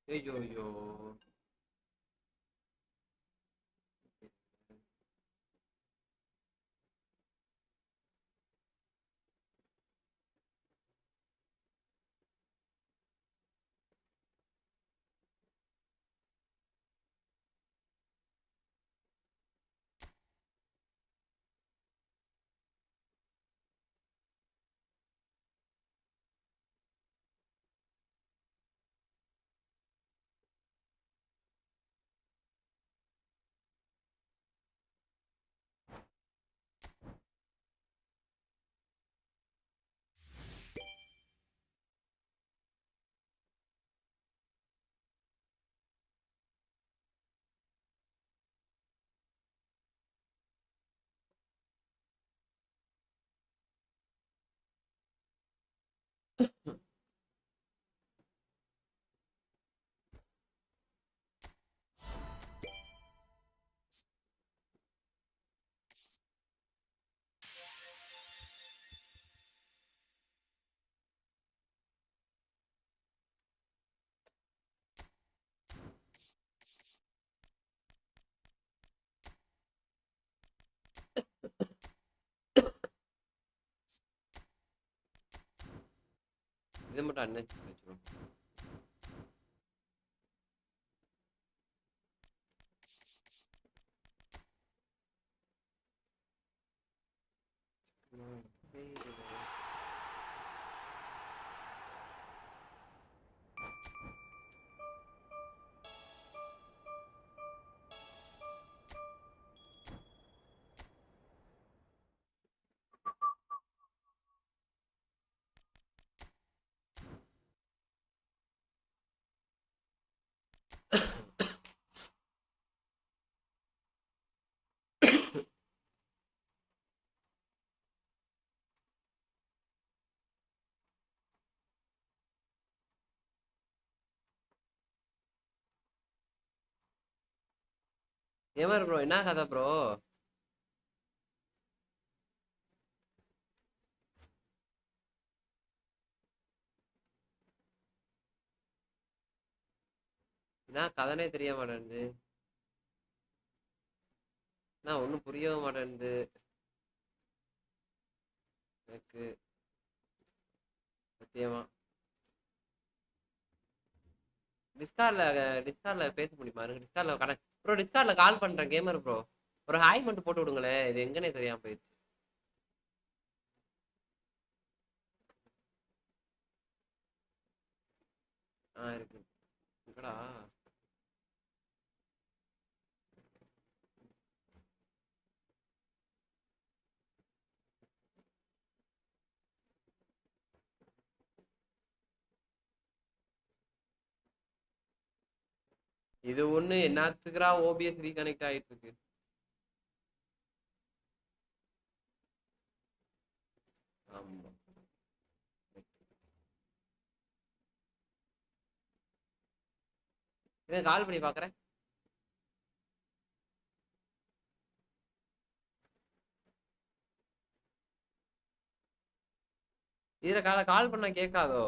ஐயோ ஐயோ. இதை மட்டும் அண்ணன் வச்சிரும். ஏமாறு ப்ரோ, என்ன கதை ப்ரோ? என்ன கதனே தெரிய மாட்டேன்து. நான் ஒன்றும் புரியவும் மாட்டேன்து எனக்கு சத்தியமா. டிஸ்கார்ட்ல பேச முடியுமா? டிஸ்கார்ட்ல கனெக்ட் ப்ரோ. டிஸ்கார்ட்ல கால் பண்றேன் கேமர் ப்ரோ. ஒரு ஹாய் மட்டும் போட்டு விடுங்களேன். இது எங்கன்னே தெரியாம போயிடுச்சு. இருக்கு. எங்கடா? இது ஒண்ணு என்னத்துக்குறா ஓபிஎஸ் ரீகனெக்ட் ஆயிட்டு இருக்கு. ஆமா, கால் பண்ணி பாக்குறேன். இதுல கால் பண்ணா கேட்காதோ?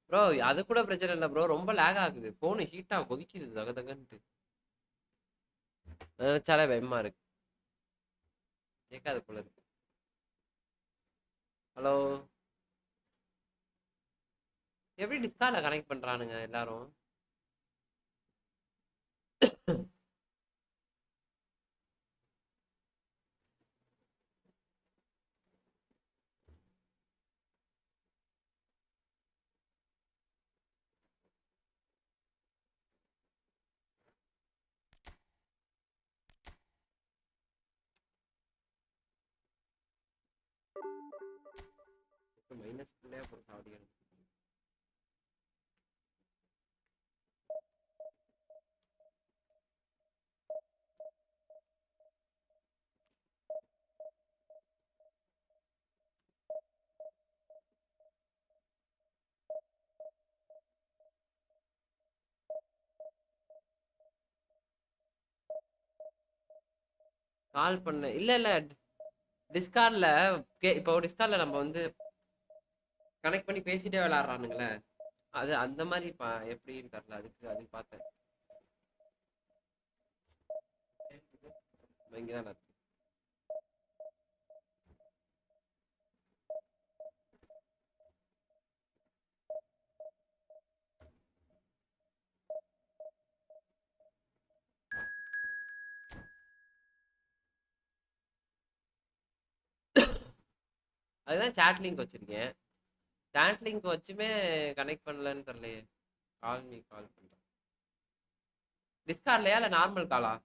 ப்ரோ அது கூட பிரச்சனை இல்லை ப்ரோ. ரொம்ப லேக் ஆகுது. போனு ஹீட்டா கொதிக்குது தக தகன்ட்டு. நினைச்சாலே பயமா இருக்கு. கேட்காது போல இருக்கு. ஹலோ, எப்படி டிஸ்கார்ட்ல கனெக்ட் பண்றானுங்க எல்லாரும்? மைனஸ் பிள்ளையா போற சாவடிகள். கால் பண்ண இல்ல இல்ல டிஸ்கார்ட்ல இப்போ டிஸ்கார்ட்ல நம்ம வந்து கனெக்ட் பண்ணி பேசிட்டே விளையாடுறானுங்களே. அது அந்த மாதிரி எப்படின்னு தெரியல. அதுக்கு பார்த்தேன். இங்கதான் இருக்கு. அதுதான் சாட் லிங்க் வச்சிருக்கேன். சாட் லிங்க் வச்சுமே கனெக்ட் பண்ணலன்னு தெரியலையே. கால் பண்றேன். டிஸ்கார்ட்லயா இல்ல நார்மல் காலா?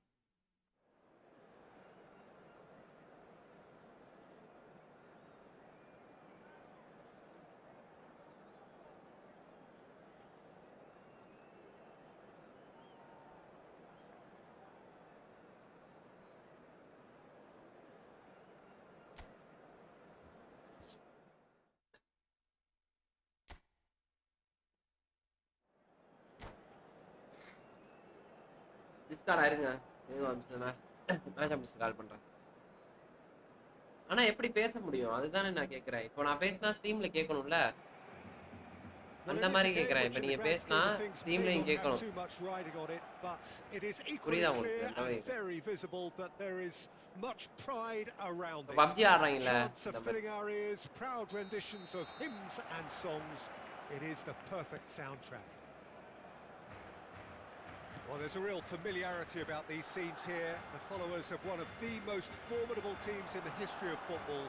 டிஸ்கார்ட் ஆயிருங்க. மேட்ச் ஆஃபீஸ்க்கு கால் பண்றேன். ஆனா எப்படி பேச முடியும் அதுதானே நான் கேக்குறேன். இப்போ நான் பேசினா ஸ்ட்ரீம்ல கேட்கணும்ல, அந்த மாதிரி கேக்குறேன். இப்போ நீங்க பேசினா ஸ்ட்ரீம்லயும் கேட்கணும். புரியுதா உங்களுக்கு? PUBG ஆடுறாங்கல்ல. Well, there's a real familiarity about these scenes here. The followers of one of the most formidable teams in the history of football,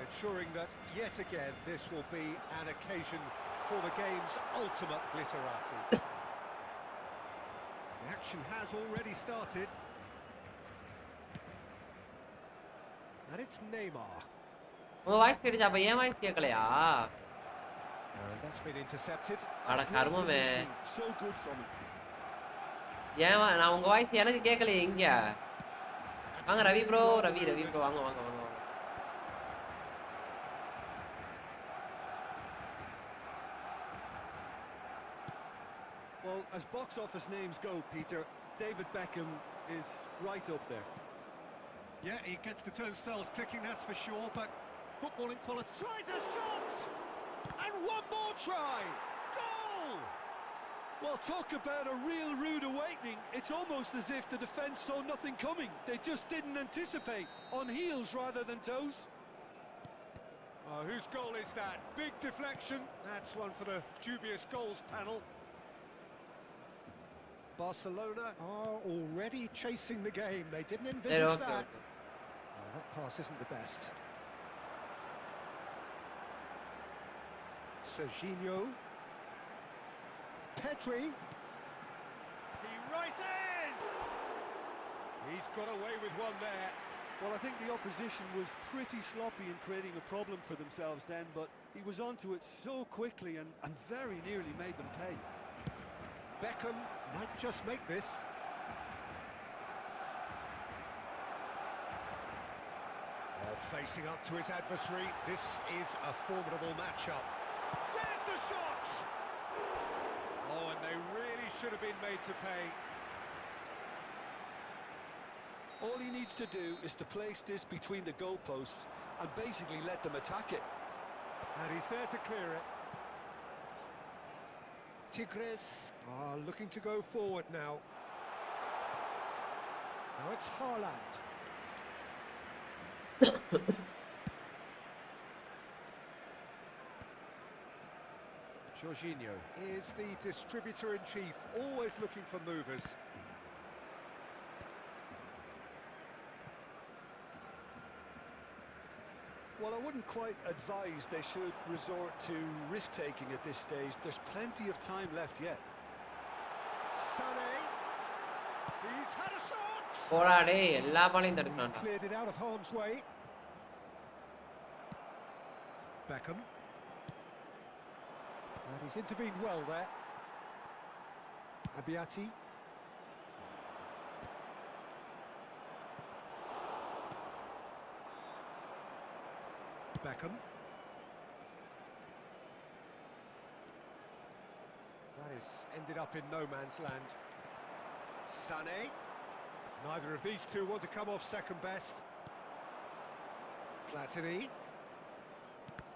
ensuring that yet again this will be an occasion for the game's ultimate glitterati. The action has already started. And it's Neymar. உங்க voice கேட்டுச்சா? அப்ப ஏன் voice கேட்கலையா? That's been intercepted. அட கர்மமே. So good from him. ஏன் நான் உங்க voice எனக்கு கேட்கலையே இங்க. வாங்க ரவி ப்ரோ, ரவி ப்ரோ வாங்க. Well, as box office names go, Peter, David Beckham is right up there. Yeah, he gets the turnstiles clicking, that's for sure, but footballing quality. Tries a shot! And one more try! Goal! Well, talk about a real rude awakening. It's almost as if the defence saw nothing coming. They just didn't anticipate. On heels rather than toes. Oh, whose goal is that? Big deflection. That's one for the dubious goals panel. Barcelona are already chasing the game. They didn't envisage that. Oh, that pass isn't the best. Serginho. Pedri. He rises! He's got away with one there. Well, I think the opposition was pretty sloppy in creating a problem for themselves then, but he was onto it so quickly and very nearly made them pay. Beckham might just make this. Facing up to his adversary, this is a formidable matchup. There's the shot! Oh, and they really should have been made to pay. All he needs to do is to place this between the goalposts and basically let them attack it. And he's there to clear it. Tigres are looking to go forward now. Now it's Haaland. Jorginho is the distributor-in-chief, always looking for movers. Well, I wouldn't quite advise they should resort to risk-taking at this stage. There's plenty of time left yet. Funday. He's had a shot! He's cleared it out of harm's way. Beckham. And he's intervened well there. Abiati. Beckham. That has ended up in no man's land. Sané. Neither of these two want to come off second best. Platini.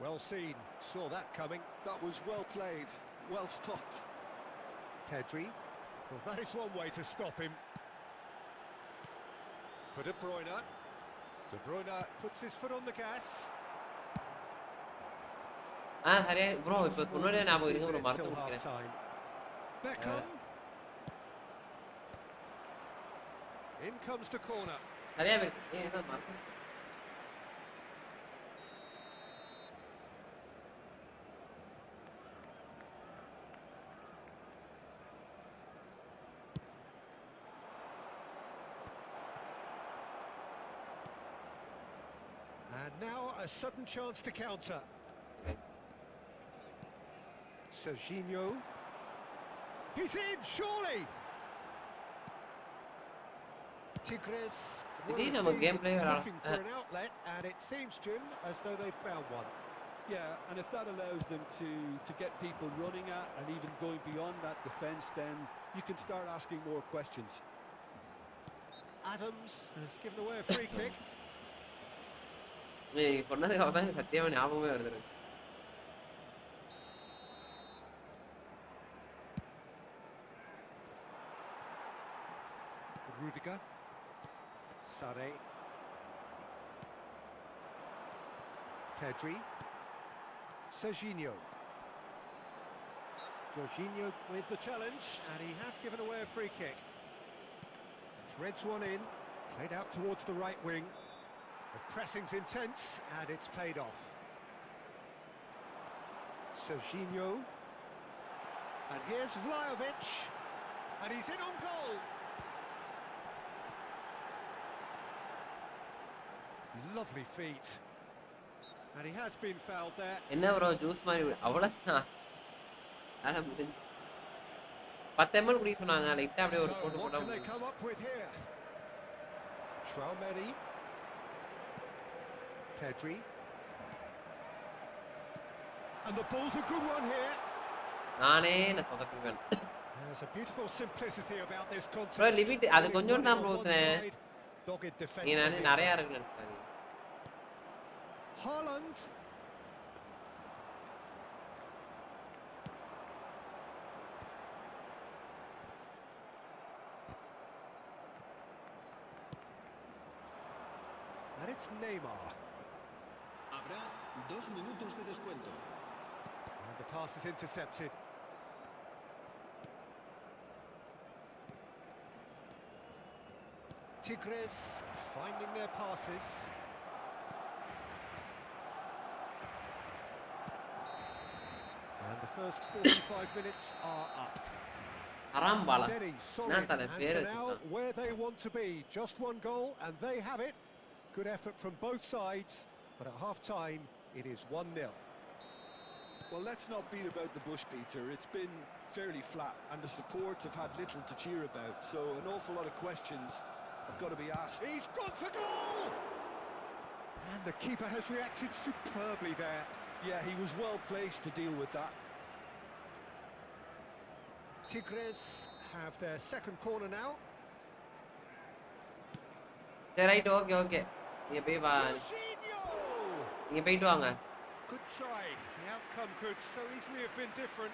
Well seen. Saw that coming. That was well played, well stopped. Pedri. Well, that is one way to stop him. For De Bruyne. De Bruyne puts his foot on the gas. சரியா bro இப்போ முன்னாடியே ஞாபகம் இருங்க bro மறந்து Still half முடிக்கிறேன். time. Beckham. In comes the corner. சரியா ஏன் மறந்து And now a sudden chance to counter. Serginho. He's in, surely! Tigres திடீர்னு நம்ம game play looking for an outlet, and it seems, Jim, as though they've found one. Yeah, and if that allows them to get people running at and even going beyond that defence, then you can start asking more questions. Adams has given away a free kick. நீ சொன்னதுக்கு அப்புறம் தான் சத்தியமா ஞாபகமே வருது. Rudiger. Sare. Pedri. Serginho. Jorginho with the challenge, and he has given away a free kick. Threads one in, played out towards the right wing. The pressing's intense, and it's paid off. Serginho. And here's Vlahovic. And he's in on goal. Lovely feet. And he has been fouled there. என்ன bro juice மாதிரி அவ்வளவுதான். அட முடிஞ்சு 10 ml குடி சொன்னாங்க. லைட்டா அப்படியே ஒரு போட்டு What போட்டா can they come up with here? Traumeri. Pedri. And the ball's a good one here. நானே நான் சொதப்பிடுவேன். There's a beautiful simplicity about this contest. Bro limit அது கொஞ்சம் தான் ப்ரோ ஊத்துறேன். Dogged defense. நீ நானே நிறைய இருக்கு நினைச்சேன். Haaland. And it's Neymar. Habrá 2 minutos de descuento. And the pass is intercepted. Tigres finding their passes. And the first 45 minutes are up. அராம்பாலா Steady, solid, நான் தல and பேர் for now, where they want to be. Just one goal, and they have it. Good effort from both sides, but at half-time, it is 1-0. Well, let's not beat about the bush, Peter. It's been fairly flat, and the support have had little to cheer about, so an awful lot of questions have got to be asked. He's gone for goal! And the keeper has reacted superbly there. Yeah, he was well placed to deal with that. Tigres have their second corner now. சரி right okay okay நீங்க போய் வா Jorginho! நீங்க போயிட்டு வாங்க. Good try. The outcome could so easily have been different.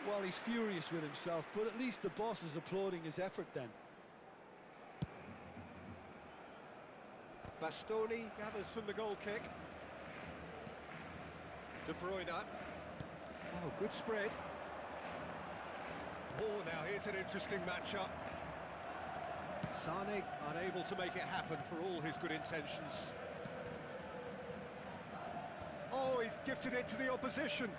Well, he's furious with himself, but at least the boss is applauding his effort then. Bastoni gathers from the goal kick. De Bruyne. Oh, good spread. Oh, now here's an interesting matchup. Sane unable to make it happen for all his good intentions. Oh, he's gifted it to the opposition.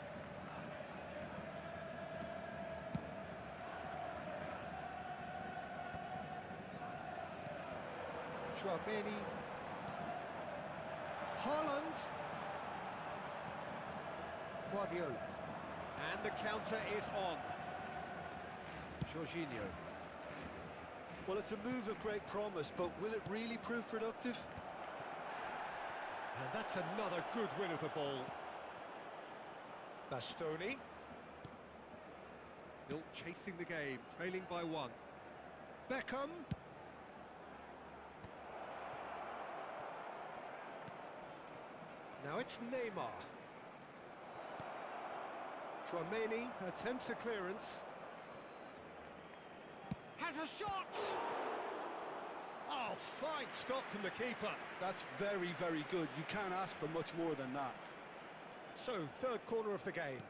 Traumeri. Haaland. Guardiola. And the counter is on. Jorginho. Well, it's a move of great promise, but will it really prove productive? And that's another good win of the ball. Bastoni. Still chasing the game, trailing by 1. Beckham. Now it's Neymar. Chouameni attempts a clearance. Has a shot! Oh, fine stop from the keeper. That's very, very good. You can't ask for much more than that. So, third corner of the game.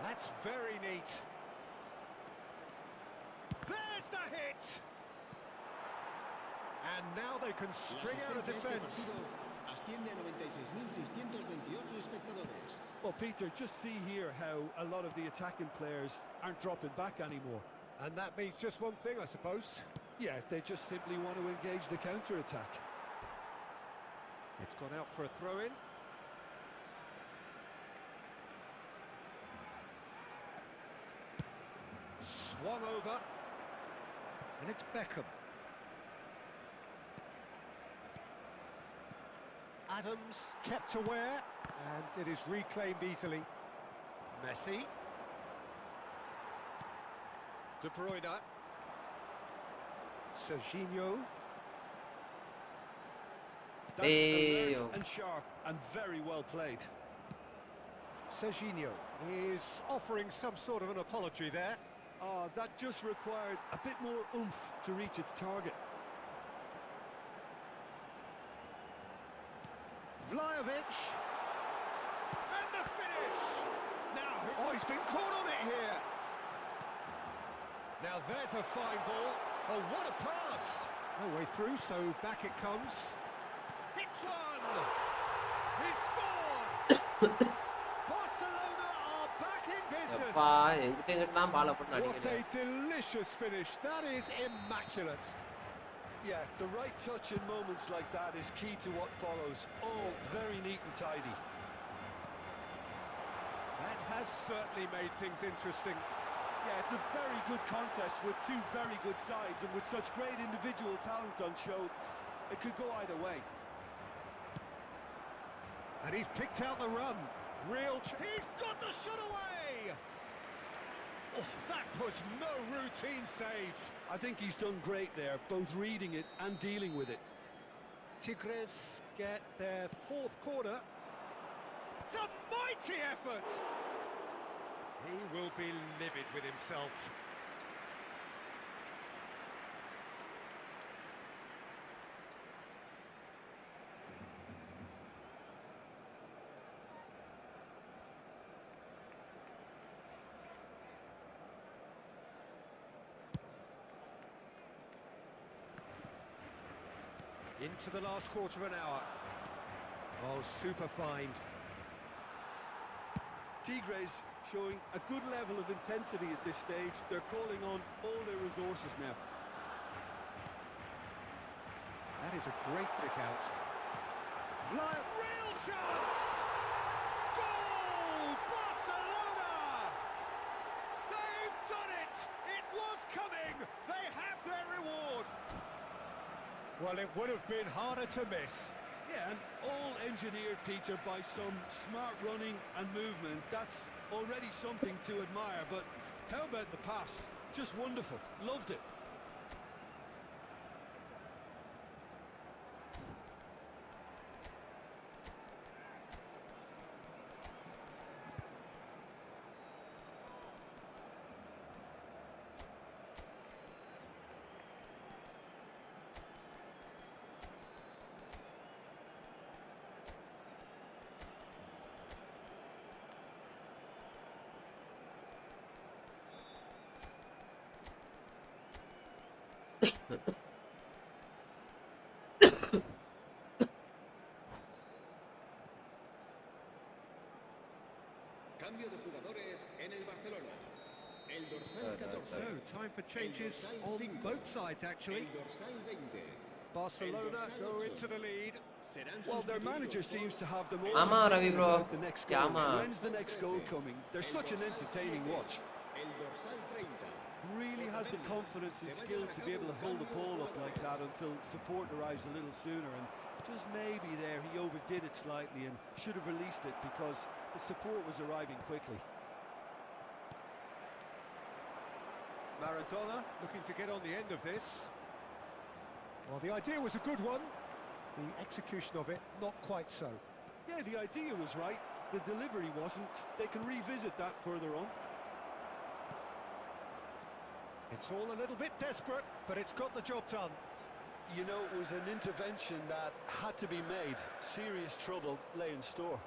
That's very neat. There's the hit! And now they can spring out of defence. Asciende a 96.628 espectadores. Well, Peter, just see here how a lot of the attacking players aren't dropping back anymore. And that means just one thing, I suppose. Yeah, they just simply want to engage the counter-attack. It's gone out for a throw-in. Swung over. And it's Beckham. Adams kept aware, and it is reclaimed easily. Messi. De Bruyne. Serginho. That's Damn. alert and sharp and very well played. Serginho is offering some sort of an apology there. Oh, that just required a bit more oomph to reach its target. Vlahovic. And the finish! Now, oh, he's been caught on it here. Now there's a fine ball. Oh, what a pass! No way through, so back it comes. Hits one! He scored! Barcelona are back in business! எப்பா எங்கிட்ட எங்கிட்டலாம் பால போட்டு What அடிக்கிறேன். a delicious finish. That is immaculate. Yeah, the right touch in moments like that is key to what follows. Oh, very neat and tidy. That has certainly made things interesting. Yeah, it's a very good contest with two very good sides, and with such great individual talent on show, it could go either way. And he's picked out the run. He's got the shot away! Oh, that was no routine save. I think he's done great there, both reading it and dealing with it. Tigres get their fourth corner. It's a mighty effort! He will be livid with himself. Into the last quarter of an hour. Oh, super find. Tigres showing a good level of intensity at this stage. They're calling on all their resources now. That is a great pick out. Real chance! Goal! Barcelona! They've done it! It was coming! They have their reward! Well, it would have been harder to miss. Yeah, and all engineered, Peter, by some smart running and movement. That's already something to admire, but how about the pass? Just wonderful. Loved it. Cambio de jugadores en el Barcelona. El dorsal 14. So, time for changes on both sides, actually. El dorsal 20. Barcelona go into the lead. Well, their manager seems to have them all Ama, Ravi bro. about the next goal. Ama. When's the next goal coming? They're such an entertaining watch. El dorsal 30. Really has the confidence and skill to be able to hold the ball up like that until support arrives a little sooner, and just maybe there he overdid it slightly and should have released it because the support was arriving quickly. Maradona looking to get on the end of this. Well, the idea was a good one. The execution of it, not quite so. Yeah, the idea was right. The delivery wasn't. They can revisit that further on. It's all a little bit desperate, but it's got the job done. You know, it was an intervention that had to be made. Serious trouble lay in store.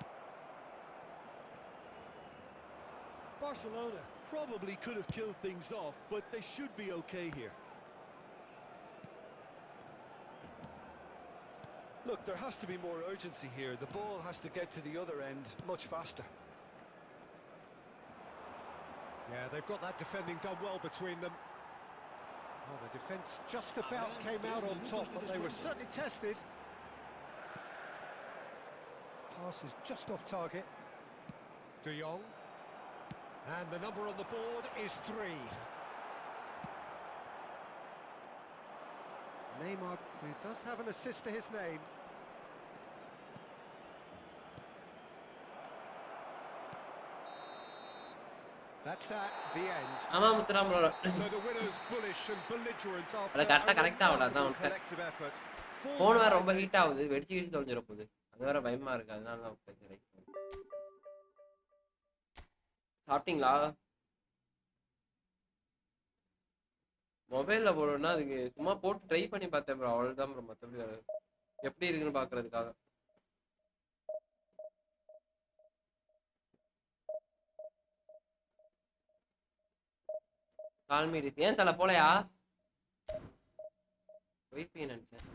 Barcelona probably could have killed things off, but they should be okay here. Look, there has to be more urgency here. The ball has to get to the other end much faster. Yeah, they've got that defending done well between them. Well, the defence just about came out on top, but they were certainly tested. Pass is just off target. De Jong. And the number on the board is 3. Neymar, who does have an assist to his name. That's that, the end. ஆமா Muthuram bro. So the winners bullish and belligerent after அத கரெக்ட்டா கரெக்ட்டா ஆவல அதான் a உனக்கு. collective effort. Phone வேற ரொம்ப heat ஆகுது. வெடிச்சு கிடிச்சு தொலைஞ்சிர போகுது. அது வேற பயமா இருக்கு. அதனால தான் உட்கார்ந்து. சாப்பிட்டீங்களா? மொபைல்ல போடுறேன்னா அதுக்கு சும்மா போட்டு ட்ரை பண்ணி பார்த்தேன் ப்ரோ. அவ்வளவுதான் ப்ரோ. மத்தபடி எப்படி இருக்குன்னு பாக்குறதுக்காக. கால்மீடி ஏன் தலை போலையா? வைப்பே நினைச்சேன்.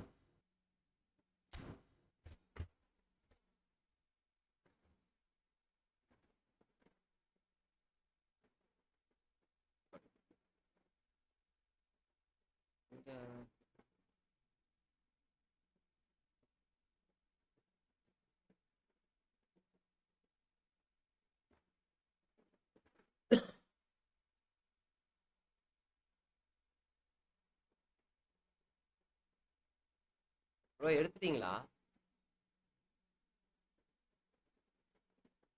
ப்ரோ எடுத்துட்டீங்களா?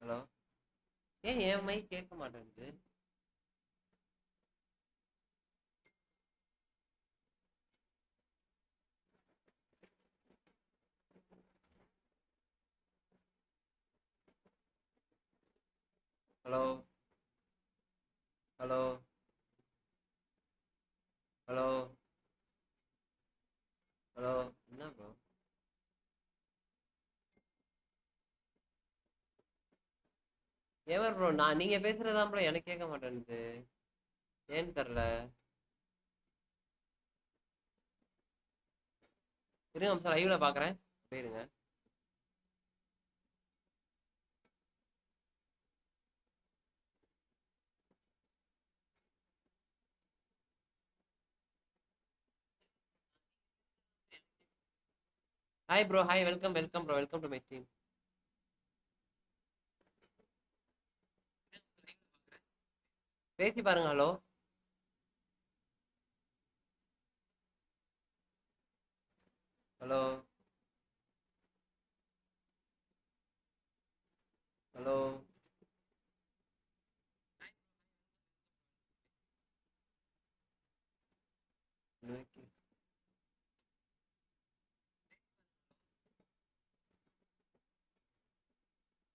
ஹலோ ஏன் என் மைக் கேட்க மாட்டேங்குது? ஹலோ ஹலோ ஹலோ ஹலோ என்ன ப்ரோ? ஏன் ப்ரோ நீங்க பேசுறதுதான் ப்ரோ எனக்கு கேட்க மாட்டேங்குது. ஏன்னு தெரியல. இருங்க சார் லைவ்ல பாக்குறேன். போயிருங்க. Hi bro, hi, welcome welcome bro, welcome to my stream. பேசி பாருங்க. ஹலோ ஹலோ ஹலோ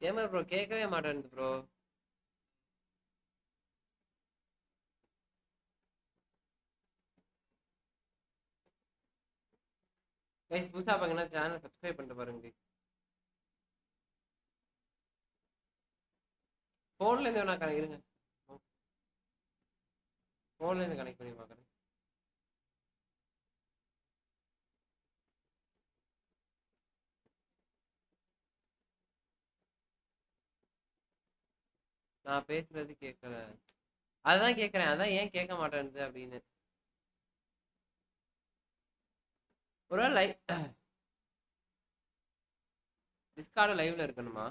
ஏமா ப்ரோ கேட்கவே மாட்டேங்குது ப்ரோ. கைஸ் புதுசா பாங்கன்னா சேனல் சப்ஸ்கிரைப் பண்ணிட்டு பாருங்க. ஃபோன்ல இருந்து வேணா இருங்க. ஃபோன்ல இருந்து கனெக்ட் பண்ணி பார்க்குறேன். நான் பேசுறது கேட்கல. அதான் கேட்குறேன். அதான் ஏன் கேட்க மாட்டேன்னுது அப்படின்னு. ஒரு லைவ் டிஸ்கார்டு லைவ்ல இருக்கணுமா?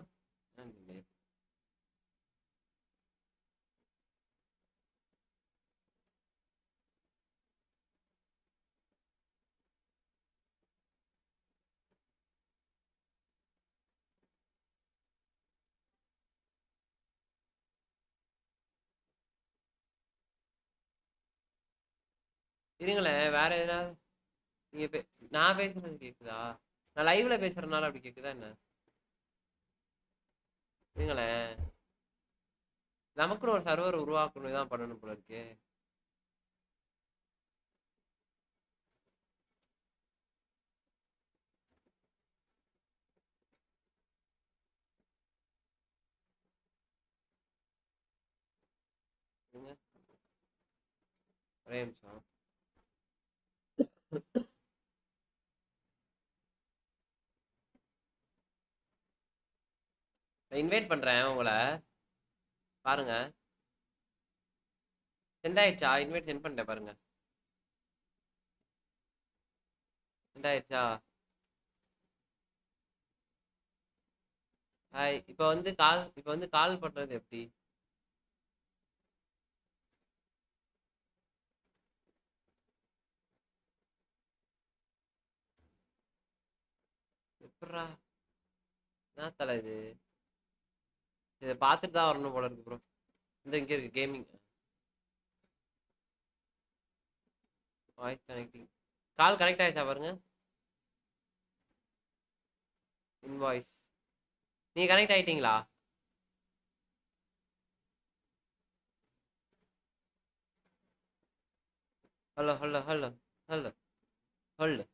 இருங்களேன். வேற எதாவது நீங்க நான் பேசுறது கேக்குதா? நான் லைவ்ல பேசுறதுனால அப்படி கேக்குதா என்ன? இருங்களேன், நமக்குன்னு ஒரு சர்வர் உருவாக்கணும் தான் பண்ணணும் போல இருக்கு. ஒரே நிமிஷம். இன்வைட் பண்றேன் உங்களை, பாருங்க. சென்ட் ஆயிடுச்சா? இன்வைட் சென்ட் பண்ணிட்டேன் பாருங்க. சென்ட் ஆயிடுச்சா? ஹாய். இப்போ வந்து கால் பண்றது எப்படி? எப்படா என்ன தலை இது? இதை பார்த்துட்டு தான் வரணும் போல இருக்கு ப்ரோ. இங்க இருக்கு gaming voice connecting. Call connect ஆயிடுச்சா பாருங்க. இன்வாய்ஸ் நீங்க கனெக்ட் ஆயிட்டீங்களா? Hello hello hello hello hello.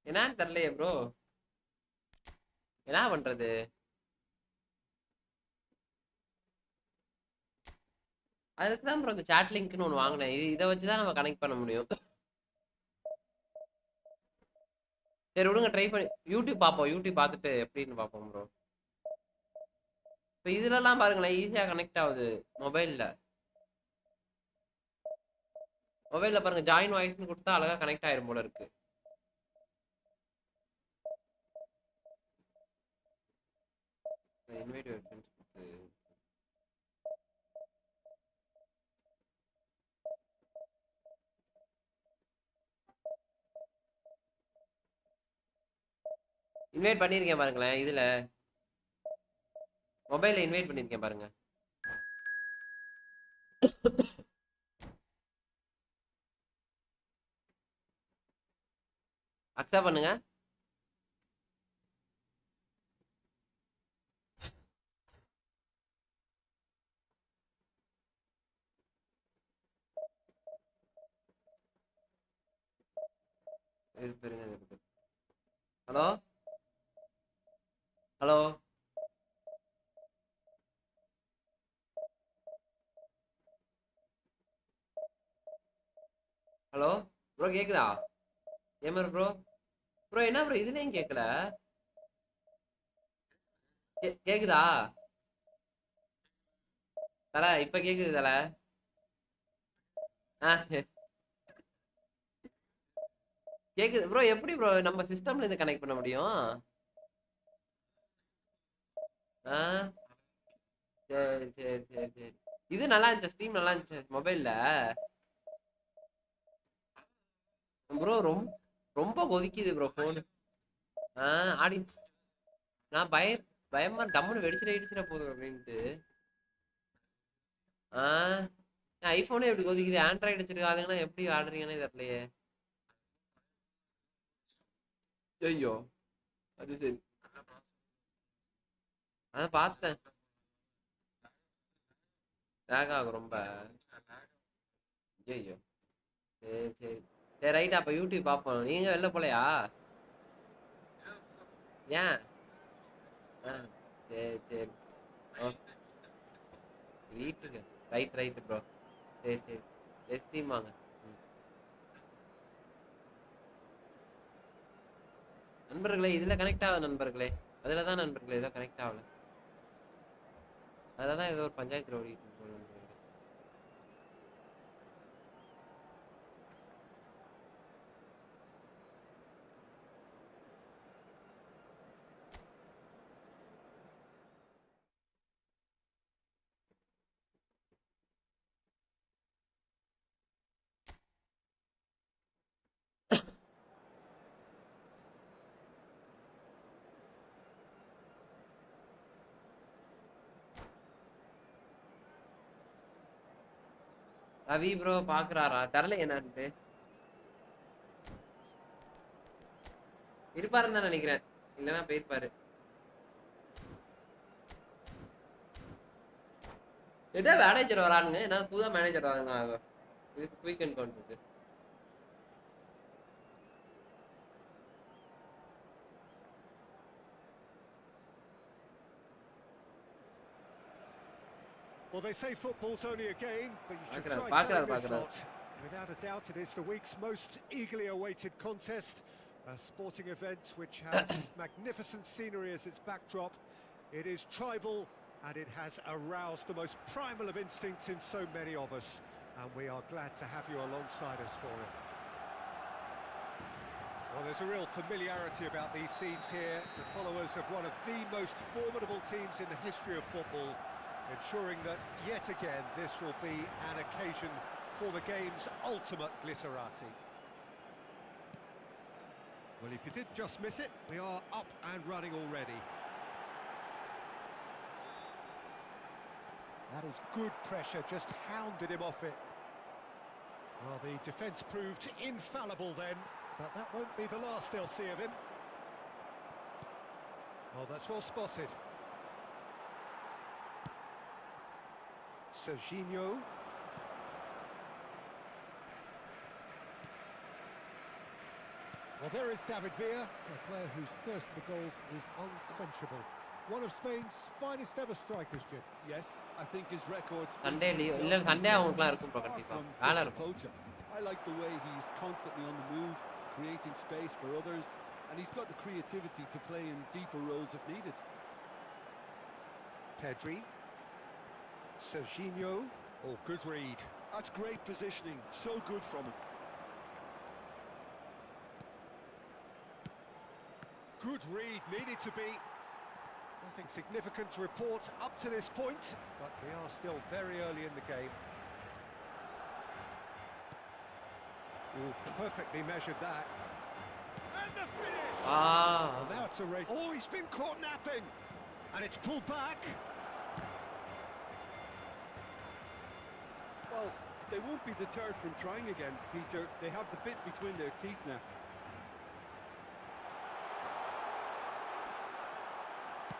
என்னன்னு தெரியலையே ப்ரோ, என்ன பண்றது? அதுக்கு தான் ப்ரோ இந்த சாட் லிங்க்னு ஒன்று வாங்கினேன். இதை வச்சு தான் நம்ம கனெக்ட் பண்ண முடியும். சரி விடுங்க, ட்ரை பண்ணி யூடியூப் பார்ப்போம். யூடியூப் பார்த்துட்டு எப்படின்னு பார்ப்போம் ப்ரோ. இப்போ இதுலலாம் பாருங்களேன், ஈஸியாக கனெக்ட் ஆகுது மொபைலில். மொபைலில் பாருங்க, ஜாயின் வாய்ஸ்னு கொடுத்தா அழகாக கனெக்ட் ஆயிரும் போல இருக்கு. இன்வைட் இன்வைட் பண்ணியிருக்கேன் பாருங்களேன், இதில் மொபைலில் இன்வைட் பண்ணியிருக்கேன் பாருங்க. அக்செப்ட் பண்ணுங்க. ஹலோ ஹலோ ஹலோ ப்ரோ, கேக்குதா? ஏமர் ப்ரோ, ப்ரோ என்ன ப்ரோ இதுலயும் கேட்கல? கேக்குதா தல? இப்ப கேக்குது தல. கேக்குது ப்ரோ. எப்படி ப்ரோ நம்ம சிஸ்டம்ல இருந்து கனெக்ட் பண்ண முடியும்? ஆ சரி சரி சரி சரி. இது நல்லா இருந்துச்சு, ஸ்ட்ரீம் நல்லா இருந்துச்சு மொபைல்ல. ப்ரோ ரொம்ப கொதிக்குது ப்ரோ போனு. ஆடி நான் பயமா டம்முன்னு வெடிச்சிட போதும் அப்படின்ட்டு. ஐபோனே எப்படி கொதிக்குது, ஆண்ட்ராய்டு வச்சிருக்காங்கன்னா எப்படி ஆடுறீங்கன்னு தெரியலையே. ஐயோ அது சரி, அதான் பார்த்தேன். லேக் ஆகும் ரொம்ப. ஐயோ சரி சரி சரி ரைட். அப்ப யூடியூப் பார்ப்போம். நீங்க வெளில போலையா? ஏன்? சரி சரி ஓகே. வீட்டுக்கு ரைட் ரைட் ப்ரோ. சரி சரி ஸ்ட்ரீம் வாங்க. நண்பர்களே இதுல கனெக்ட் ஆகுது நண்பர்களே. அதுல தான் நண்பர்களே ஏதோ கனெக்ட் ஆகல. அதில் தான் ஏதோ ஒரு பஞ்சாயத்து ஓடிட்டு இருக்கு நண்பர்களே. ரவி ப்ரோ பாக்குறாரா தரல என்னன்னு இருப்பாருன்னு தான் நினைக்கிறேன் இல்லைன்னா போயிருப்பாரு என்ன மேனேஜர் வரானுங்க என்ன புதுதா மேனேஜர் வராங்க weekend count Well, they say football's only a game, but you should try Bakar, telling this lot. Without a doubt, it is the week's most eagerly awaited contest. A sporting event which has magnificent scenery as its backdrop. It is tribal and it has aroused the most primal of instincts in so many of us. And we are glad to have you alongside us for it. Well, there's a real familiarity about these scenes here. The followers of one of the most formidable teams in the history of football, ensuring that, yet again, this will be an occasion for the game's ultimate glitterati. Well, if you did just miss it, we are up and running already. That is good pressure, just hounded him off it. Well, the defence proved infallible then, but that won't be the last they'll see of him. Oh, that's well spotted. Serginho. Well, there is David Villa, a player whose thirst for goals is unquenchable. One of Spain's finest ever strikers, Jim. Yes, I think his records. Sunday இல்ல Sunday அவங்களுக்குலாம் இருக்கும் bro கண்டிப்பா வேலை இருக்கும். I like the way he's constantly on the move, creating space for others, and he's got the creativity to play in deeper roles if needed. Pedri. Serginho. Oh, good read. That's great positioning, so good from him. Good read, needed to be. Nothing significant to report up to this point, but we are still very early in the game. Oh, perfectly measured that. And the finish! Well, now it's a race. Oh, he's been caught napping! And it's pulled back. Well, they won't be deterred from trying again, Peter. They have the bit between their teeth now.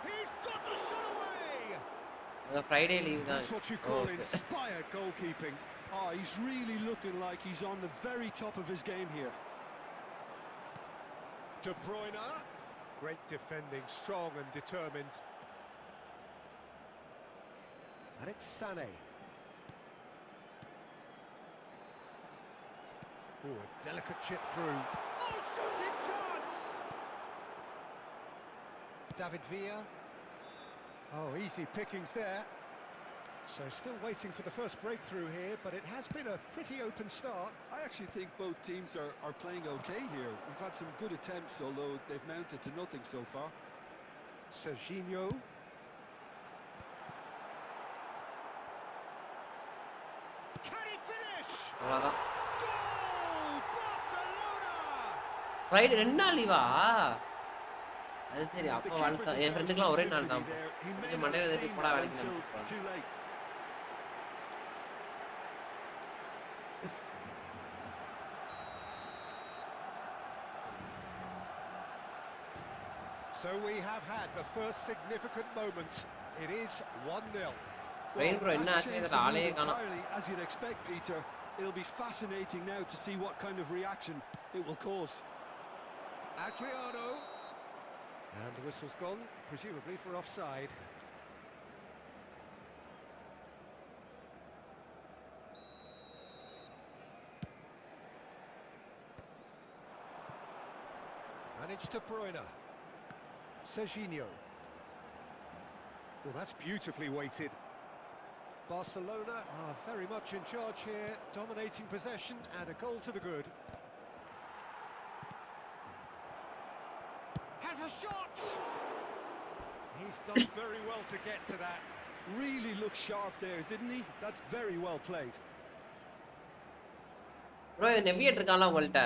He's got the shot away! Friday leave. That's what you call inspired goalkeeping. Oh, he's really looking like he's on the very top of his game here. De Bruyne. Great defending, strong and determined. And it's Sané. Oh, a delicate chip through. Oh, shooting chance! David Villa. Oh, easy pickings there. So still waiting for the first breakthrough here, but it has been a pretty open start. I actually think both teams are playing okay here. We've had some good attempts, although they've mounted to nothing so far. Serginho. Can he finish? அவ்வளவுதான் Goal! Barcelona! Friday 2 நாள் லீவா அது சரி அப்போ வாழ்க்கை என் ஃப்ரெண்டுக்குலாம் ஒரே நாள் தான் கொஞ்சம் மண்டையில ஏத்தி போடா வேலைக்கு Too late. So we have had the first significant moment. It is 1-0. Rain bro என்ன That's ஆச்சு changed இந்த the ஆளே mood காணோம் entirely, as you'd expect, Peter. It'll be fascinating now to see what kind of reaction it will cause. Adriano. And the whistle's gone, presumably for offside. And it's De Bruyne. Serginho. Well, that's beautifully weighted. Barcelona are very much in charge here, dominating possession and a goal to the good. Has a shot! He's done very well to get to that. Really looked sharp there, didn't he? That's very well played. Bro நெவியேட் இருக்கான்ல உங்கள்ட்ட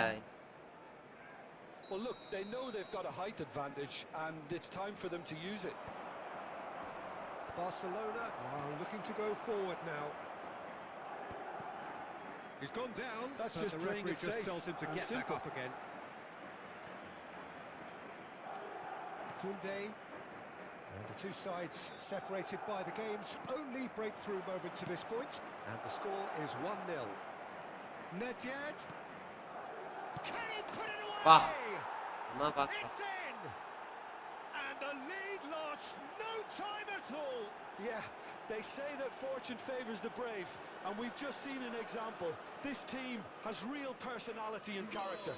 Well, look, they know they've got a height advantage, and it's time for them to use it. Barcelona are looking to go forward now. He's gone down. That's but just the playing referee it just safe tells him to and get simple. back up again. Funday. And the two sides separated by the game's only breakthrough moment to this point. And the score is 1-0. Nedved. Can he put it away? Wow. Ama pass. It's in! And the lead lost no time at all. Yeah, they say that fortune favours the brave, and we've just seen an example. This team has real personality and character.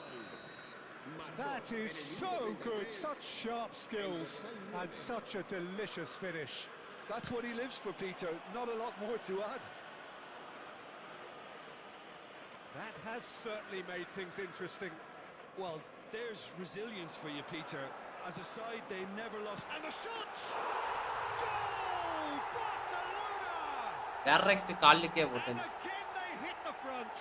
That is so good, such sharp skills, and such a delicious finish. That's what he lives for, Peter. Not a lot more to add. That has certainly made things interesting. Well, there's resilience for you, Peter. As a side, they never lost. And the shot! Goal! Barcelona! Direct கால்லிக்கே And போட்டேன். again they hit the front.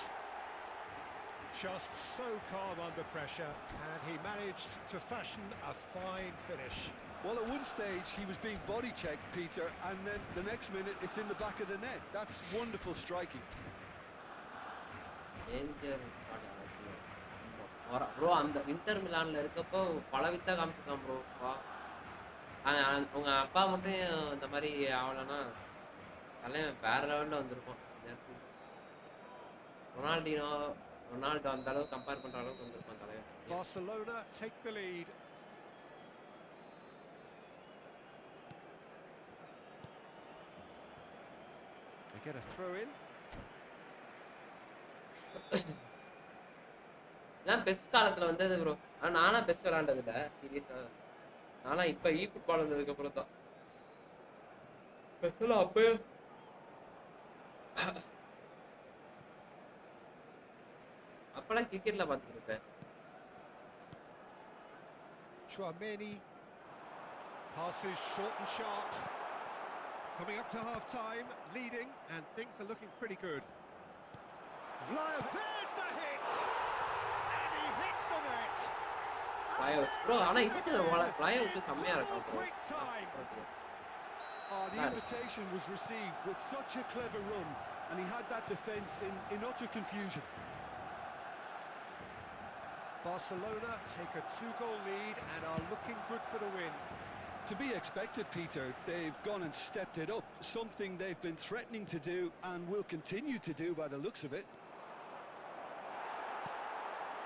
Just so calm under pressure, and he managed to fashion a fine finish. Well, at one stage, he was being body checked, Peter, and then the next minute, it's in the back of the net. That's wonderful striking. Danger bro அந்த inter மிலான்ல இருக்கப்போ பல வித்தா காமிச்சிருக்கான் bro. உங்க அப்பா மட்டும் இந்த மாதிரி ஆகலன்னா தலைவன் வேற லெவல்ல வந்திருப்பான். ரொனால்டோ அந்த அளவுக்கு கம்பேர் பண்ற அளவுக்கு வந்திருப்பான் தலைவன். Barcelona take the lead. They get a throw in. நான் பெஸ்ட் காலத்துல வந்தது ப்ரோ. ஆனா நானா பெஸ்ட் விளையாண்டது இல்ல சீரியஸா. நானா இப்ப ஃபுட்பால் வந்ததுக்கு அப்புறம் தான் பெஸ்ட்ல அப்பயே அப்பெல்லாம் கிரிக்கெட்ல பார்த்துட்டு இருப்பேன். Chouameni passes short and sharp. Coming up to half-time, leading, and things are looking pretty good. There's the hit! And he hits the net! Bro ஆனா இப்படி ஃப்ளைஅவுட் செம்மையா இருக்கும் bro. Quick time! The invitation was received with such a clever run, and he had that defence in utter confusion. Barcelona take a 2-goal lead and are looking good for the win. To be expected, Peter. They've gone and stepped it up, something they've been threatening to do and will continue to do by the looks of it.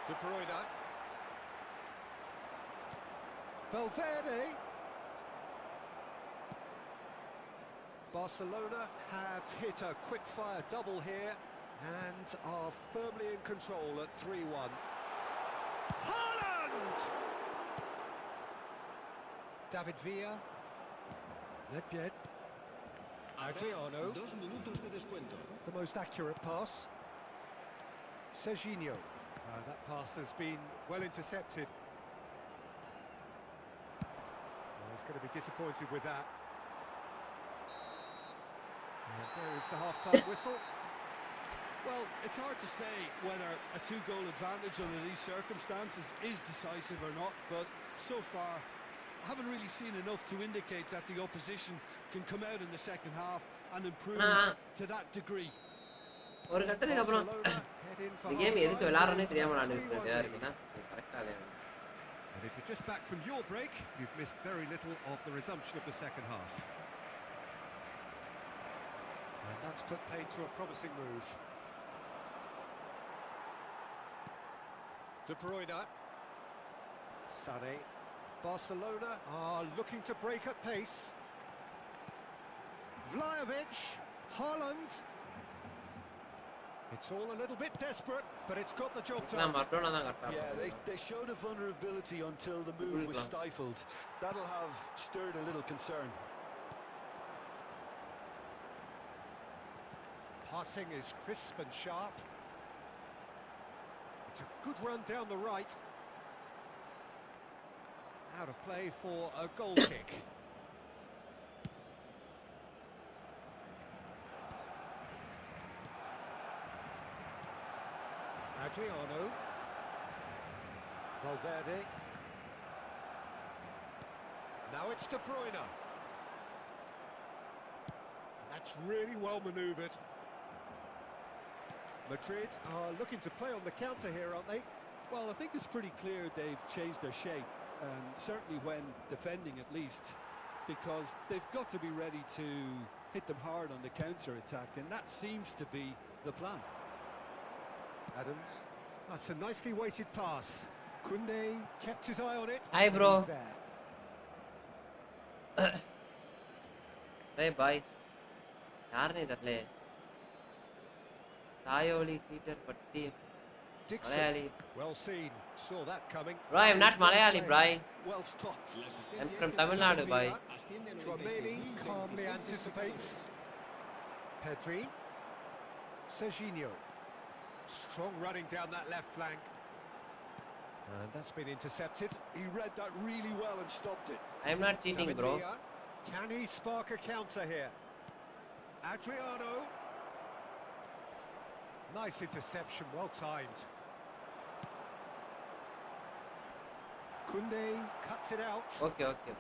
De Bruyne. Valverde. Barcelona have hit a quick-fire double here and are firmly in control at 3-1. Haaland! David Villa. Nedved. Adriano. 2 minutos de descuento. The most accurate pass. Serginho. That pass has been well intercepted. He's going to be disappointed with that. And there is the half-time whistle. Well, it's hard to say whether a 2-goal advantage under these circumstances is decisive or not, but so far I haven't really seen enough to indicate that the opposition can come out in the second half and improve to that degree. ஒரு கட்டத்துக்கு அப்புறம் Barcelona head in for இந்த game எதுக்கு half-time. விளையாடுறனே தெரியாம It's a விளையாண்டுட்டு 3-1 இருக்கா lead. இருக்குன்னா கரெக்டா இல்லையா? And if you're just back from your break, you've missed very little of the resumption of the second half. And that's put paid to a promising move. De Bruyne. Sané. Barcelona are looking to break at pace. Vlahovic. Haaland. It's all a little bit desperate, but it's got the job நான் done. மர்டோனா தான் கரெக்டா Yeah, they showed a vulnerability until the move was stifled. That'll have stirred a little concern. Passing is crisp and sharp. It's a good run down the right. Out of play for a goal kick. Adriano. Valverde. Now it's De Bruyne. And that's really well manoeuvred. Madrid are looking to play on the counter here, aren't they? Well, I think it's pretty clear they've changed their shape, and certainly when defending at least, because they've got to be ready to hit them hard on the counter-attack, and that seems to be the plan. Adams. That's a nicely weighted pass. Funday kept his eye on it. Hi, and bro. he's there. Hey, bye. யாருன்னு தெரியல. தாயோலி seater பட்டி Dixon. Malayali. Well seen. Saw that coming. Bro, I'm not Malayali, bro. Well stopped. I'm from Tamil Nadu, bro. Tromeli calmly anticipates. Pedri. Serginho. Strong running down that left flank. And that's been intercepted. He read that really well and stopped it. I'm not cheating, David bro. Villa. Can he spark a counter here? Adriano. Nice interception, well timed. Funday cuts it out. Okay, okay.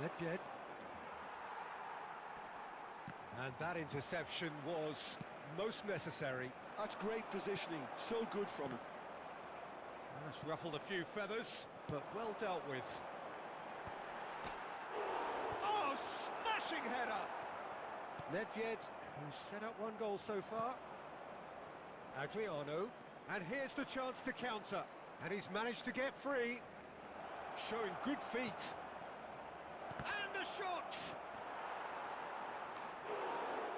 Nedved. And that interception was most necessary. That's great positioning, so good from him. That's ruffled a few feathers, but well dealt with. Oh, smashing header! Nedved, who's set up one goal so far. Adriano, and here's the chance to counter. And he's managed to get free. Showing good feet. And a shot!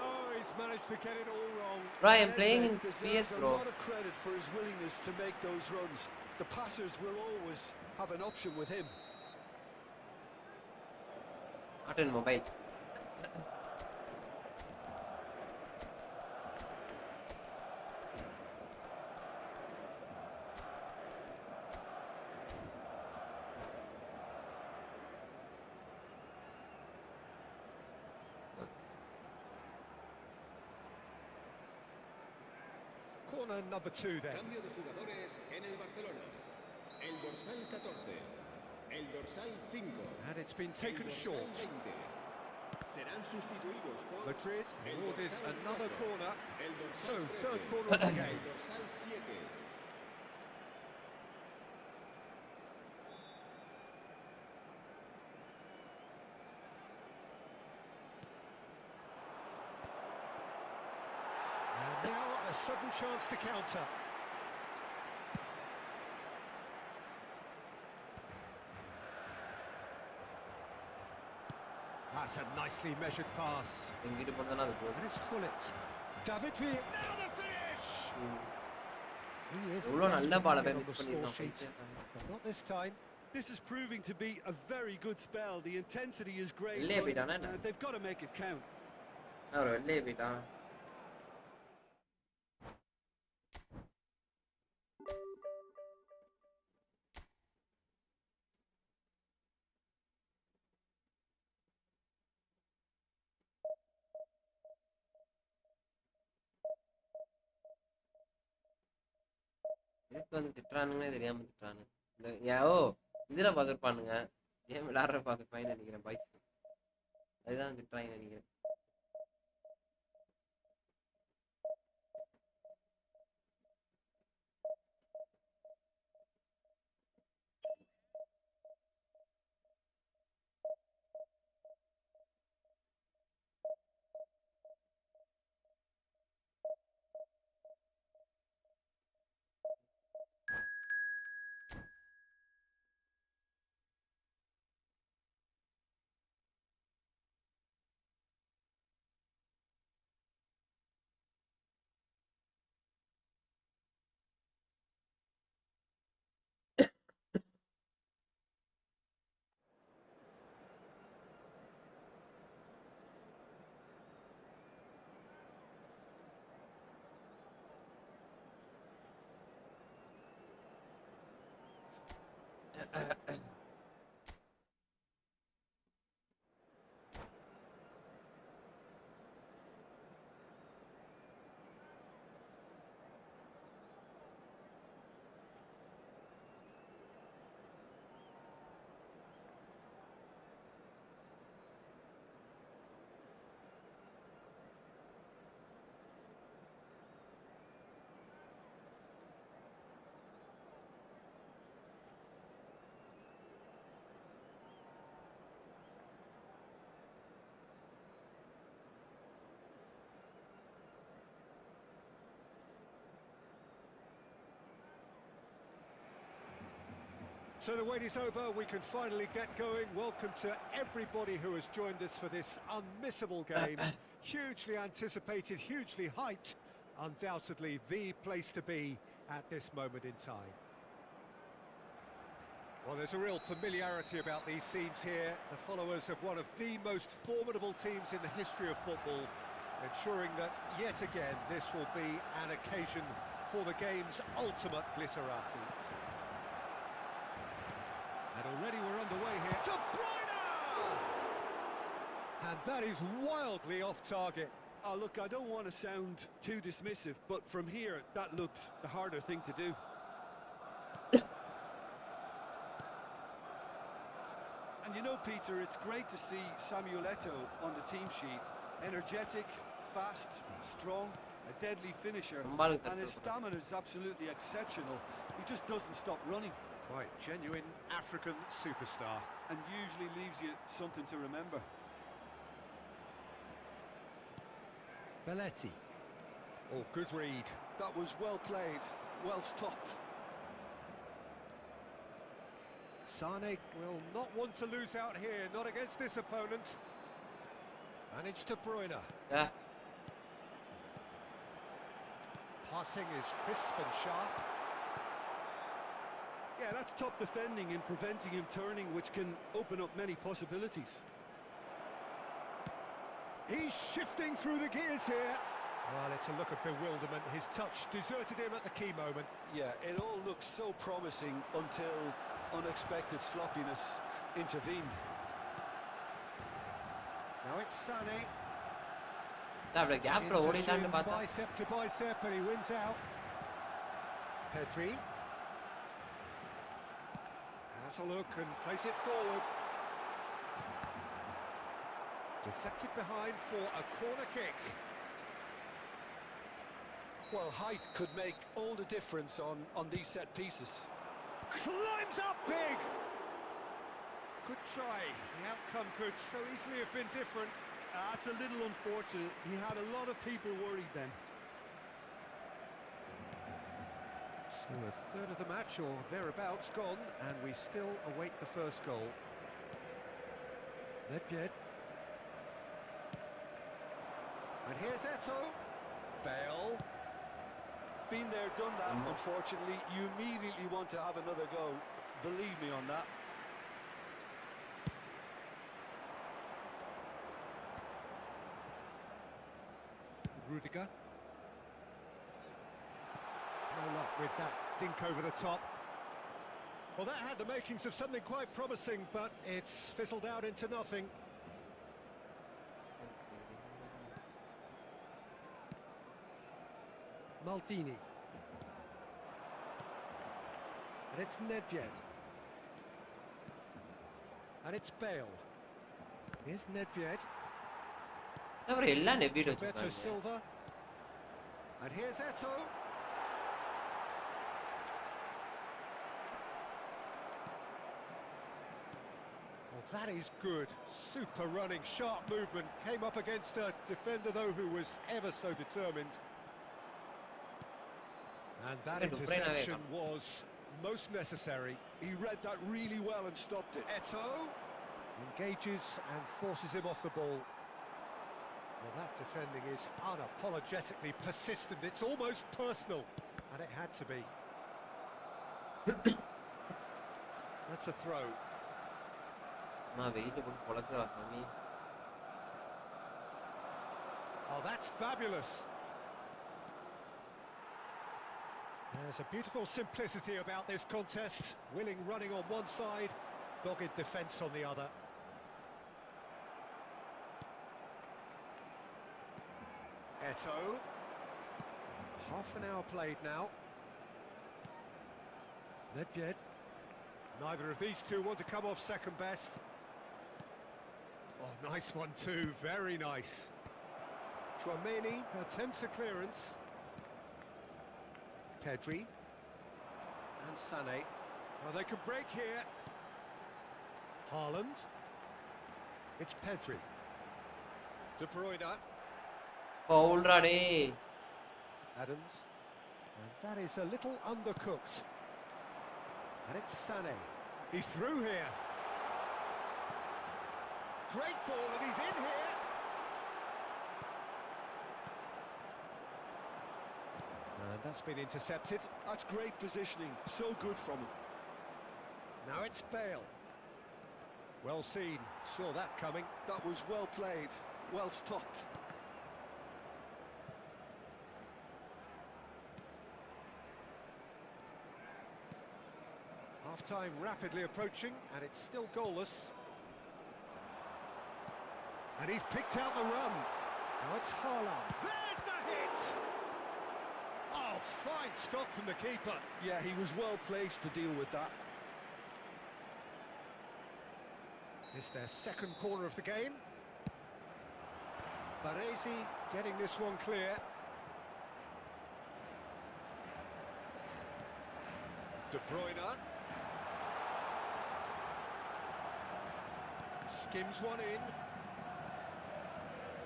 Oh, he's managed to get it all wrong. Bro, I'm playing in Deserves PS, a bro. lot of credit for his willingness to make those runs. The passers will always have an option with him. Not in mobile. Corner number 2 then. Cambio de jugadores en el Barcelona. El dorsal 14. El dorsal 5. And it's been taken el dorsal short. 20. Serán sustituidos por Madrid el awarded dorsal another 4, corner. el dorsal So, 13, third corner of the el game. dorsal 7. And now a sudden chance to counter. That's a nicely measured pass. எங்கிட்டு போறதுனா அது போகுது. And it's Hullet. David Villa. Now the finish! He is எவ்வளவு நல்ல desperate Bala to போய் get on miss the score பண்ணிருக்கான் sheet. But not this time. This is proving to be a very good spell. The intensity is great. வெளியே but, போயிட்டானா என்ன? they've got to make it count. அவர் வெளியே போயிட்டான். எதுக்கு வந்து திட்டுறானுங்கன்னே தெரியாம திட்டுறானு. ஓ இதுல பார்த்துருப்பானுங்க. கேம் விளையாடுற பார்த்துருப்பாங்கன்னு நினைக்கிறேன் பாய்ஸ். அதுதான் திட்டுறாங்கன்னு நினைக்கிறேன். So the wait is over, we can finally get going. Welcome to everybody who has joined us for this unmissable game. Hugely anticipated, hugely hyped. Undoubtedly the place to be at this moment in time. Well, there's a real familiarity about these scenes here. The followers of one of the most formidable teams in the history of football, ensuring that yet again this will be an occasion for the game's ultimate glitterati. And already we're underway here. De Bruyne! And that is wildly off target. Oh, look, I don't want to sound too dismissive, but from here, that looked the harder thing to do. And you know, Peter, it's great to see Samuel Eto'o on the team sheet. Energetic, fast, strong, a deadly finisher. And his stamina is absolutely exceptional. He just doesn't stop running. Quite genuine African superstar. And usually leaves you something to remember. Belletti. Oh, good read. That was well played, well stopped. Sane will not want to lose out here, not against this opponent. And it's De Bruyne. Yeah. Passing is crisp and sharp. Yeah, that's top defending and preventing him turning, which can open up many possibilities. He's shifting through the gears here. Well, it's a look of bewilderment. His touch deserted him at the key moment. Yeah, it all looks so promising until unexpected sloppiness intervened. Now it's Sane. Bicep to bicep, and he wins out. Pedri. Has a look and plays it forward. Deflected behind for a corner kick. Well, height could make all the difference on these set pieces. Climbs up big! Good try. The outcome could so easily have been different. That's a little unfortunate. He had a lot of people worried then. So a third of the match or thereabouts gone, and we still await the first goal. Nedved. And here's Eto'o. Bale. Been there, done that, unfortunately. You immediately want to have another go. Believe me on that. Rudiger. No luck with that dink over the top. Well, that had the makings of something quite promising, but it's fizzled out into nothing. Maldini. And it's Nedved. And it's Bale. Here's Nedved. Roberto Silva. And here's Eto'o. Well, that is good. Super running, sharp movement. Came up against a defender, though, who was ever so determined. And that interception was most necessary. He read that really well and stopped it. Eto'o engages and forces him off the ball. Well, that defending is unapologetically persistent. It's almost personal, and it had to be. That's a throw. Oh, that's fabulous. There's a beautiful simplicity about this contest. Willing running on one side, dogged defence on the other. Eto'o. Half an hour played now. Nedved. Neither of these two want to come off second best. Oh, nice one too, very nice. Chouameni attempts a clearance. Pedri. And Sane. Oh, they could break here. Haaland. It's Pedri. De Bruyne. Adams. And that is a little undercooked. And it's Sane. He's through here. Great ball, and he's in here. And that's been intercepted. That's great positioning, so good from him. Now it's Bale. Well seen, saw that coming. That was well played, well stopped. Half-time rapidly approaching, and it's still goalless. And he's picked out the run. Now it's Haaland. There's the hit! Oh, fine stop from the keeper. Yeah, he was well placed to deal with that. It's their second corner of the game. Baresi getting this one clear. De Bruyne. Skims one in.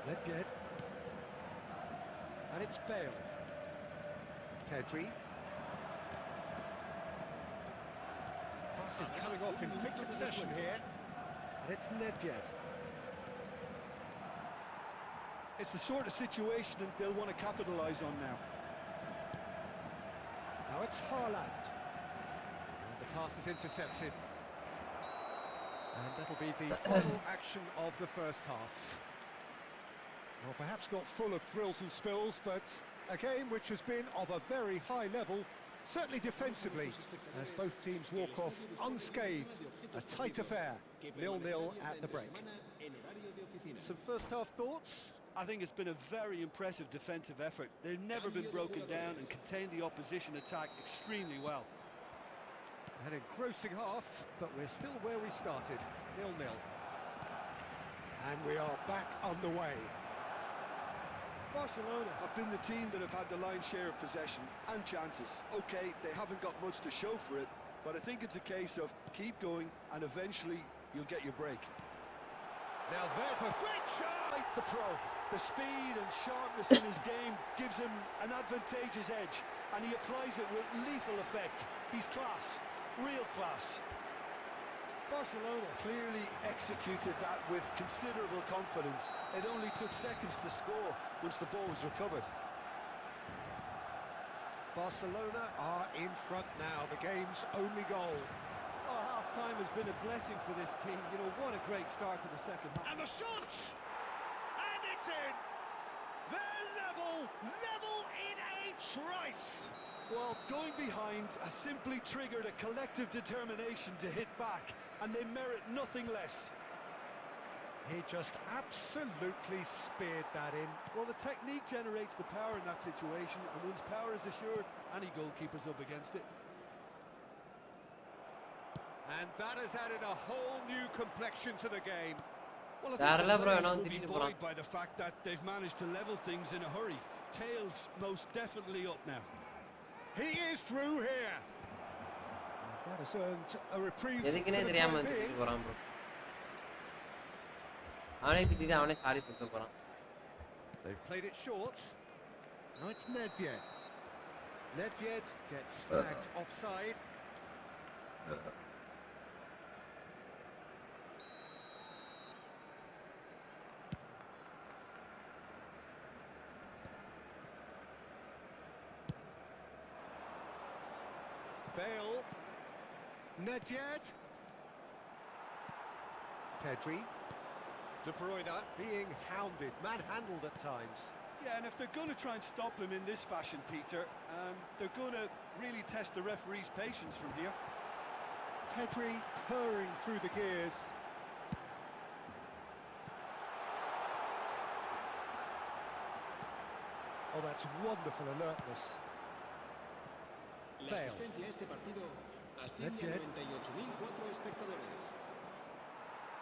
Nedved. And it's Bale. Pedri. Passes coming off in quick succession here. And it's Nedved. It's the sort of situation that they'll want to capitalise on now. Now it's Haaland. And the pass is intercepted. And that'll be the final action of the first half. Well, perhaps not full of thrills and spills, but a game which has been of a very high level, certainly defensively, as both teams walk off unscathed. A tight affair, 0-0 at the break. Some first half thoughts? I think it's been a very impressive defensive effort. They've never been broken down and contained the opposition attack extremely well. An engrossing half, but we're still where we started, 0-0. And we are back underway. Barcelona have been the team that have had the lion's share of possession and chances. Okay, they haven't got much to show for it, but I think it's a case of keep going and eventually you'll get your break. Now there's a great shot! Like the pro, the speed and sharpness in his game gives him an advantageous edge, and he applies it with lethal effect. He's class, real class. Barcelona clearly executed that with considerable confidence. It only took seconds to score once the ball was recovered. Barcelona are in front now, the game's only goal. Oh, half-time has been a blessing for this team. You know, what a great start to the second half. And the shot! And it's in! They're level in a trice! Well, going behind has simply triggered a collective determination to hit back, and they merit nothing less. He just absolutely speared that in. Well, the technique generates the power in that situation, and once power is assured, any goalkeeper's up against it. And that has added a whole new complexion to the game. Well, I Darla think the bro, players non will be tirini buoyed poran. by the fact that they've managed to level things in a hurry. Tails most definitely up now. He is through here. And that has earned a reprieve for எதுக்குனே the தெரியாம time being. திட்டிட்டு போறான் bro. அவனே திட்டிட்டு அவனே sorry சொல்லிட்டு போறான். They've played it short. Now it's Nedved. Nedved gets flagged offside. Bale. Nedved. Pedri. De Bruyne being hounded, manhandled at times. Yeah, and if they're going to try and stop him in this fashion, Peter, they're going to really test the referee's patience from here. Pedri purring through the gears. Oh, that's wonderful alertness. La Bale. asistencia a este partido asciende a Nedved. 98.004 espectadores.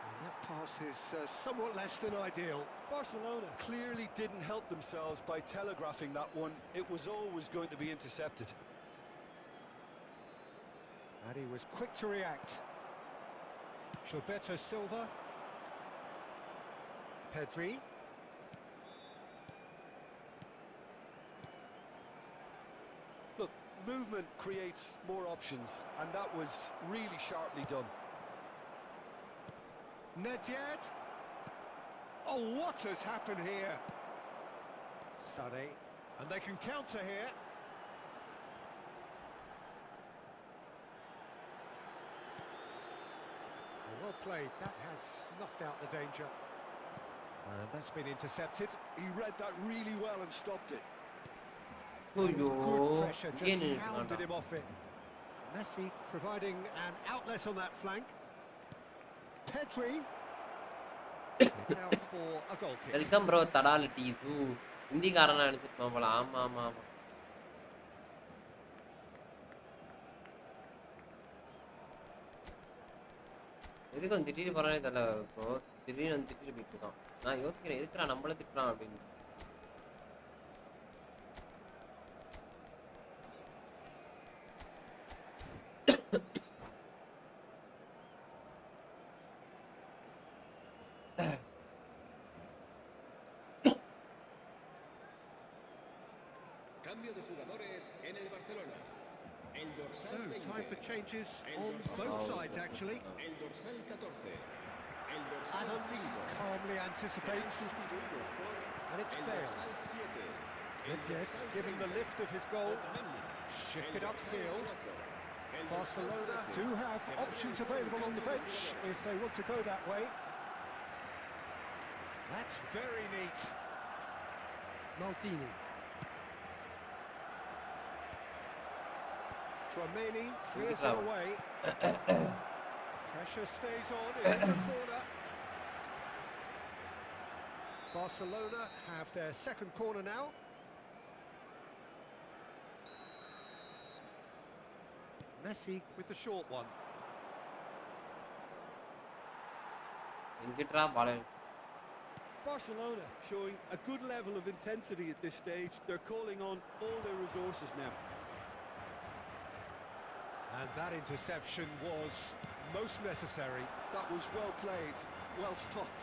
And that pass is somewhat less than ideal. Barcelona clearly didn't help themselves by telegraphing that one. It was always going to be intercepted. And he was quick to react. Gilberto Silva. Pedri. Look, Movement creates more options, and that was really sharply done. Nedved. Oh, what has happened here? Sunny, and they can counter here. Well played, that has snuffed out the danger. And that's been intercepted. He read that really well and stopped it. ஐயோ Good pressure, ஏன் just நின்னுட்டு hounded வேண்டாம் him off it. Messi providing an outlet on that flank. Pedri. It's out for a goal kick. Welcome bro தடாலிட்டி இது ஹிந்திக்காரனா நினைச்சிருப்பான் போல ஆமா ஆமா ஆமா எதுக்கு வந்து திடீர்னு போறானே தெரியல ப்ரோ திடீர்னு வந்து திட்டிட்டு போயிட்டு இருக்கான் நான் யோசிக்கிறேன் எதுக்குடா நம்மள திட்டுறான் அப்படின்னு Cambio de jugadores en el Barcelona. El So, dorsal 20. time for changes El on dorsal both 12. sides, actually. El dorsal 14. El dorsal Adams 5. calmly Serán anticipates, sustituidos por and it's el Bale. dorsal 7. El Nedved dorsal given the 30. lift of his goal, Otamendi. shifted El dorsal upfield. 4. El dorsal Barcelona 13. do have Será options el available on the cambio de bench jugadores. if they want to go that way. That's very neat. Maldini. Tchouaméni clears it away. Pressure stays on, it's a corner. Barcelona have their second corner now. Messi with the short one. எங்கிட்டா Bala Barcelona showing a good level of intensity at this stage. They're calling on all their resources now. And that interception was most necessary. That was well played, well stopped.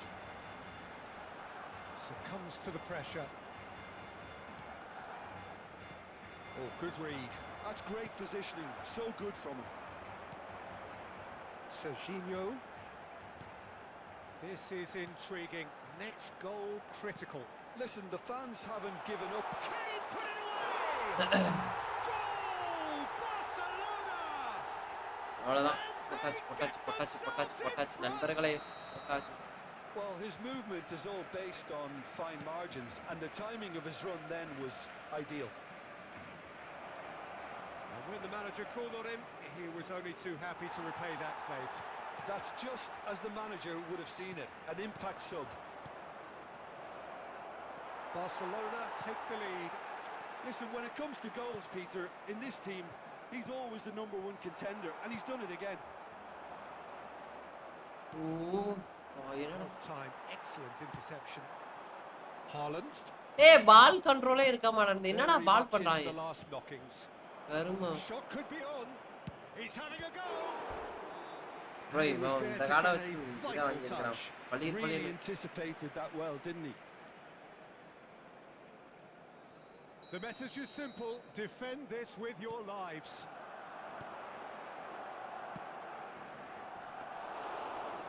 Succumbs to the pressure. Oh, good read. That's great positioning, so good from him. Serginho. This is intriguing. Next goal critical. Listen, the fans haven't given up. Can he put it away? Goal! Barcelona! அவ்வளவுதான் பொட்டாச்சு பொட்டாச்சு பொட்டாச்சு பொட்டாச்சு பொட்டாச்சு நண்பர்களே பொட்டாச்சு Well, his movement is all based on fine margins, and the timing of his run then was ideal. And when the manager called on him, he was only too happy to repay that faith. That's just as the manager would have seen it, an impact sub. Barcelona take the lead. Listen, when it comes to goals, Peter, in this team, he's always the number one contender, and he's done it again. என்னடா On time, excellent interception. Haaland. ஏய் பால் கண்ட்ரோலே இருக்க மாட்டேங்குது என்னடா Very பால் much into பண்றாங்க the last knockings. கரும Shot could be on. He's having a go. Bro He was இவன் there இந்த to காடை get வச்சு a இதை vital வாங்கியிருக்கிறான் touch. பள்ளி Really பள்ளி anticipated that well, didn't he? The message is simple: defend this with your lives.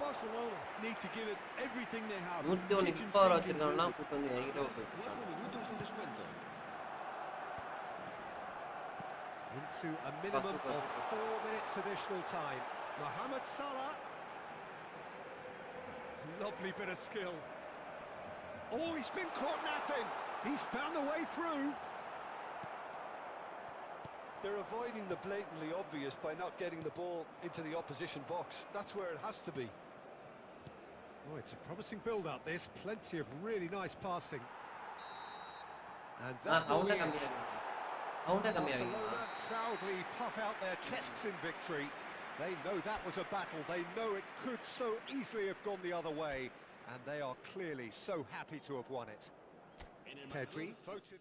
Barcelona need to give it everything they have. 130 Kitchen இப்போ sink வச்சிருக்காங்கன்னா included. கூட்டு வந்து என்கிட்ட விட்டு 4 minutos de descuento. Into a minimum Super. of 4 minutes additional time. Mohamed Salah. Lovely bit of skill. Oh, he's been caught napping. He's found a way through. They're avoiding the blatantly obvious by not getting the ball into the opposition box. That's where it has to be. Oh, it's a promising build-up. There's plenty of really nice passing. And that will be it. Barcelona proudly puff out their chests in victory. They know that was a battle. They know it could so easily have gone the other way. And they are clearly so happy to have won it. En el Pedri marcador, voted.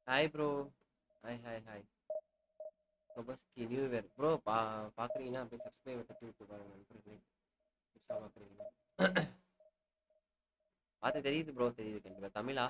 Hi bro. Hi hi hi. ரொபஸ்கி new year bro. பார்க்குறீங்கன்னா அப்படியே subscribe தட்டி விட்டு பாருங்க நண்பர்களே. புதுசாக பார்க்குறீங்கன்னா பார்த்து தெரியுது ப்ரோ, தெரியுது கண்டிப்பாக. தமிழா?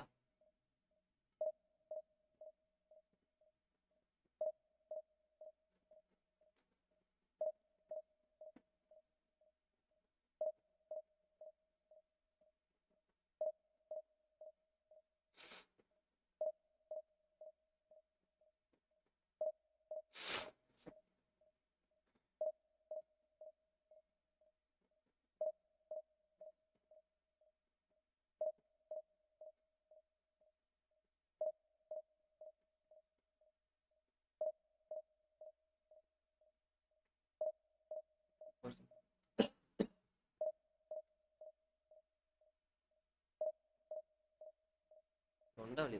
தொண்டவலி.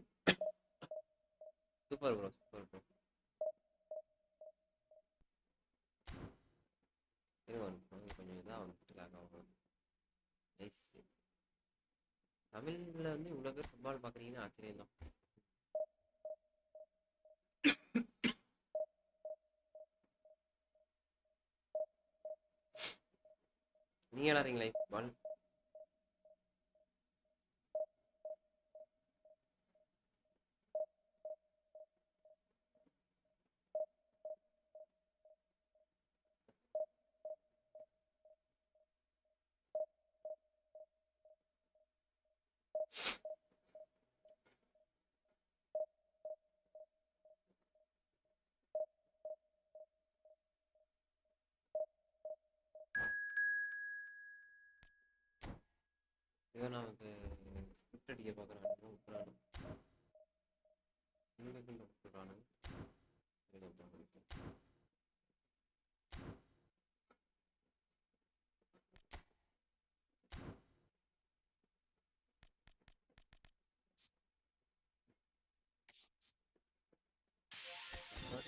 Super bro, super bro. கொஞ்சம் இதாக வந்துட்டு ஆகும். நைஸ். தமிழில் வந்து இவ்வளோ பேர் ஃபுட்பால் பார்க்குறீங்கன்னா ஆச்சரியம் தான். நீங்கள் விளாட்றீங்களா ஃபுட்பால்? இவன் நமக்கு ஸ்கிரிப்ட் அடிக்க பார்க்குறானுங்க, விட்டுறானு விட்டுறானு.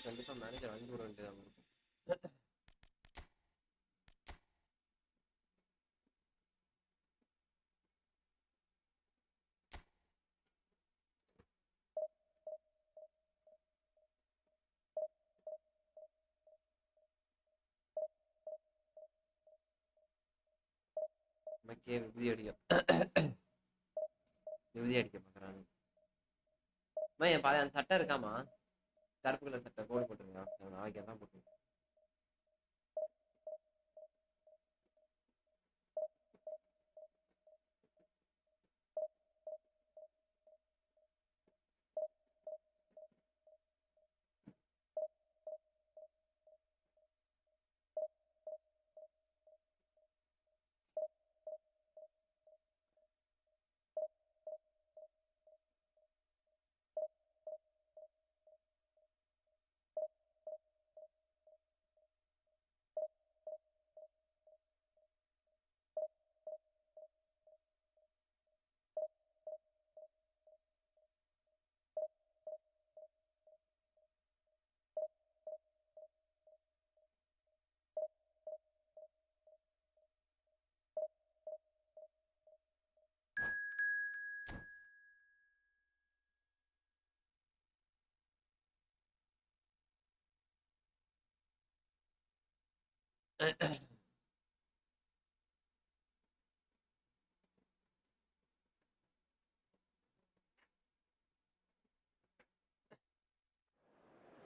கண்டிப்பாக மேனேஜர் வாங்கி விட வேண்டியது அவங்களுக்கு. மக்கே விபூதி அடிக்க பார்க்குறானு. என் பாரு அந்த சட்டை இருக்காமா, கருப்பு கலர் சட்டை கோடு போட்டுருங்க. நாளைக்கு தான் போட்டு.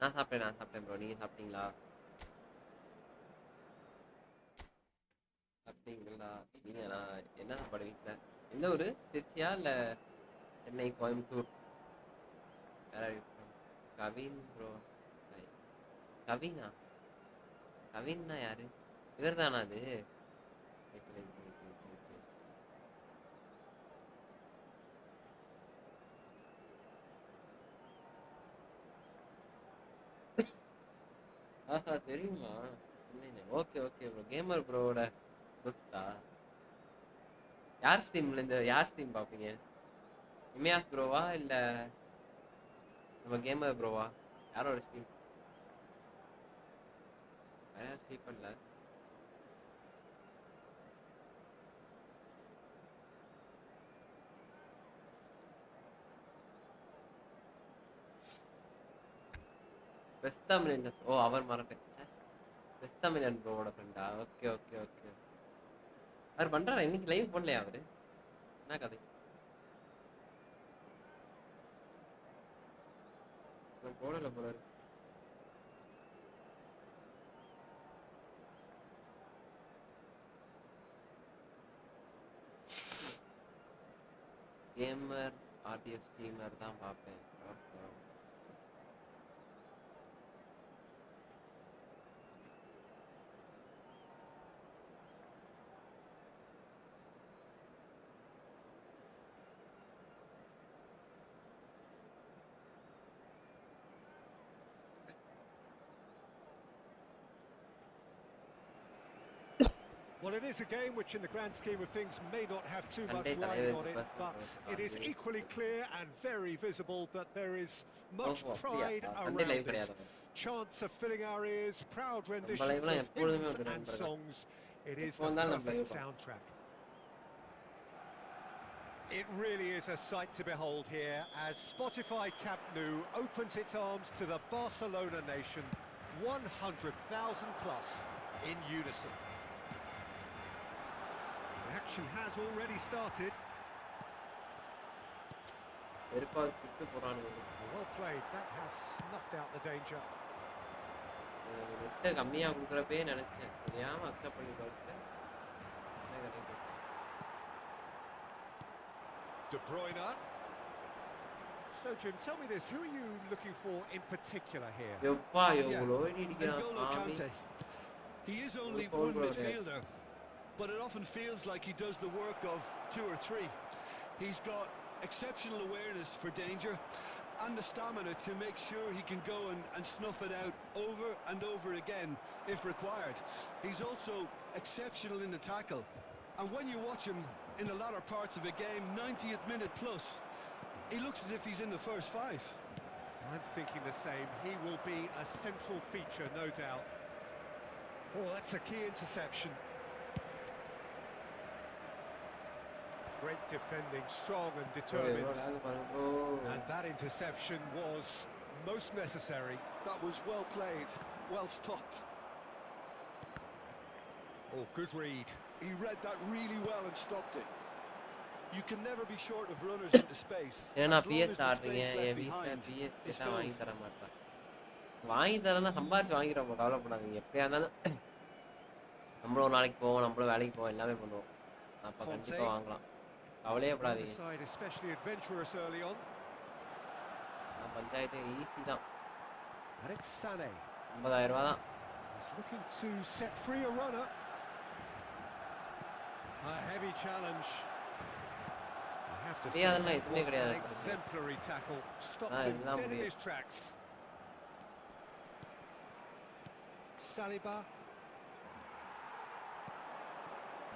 நான் சாப்பிட்டேன் ப்ரோ. நீங்கள் சாப்பிட்டீங்களா? சாப்பிட்டீங்களா? நீங்கள் நான் என்ன சாப்பாடு வீட்டில்? எந்த ஊர்? திருச்சியா இல்லை சென்னை, கோயம்புத்தூர்? யாராவது கவின் ப்ரோ. கவினா? கவின்னா யாரு? இவர் தானா அது? ஆஹா, தெரியுமா? Okay okay bro. கேமர் ப்ரோவோட புதுசா யார் ஸ்ட்ரீம்லேருந்து யார் ஸ்ட்ரீம் பார்ப்பீங்க? இமையாஸ் ப்ரோவா இல்லை நம்ம கேமர் ப்ரோவா? யாரோட ஸ்ட்ரீம்? வேற யாரும் ஸ்ட்ரீம் பண்ணல. வெஸ்ட் தமிழன். ஓ அவர் மறந்துட்டேன். வெஸ்ட் தமிழன் ப்ரோவோட ஃப்ரெண்டா? Okay okay okay. அவர் பண்றாரா இன்னைக்கு லைவ் போடலையா அவரு? என்ன கதை? போடல போல இருக்கு. கேமர் ஆர்டிஎஃப் ஸ்ட்ரீமர் தான் பார்ப்பேன். Well, it is a game which, in the grand scheme of things, may not have too much riding on it, but it is equally clear and very visible that there is much pride around it. Chants are filling our ears, proud renditions of hymns and songs. It is the perfect soundtrack. It really is a sight to behold here as Spotify Camp Nou opens its arms to the Barcelona nation, 100,000 plus in unison. Action has already started. Well played, that has snuffed out the danger. De Bruyne. So Jim, tell me this, who are you looking for in particular here? N'Golo Kante. He is only one midfielder, but it often feels like he does the work of 2 or 3. He's got exceptional awareness for danger and the stamina to make sure he can go and snuff it out over and over again if required. He's also exceptional in the tackle, and when you watch him in the latter parts of a game, 90th minute plus, he looks as if he's in the first 5. I'm thinking the same. He will be a central feature, no doubt. Oh, that's a key interception. Great defending, strong and determined. And that interception was most necessary. That was well played, well stopped. Oh, good read. He read that really well and stopped it. You can never be short of runners into space. As long as the space left behind is filled. வாங்கி தரேன்னா சம்பாதிச்சு வாங்கிடுவோம், கவலைப்படாதீங்க. எப்படியா இருந்தாலும் நம்மளும் ஒரு நாளைக்கு போவோம், நம்மளும் வேலைக்கு போவோம், எல்லாமே பண்ணுவோம். அப்போ கண்டிப்பாக வாங்கலாம், கவலையே படாதீங்க. பஞ்சாயத்து ஈஸி தான், 50,000 ரூபா தான். அதெல்லாம் எதுவுமே கிடையாது. இதுதான் முடியும். Saliba,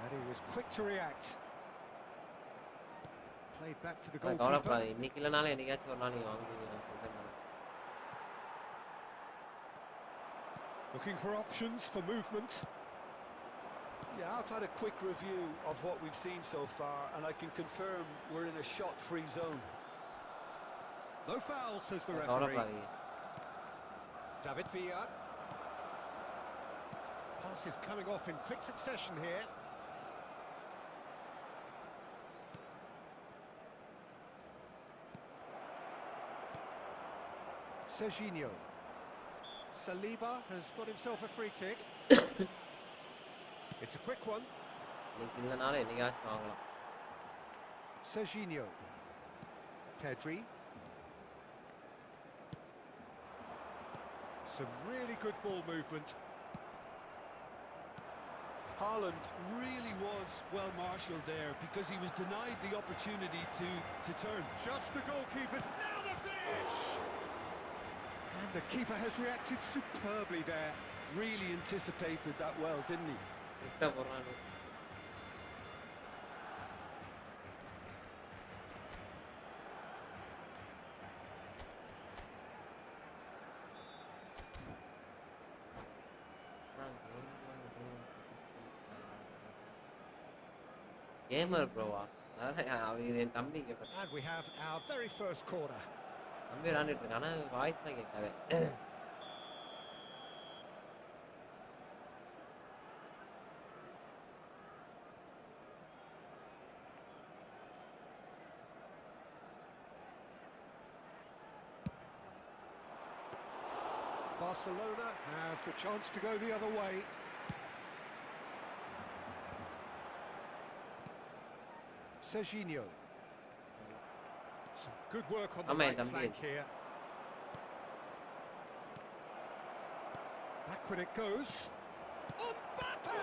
and he was quick to react. Played back to the goalkeeper. இன்னைக்கு இல்லனால என்னைக்காச்சும் ஒரு நாள் நீங்க வாங்குவீங்க. Looking for options for movement. Yeah, I've had a quick review of what we've seen so far, and I can confirm we're in a shot-free zone. No foul, says the referee. David Villa. Pass is coming off in quick succession here. Serginho. Saliba has got himself a free kick. It's a quick one. Serginho. Pedri. Some really good ball movement. Haaland really was well marshalled there because he was denied the opportunity to turn. Just the goalkeepers, now the finish! And the keeper has reacted superbly there. Really anticipated that well, didn't he? Gamer bro-வா? அவன் என் தம்பிங்க. And we have our very first corner. தம்பி விளையாண்டுட்டு இருக்கான், ஆனா வாய்ஸ்லாம் கேட்காது. Barcelona have the chance to go the other way. Serginho. Some good work on the right flank here. Backward it goes. Mbappe!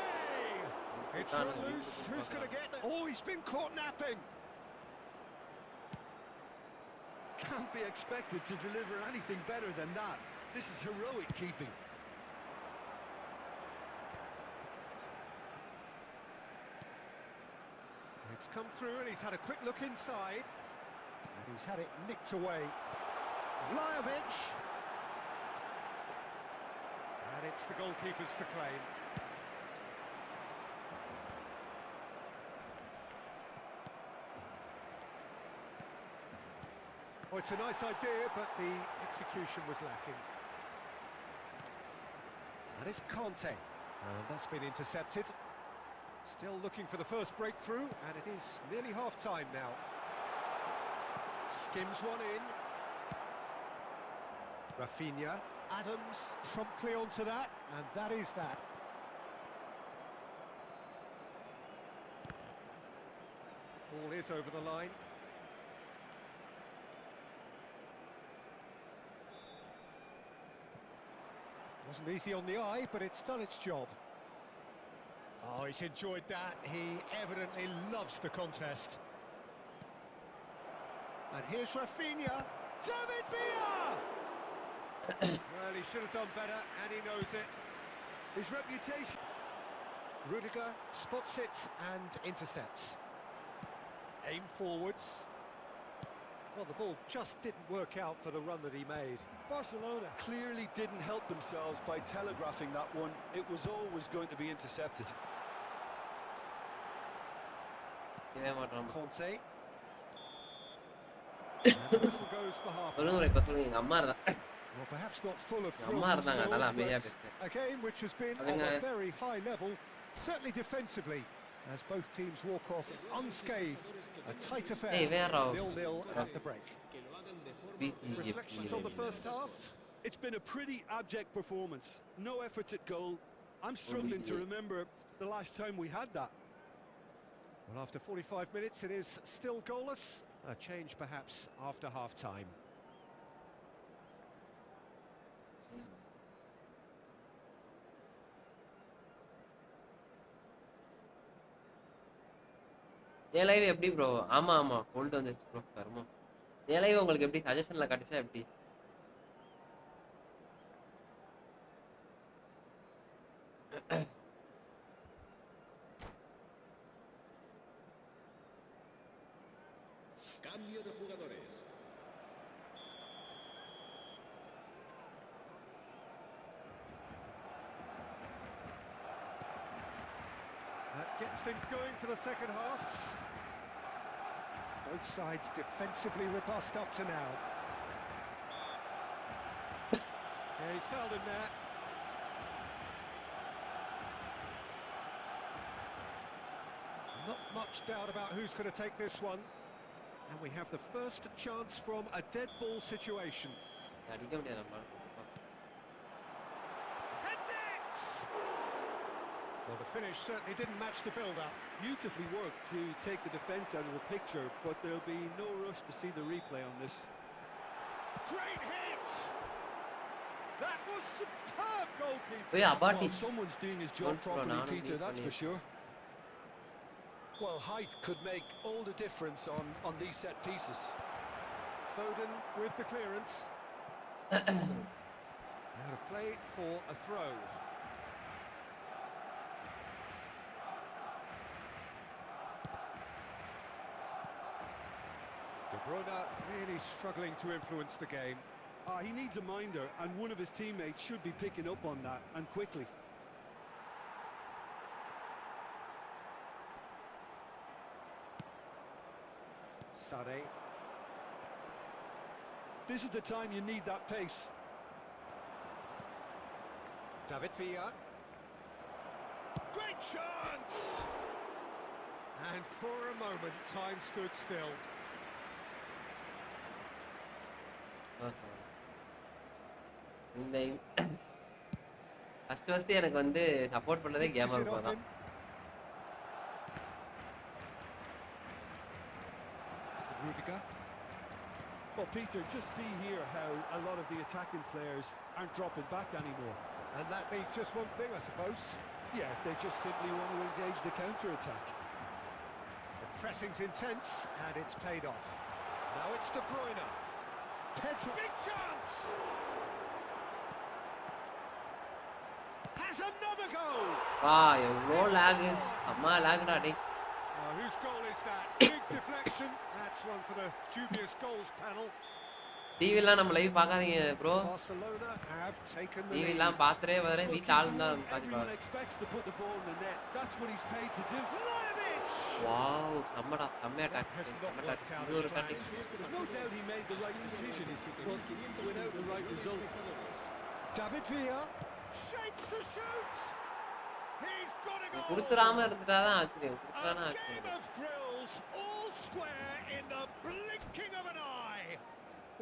It's run loose. Who's going to get it? Oh, he's been caught napping. Can't be expected to deliver anything better than that. This is heroic keeping. It's come through and he's had a quick look inside. And he's had it nicked away. Vlahovic. And it's the goalkeepers to claim. Oh, it's a nice idea, but the execution was lacking. And it's Conte. And that's been intercepted. Still looking for the first breakthrough, and it is nearly half-time now. Skims one in. Rafinha. Adams promptly onto that, and that is that. Ball is over the line. Wasn't easy on the eye, but it's done its job. Oh, he's enjoyed that. He evidently loves the contest. And here's Rafinha. David Villa! Well, he should have done better, and he knows it. His reputation. Rudiger spots it and intercepts. Aim forwards. Well, the ball just didn't work out for the run that he made. Barcelona clearly didn't help themselves by telegraphing that one. It was always going to be intercepted. Conte. And the whistle goes for half time. Well, perhaps not full of thrills and spills, but a game which has been of a very high level, certainly defensively, as both teams walk off unscathed. A tight affair, 0-0 at the break. Reflections on the first half? It's been a pretty abject performance. No efforts at goal. I'm struggling to remember the last time we had that. Well, after 45 minutes, it is still goalless. A change, perhaps, after half-time. N live எப்படி bro? ஆமா ஆமா gold வந்துச்சு bro. கர்மம். என் live உங்களுக்கு எப்படி சஜஷன்ல காட்டுச்சா எப்படி? Cambio de jugadores. That gets things going for the second half. Both sides defensively robust up to now. Yeah, he's fouled him there. Not much doubt about who's going to take this one. And we have the first chance from a dead ball situation. Heads it! Well, the finish certainly didn't match the build-up. Beautifully worked to take the defence out of the picture, but there'll be no rush to see the replay on this. Great hit! That was superb goalkeeping. Well, someone's doing his job properly, Peter, that's for sure. Well, height could make all the difference on these set pieces. Foden with the clearance. Out of play for a throw. De Bruyne really struggling to influence the game. He needs a minder, and one of his teammates should be picking up on that, and quickly. Sane. This is the time you need that pace. David Villa. Great chance! And for a moment, time stood still. First எனக்கு வந்து support பண்ணதே gamer bro தான். Rudiger. Well, Peter, just see here how a lot of the attacking players aren't dropping back anymore. And that means just one thing, I suppose. Yeah, they just simply want to engage the counter-attack. The pressing's intense, and it's paid off. Now it's De Bruyne. Pedro. Big chance! Has another goal! வா எவ்வளோ lock, அம்மா லாக்டா டேய். Whose goal is that? Big deflection. That's one for the dubious goals panel. டிவிலாம் நம்ம live பார்க்காதீங்க bro. Barcelona have taken the lead. டிவிலாம் பார்த்துட்டே வரேன், வீட்டு ஆள் தான் Everyone expects to put the ball in the net. That's what he's paid to do. Wow செம்மடா, செம்ம attack, Has not செம்ம worked அட்டாக். out இது ஒரு as tactic. There's no doubt he made the right decision, but without the right result. David Villa shapes to shoot. He's got a goal. குடுத்துறாம இருந்துட்டாதான் ஆச்சரியம். குடுத்துறானா A game ஆச்சரியம். of thrills, all square in the blinking of an eye.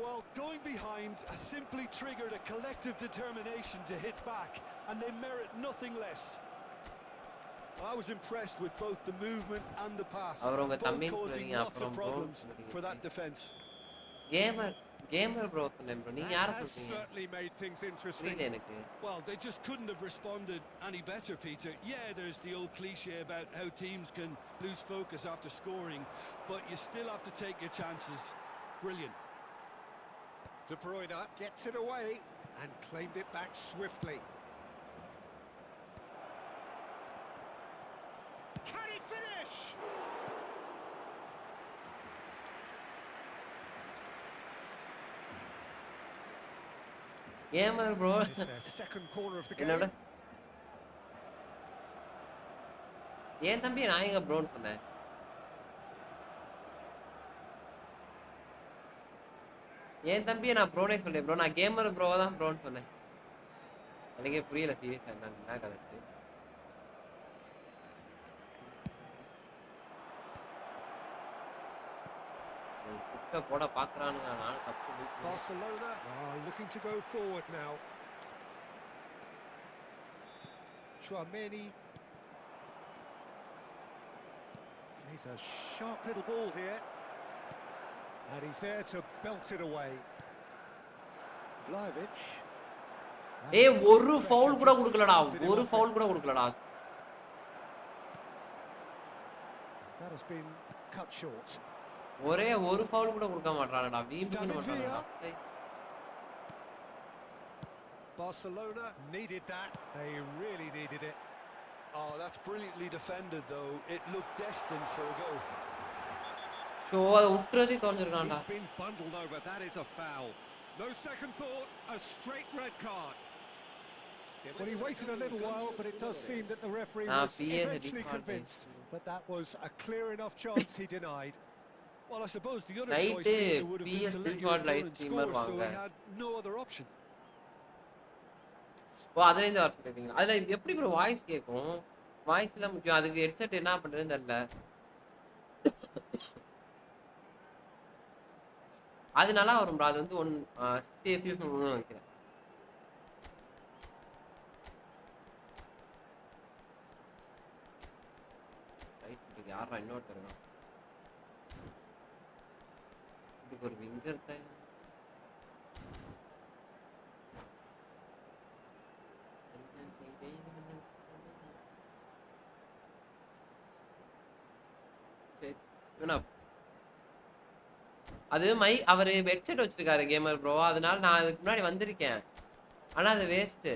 Well, going behind has simply triggered a collective determination to hit back, and they merit nothing less. I was impressed with both the movement and the pass, both causing lots of problems for that defence. Gamer bro சொன்னேன் bro, நீங்க யாரை Has சொல்றீங்க? certainly made things interesting. புரியல எனக்கு. Well, they just couldn't have responded any better, Peter. Yeah, there's the old cliche about how teams can lose focus after scoring, but you still have to take your chances. Brilliant. De Bruyne gets it away and claimed it back swiftly. Can he finish? Gamer bro It's their second corner of the என்னோட game. ஏன் தம்பி நான் எங்க ப்ரோன்னு சொன்னேன்? ஏன் தம்பி நான் ப்ரோனே சொல்லேன் ப்ரோ, நான் கேமர் ப்ரோ தான் ப்ரோன்னு சொன்னேன். எனக்கே புரியல சீரியஸா என்ன கதை. குட்ட போட பாக்குறானுங்க, நானும் தப்பு. Barcelona are looking to go forward now. Chouameni. He's a sharp little ball here. And he's there to belt it away. Vlahovic. ஏய் ஒரு ஃபவுல் கூட கொடுக்கலடா, ஒரு ஃபவுல் கூட கொடுக்கலடா. That has been cut short. ஒரே ஒரு ஃபவுல் கூட கொடுக்க மாட்டானடா, வீம்புன்னு மாட்டானடா. Barcelona needed that. They really needed it. Oh, that's brilliantly defended, though. It looked destined for a goal. Show அத உட்றதே தோஞ்சிருக்கான்டா. He's been bundled over. That is a foul. No second thought, a straight red card. Well, he waited a little while, but it does seem that the referee was eventually convinced that that was a clear enough chance he denied. Well, I suppose the other choice Peter, would have been to let your opponent score, so he had no other option. ஓ அதுல இருந்து வர சொல்றீங்க. அதுல எப்படி bro voice கேக்கும்? வாய்ஸ்ல முக்கியம். அதுக்கு ஹெட்செட் என்ன பண்றதுன்னு தெரியல. அது நல்லா வரும் ப்ரோ. அது வந்து 60 fps நினைக்கிறேன். ரைட் யாரா இன்னொருத்தர் இதுக்கு ஒரு விங்கர் தான். அது அவரு ஹெட்செட் வச்சிருக்காரு கேமர் ப்ரோ, அதனால நான் அதுக்கு முன்னாடி வந்திருக்கேன். ஆனா அது வேஸ்ட்.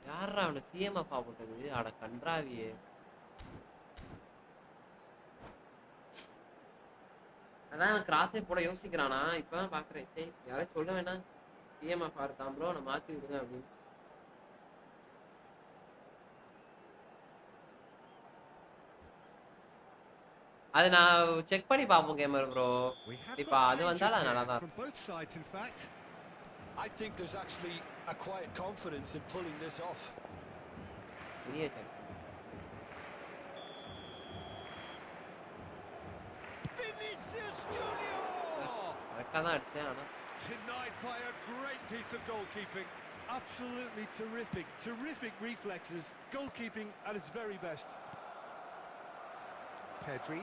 யாரா அவனை சிஎம்எஃப் போட்டது? அட கன்றாவியே. அதான் கிராஸே போட யோசிக்கிறானா, இப்பதான் பாக்குறேன். சரி யாராச்சும் சொல்ல வேணாம், சிஎம்எஃப் இருக்கான் ப்ரோ, நான் மாத்தி விடுங்க அப்படின்னு. அது நான் செக் பண்ணி பாப்போம் கேமர் ப்ரோ. இப்போ அது வந்தால நல்லா தான். I think there's actually a quiet confidence in pulling this off. Vinicius Junior! கரெக்ட்டா தான் அடிச்சேன். ஆனா denied by a great piece of goalkeeping. absolutely terrific. Terrific reflexes. Goalkeeping at its very best. Pedri.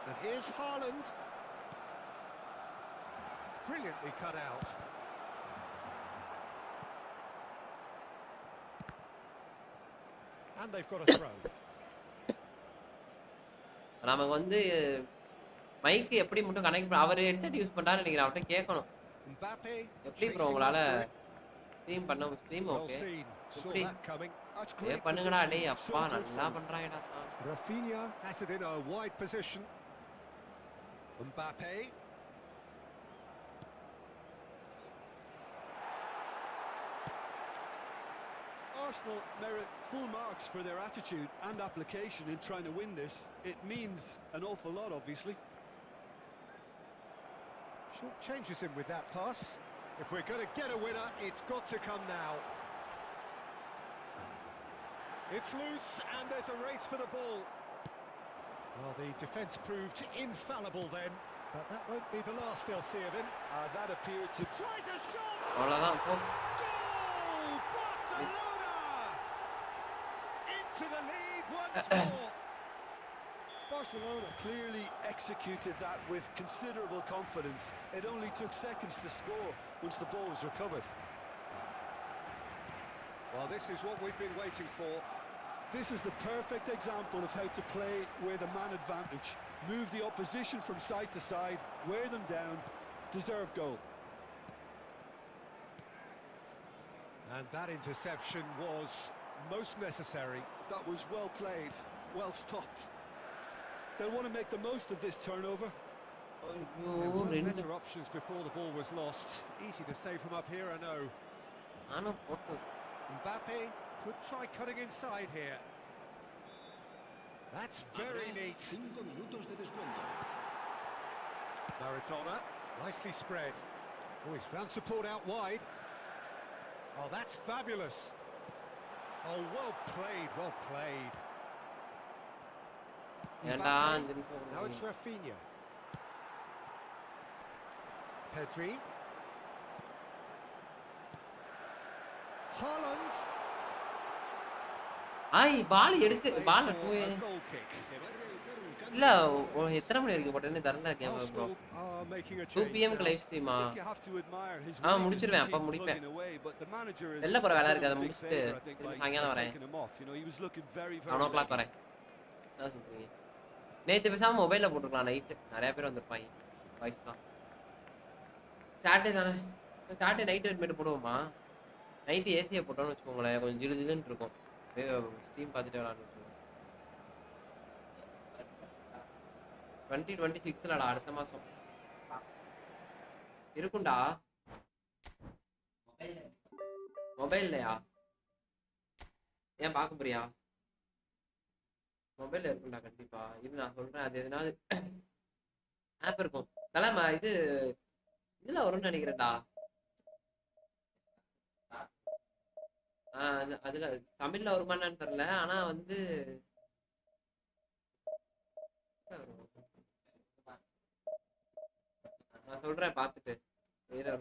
And here's Haaland. Brilliantly cut out. And they've got a throw. நமக்கு வந்து mic எப்படி மட்டும் connect அவர் headset use பண்றாரு நினைக்கிறேன். அவர்கிட்ட கேட்கணும் Mbappe எப்படி bro chasing உங்களால after it. ஸ்ட்ரீம் பண்ண stream Well okay seen. Saw எப்படி that coming. That's A great பண்ணுங்கடா positioning. டேய் So அப்பா good நல்லா fun. பண்றாங்கடா. Rafinha has it in a wide position. Mbappe. Arsenal merit full marks for their attitude and application in trying to win this. It means an awful lot, obviously. Short changes in with that pass. If we're going to get a winner, it's got to come now. It's loose and there's a race for the ball. Well, the defence proved infallible then, but that won't be the last they'll see of him. That appeared to... Tries a shot! அவ்வளவுதான் போ. Goal! Barcelona! Into the lead once more. Barcelona clearly executed that with considerable confidence. It only took seconds to score once the ball was recovered. Well, this is what we've been waiting for. This is the perfect example of how to play with a man advantage. Move the opposition from side to side, wear them down, deserve goal. And that interception was most necessary. That was well played, well stopped. They'll want to make the most of this turnover. ஐயோ There were ரெண்டு better options before the ball was lost. Easy to say from up here, I know. நானும் போட்டு Mbappe could try cutting inside here. That's very neat. 5 minutos de descuento. Maradona, nicely spread. Oh, he's found support out wide. Oh, that's fabulous. Oh, well played, well played. ஏன்டா Mbappe. அஞ்சு நிமிஷம் Now it's Rafinha. Pedri. Haaland. ஐய் பால் எடுக்கு Played ball for a goal kick. இல்ல எத்தனை மணி வரைக்கும் போட்டேன்னு தெரியல game bro. Arsenal are making a 2 change PM now. Live ஸ்ட்ரீமா? I think you have to admire his ah willingness முடிச்சிருவேன் to அப்ப keep முடிப்பேன். plugging away, but the manager is வெளில போற வேலை done இருக்கு him அதை a big முடிச்சிட்டு favour, I think, by சாயங்காலம் வரேன். taking him off. You know, he was looking very 7 o'clock late. வரேன். என்ன சொல்றீங்க? நேத்து பேசாம மொபைல்ல போட்டுக்கலாம் நைட். நிறைய பேர் வந்திருப்பாங்க. வாய்ஸ்லாம். சாட்டர்டே தானே. சாட்டர்டே நைட் வெட்மிட் போடுவோமா? நைட் ஏசியை போட்டோம்னு வச்சுக்கோங்களேன் கொஞ்சம் ஜிலு ஜிலுன்னு இருக்கும். ஸ்ட்ரீம் பார்த்துட்டு விளாண்டுட்டு 2026லடா அடுத்த மாசம் இருக்கும்டா. மொபைல்லையா? ஏன் பார்க்க போறியா? மொபைல்ல இருக்கும்டா கண்டிப்பா. இது நான் சொல்றேன் அது எதனாவது ஆப் இருக்கும். தலைமை இது இதுல வரும்னு நினைக்கிறேன்டா. அதுல தமிழ்ல வருமானு தெரியல. ஆனா வந்து நான் சொல்றேன் பார்த்துட்டு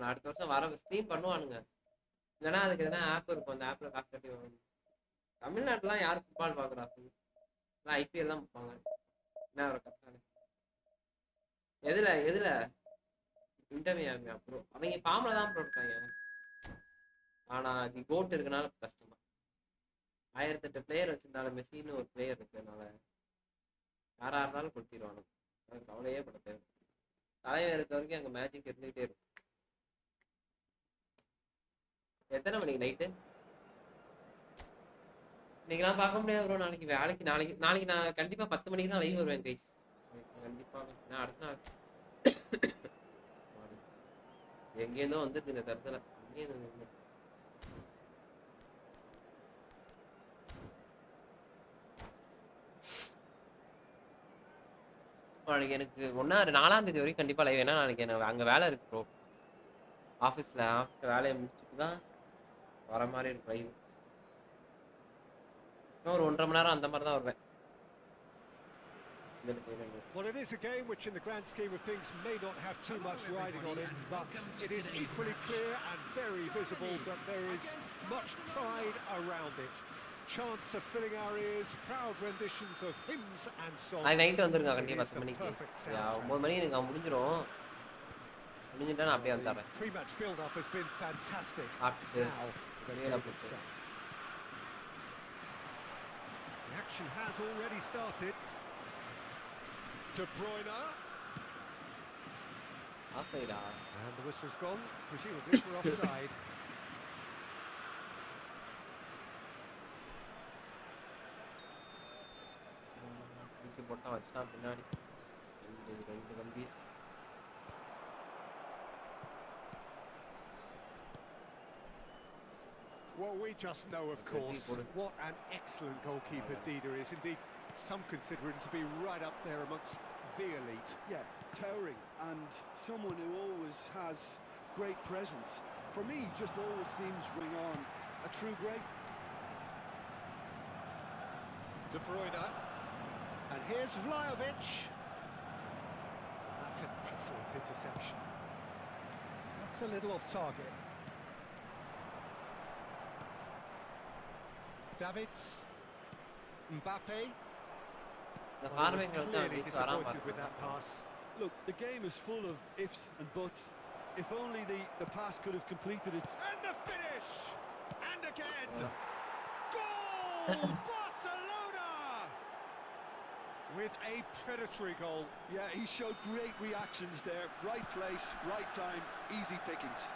அடுத்த வருஷம் வர ஸ்ட்ரீம் பண்ணுவானுங்க. இல்லைன்னா அதுக்கு எதனா ஆப் இருக்கும். அந்த ஆப்ல காசு கட்டி வாங்கணும். தமிழ்நாட்டுலாம் யார் ஃபுட்பால் பாக்குறா? ஐபிஎல் தான் பார்ப்பாங்க. என்ன ஒரு கஷ்டம். எதுல எதுல இன்டர்வியூ ப்ரோ அவங்க ஃபார்ம்ல தான் ப்ரோ இருக்காங்க. ஆனா அது கோட் இருக்கனால கஷ்டமா. 1008 பிளேயர் வச்சிருந்தாலும் மெஸ்ஸின்னு ஒரு பிளேயர் இருக்கிறதுனால யாரா இருந்தாலும் கொடுத்திடுவானு. கவலையே பட தேவை. தலைவர் இருக்க வரைக்கும் அங்கே மேஜிக் இருந்துகிட்டே இருக்கும். எத்தனை மணிக்கு நைட்டு? இன்னைக்கெல்லாம் பார்க்க முடியாது ப்ரோ. நாளைக்கு வேலைக்கு நாளைக்கு நான் கண்டிப்பாக 10 மணிக்கு தான் லைவ் வருவேன் கைஸ். கண்டிப்பாக நான் அடுத்த நாள் எங்கேருந்தோ வந்துருக்கு இந்த தரத்தில். எங்கேயிருந்து நாளைக்கு எனக்கு 4ஆம் தேதி வரைக்கும் கண்டிப்பாக லைவ். ஏன்னா நாளைக்கு எனக்கு அங்கே வேலை இருக்கு ப்ரோ. ஆஃபீஸில் வேலையை முடிச்சுட்டு தான் வர மாதிரி இருக்கு லைவ். இன்னும் ஒரு 1.5 மணி நேரம் அந்த மாதிரி தான் வருவேன். Well, it is a game which in the grand scheme of things may not have too much riding on it, but it is equally clear and very visible that there is much pride around it. Chants are filling our ears, proud renditions of hymns and songs. Night வந்துருங்க It கண்டிப்பா is 10 the மணிக்கு perfect soundtrack. 9 மணி எனக்கு முடிஞ்சிரும் முடிஞ்சிட்டா நான் அப்படியே The வந்துறேன் pre-match build-up has been fantastic. சாப்பிட்டு Now, the வெளியில game போட்டு itself. The action has already started. De Bruyne. ஆஃப்டா And the whistle's gone, presumably for offside. போட்டா வச்சா பின்னாடி ரெண்டு கம்பி Well, we just know, of course, what an excellent goalkeeper Dida is. Indeed, some consider him to be right up there amongst the elite. Yeah, towering, and someone who always has great presence. For me, he just always seems ring on. A true great. De Bruyne. And here's Vlahovic. That's an excellent interception. That's a little off target. Davids. Mbappe. Clearly disappointed with that pass. Look, the game is full of ifs and buts. If only the pass could have completed it. And the finish! And again! Goal! Barcelona! With a predatory goal. Yeah, he showed great reactions there. Right place, right time, easy pickings.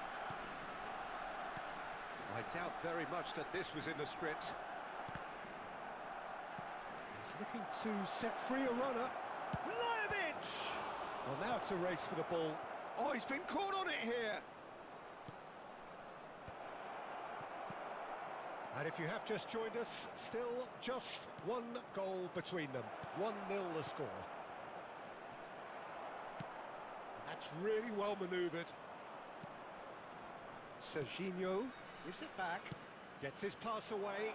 I doubt very much that this was in the script. He's looking to set free a runner. Vlahovic! Well, now it's a race for the ball. Oh, he's been caught on it here. And if you have just joined us, still just one goal between them. 1-0 the score. And that's really well manoeuvred. Serginho gives it back, gets his pass away.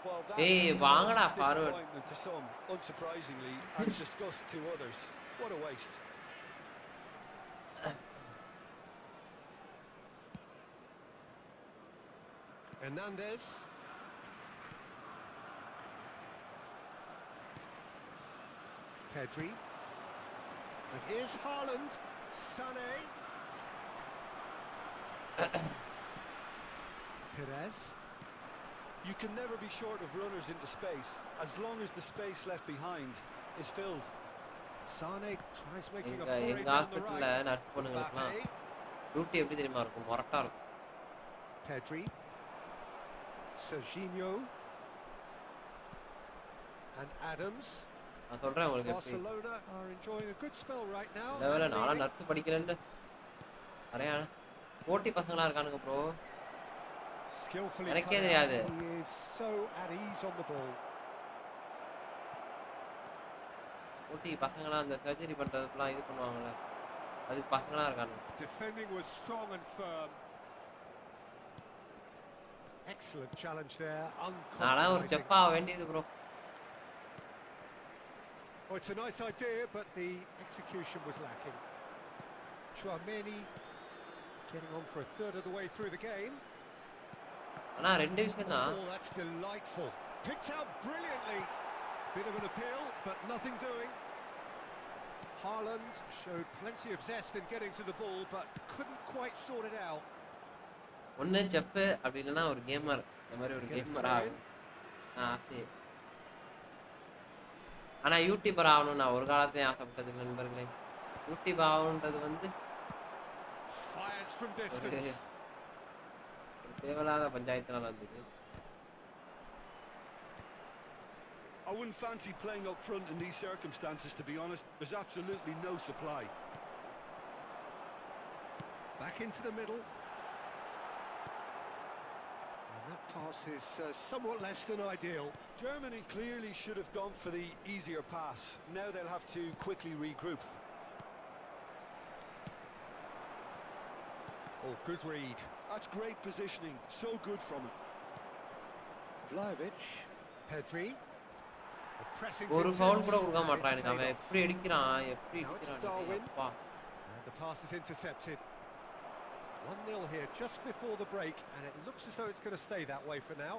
Well, that Hey, is வாங்கடா a forward. disappointment to some, unsurprisingly, and disgust to others. What a waste. Hernandez. Pedri. And here's Haaland. Sané. Perez. You can never be short of runners into space, as long as the space left behind is filled. Sané tries making a எங்க foray எங்க down the ஹாஸ்பிட்டல்ல right. Nurse பொண்ணுங்களுக்குலாம் Mbappe. Duty எப்படி தெரியுமா இருக்கும் மொரட்டா இருக்கும் Pedri. Serginho. And Adams. நான் சொல்றேன் உங்களுக்கு எப்படி Barcelona are enjoying a good spell right now. லெவல and நானும் leading. நர்ஸ் படிக்கிறேன்னு நிறைய போட்டி பசங்களா இருக்கானுங்க ப்ரோ Skillfully எனக்கே cut out. தெரியாது. He is so at ease on the ball. போட்டி பசங்களா அந்த சர்ஜரி பண்றதுக்குலாம் இது பண்ணுவாங்கல்ல அதுக்கு பசங்களா இருக்கானுங்க Defending was strong and firm. Excellent challenge there. நானா ஒரு Uncompromising. செஃப்பா வேண்டியது bro Oh, it's a nice idea, but the execution was lacking. Chouameni getting on for a third of the way through the game. ஆனா ரெண்டு விஷயம் தான் Oh, that's delightful. Picked out brilliantly. Bit of an appeal, but nothing doing. Haaland showed plenty of zest in getting to the ball, but couldn't quite sort it out. ஒன்னு chef அப்படி இல்லைன்னா ஒரு gamer இந்த மாதிரி ஒரு gamer ஆகும் ஆசை ஆனா யூடியூபர் ஆகணும் நான் ஒரு காலத்தையும் ஆசைப்பட்டது நண்பர்களே யூடியூப் ஆகணுன்றது வந்து Fires from ஒரு distance. தேவையில்லாத பஞ்சாயத்துனால இருந்தது I wouldn't fancy playing up front in these circumstances, to be honest. There's absolutely no supply. Back into the middle. And that pass is somewhat less than ideal. Germany clearly should have gone for the easier pass. Now they'll have to quickly regroup. Oh, good read. That's great positioning. So good from him. Vlahovic. Pedri. The pressing ஒரு team foul கூட tense, கொடுக்க and மாட்டான் it's எனக்கு paid அவன் off. எப்படி அடிக்கிறான் Now it's Darwin. அப்பா And the pass is intercepted. 1-0 here just before the break, and it looks as though it's going to stay that way for now.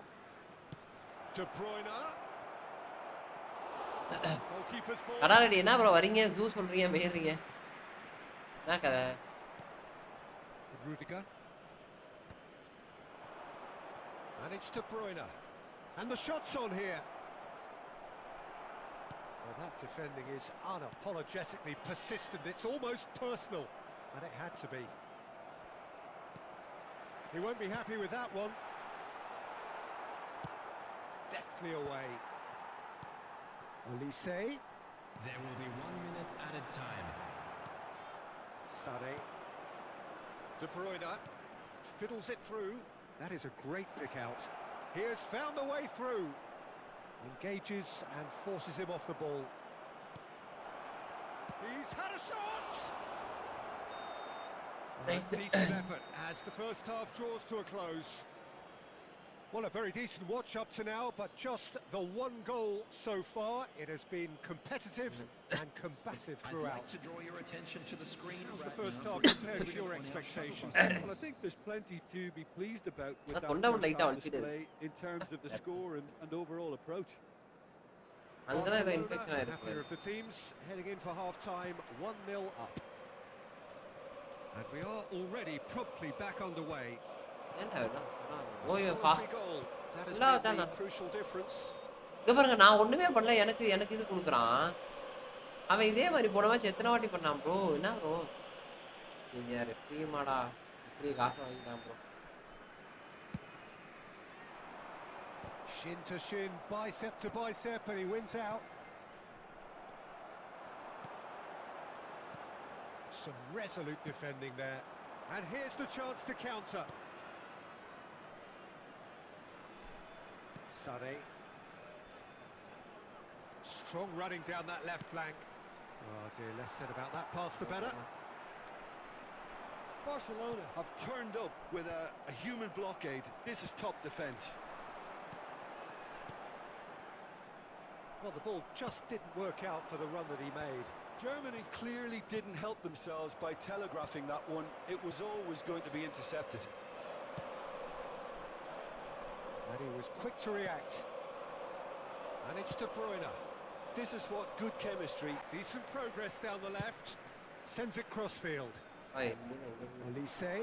De Bruyne. Goalkeeper's ball. கடாலடி என்ன bro வரீங்க zoo சொல்றீங்க மேறீங்க என்ன கதை Rudiger. And it's De Bruyne. And the shot's on here. Well, that defending is unapologetically persistent. It's almost personal, and it had to be. He won't be happy with that one. Deftly away. Olise. There will be 1 minute added time. Sane. De Bruyne fiddles it through. That is a great pick out. He has found a way through. Engages and forces him off the ball. He's had a shot! Nice. A decent effort as the first half draws to a close. Well, a very decent watch up to now, but just the one goal so far. It has been competitive and combative I'd throughout. like to draw your attention to the screen. How's the right first now. half compared with your expectations? Well, I think there's plenty to be pleased about with That's that wonderful first like half that, display in terms of the score and overall approach. அங்கதான் ஏதோ Barcelona, infection ஆயிருக்கு happier of the teams, heading in for half-time, 1-0 up. And we are already promptly back underway. ஏன்டா இதெல்லாம் A ஓய்வப்பா solitary goal. That has Hello, made the Dana. crucial difference. இங்க பாருங்க நான் ஒண்ணுமே பண்ணல எனக்கு இது கொடுக்குறான் அவன் இதே மாதிரி போன மேட்ச் எத்தனை வாட்டி பண்ணான் ப்ரோ என்ன ப்ரோ நீங்க ரெஃப்ரிமாடா இப்படி காசு வாங்கிட்டான் bro Shin to shin, bicep to bicep, and he wins out. Some resolute defending there. And here's the chance to counter. Sane. Strong running down that left flank. Oh dear, less said about that pass the better. Barcelona have turned up with a human blockade. This is top defence. Well, the ball just didn't work out for the run that he made. Germany clearly didn't help themselves by telegraphing that one. It was always going to be intercepted. And he was quick to react. And it's De Bruyne. This is what good chemistry. Decent progress down the left. Sends it crossfield. ஐய் Olise.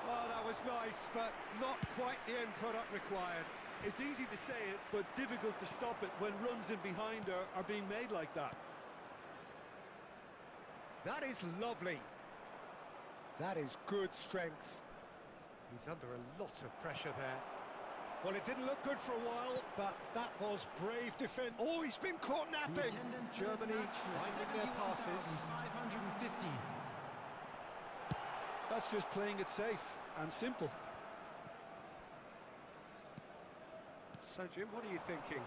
Well, that was nice, but not quite the end product required. It's easy to say it, but difficult to stop it when runs in behind are being made like that. That is lovely. That is good strength. He's under a lot of pressure there. Well, it didn't look good for a while, but that was brave defense. Oh, he's been caught The napping. attendance for this Germany match was finding their passes. 71,550. That's just playing it safe and simple. So, Jim, what are you thinking?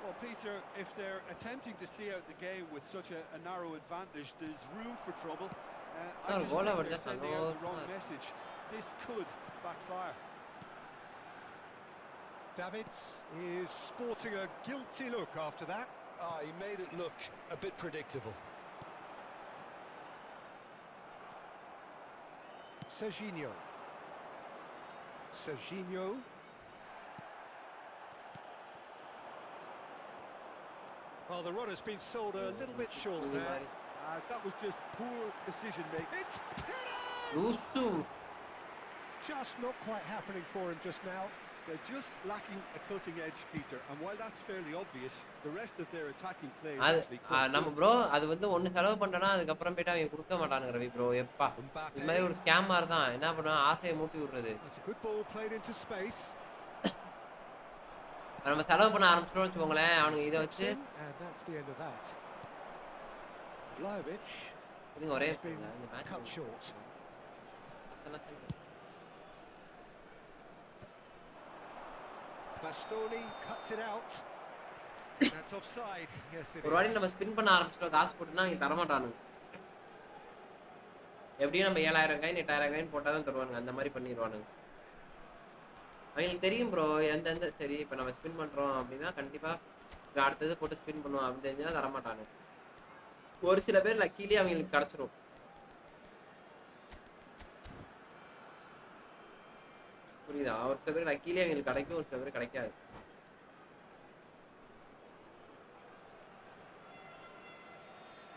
Well, Peter, if they're attempting to see out the game with such a narrow advantage, there's room for trouble. I just goal think over they're just sending out the wrong another. message. This could backfire. Davids is sporting a guilty look after that. He made it look a bit predictable. Serginho. Well, the run has been sold a little bit short there. That was just poor decision making. It's Perez! Loose Just not quite happening for him just now. They're just lacking a cutting edge, Peter. And while that's fairly obvious, the rest of their attacking play is அது actually quite நம்ம good. Bro அது வந்து ஒன்னு செலவு பண்ணனா அதுக்கப்புறம் போய்ட்டு அவன் கொடுக்க மாட்டானுங்க ரவி ப்ரோ எப்பா Mbappe. இது மாதிரி ஒரு ஸ்கேம் மாதிரி தான் என்ன பண்ணுவான் ஆசையை மூட்டி விடுறது That's a good ball played into space. நம்ம செலவு பண்ண ஆரம்பிச்சிட்டோம்னு வச்சுக்கோங்களேன் அவனுங்க இதை Steps வச்சு in, and that's the end of that. Vlahovic இதுங்க ஒரே has been இந்த match cut short. Bastoni cuts it out. That's offside. Yes, it ஒரு வாட்டி is. நம்ம ஸ்பின் பண்ண ஆரம்பிச்சிட்டோம் காசு போட்டுனா இங்க தரமாட்டானுங்க எப்படியும் நம்ம 7,000 காயின் 8,000 காயின் போட்டாதான் தருவானுங்க அந்த மாதிரி பண்ணிடுவானுங்க அவங்களுக்கு தெரியும் ப்ரோ எந்தெந்த சரி இப்போ நம்ம ஸ்பின் பண்ணுறோம் அப்படின்னா கண்டிப்பாக அடுத்தது போட்டு ஸ்பின் பண்ணுவோம் அப்படின்னு தெரிஞ்சுன்னா தரமாட்டானு. ஒரு சில பேர் லக்கிலேயே அவங்களுக்கு கிடச்சிரும். புரியுதா? ஒரு சில பேர் லக்கிலேயே அவங்களுக்கு கிடைக்கும், ஒரு சில பேர் கிடைக்காது.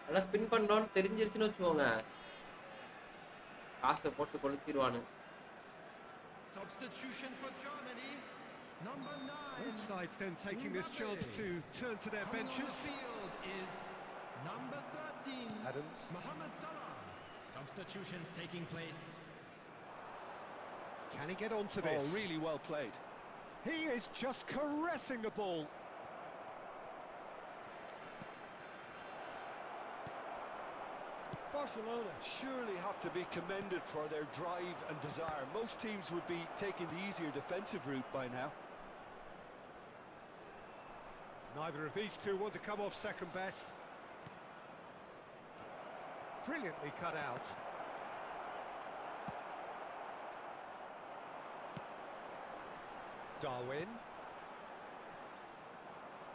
அதெல்லாம் ஸ்பின் பண்ணோன்னு தெரிஞ்சிருச்சுன்னு வச்சுக்கோங்க, காசை போட்டு கொளுத்திடுவானு. Substitution for Germany. Number 9. Both sides then taking this chance to turn to their Coming on benches. the field is number 13. Adams. Mohamed Salah. Substitutions taking place. Can he get onto this? Oh, really well played. He is just caressing the ball. Barcelona surely have to be commended for their drive and desire. Most teams would be taking the easier defensive route by now. Neither of these two want to come off second best. Brilliantly cut out. Darwin.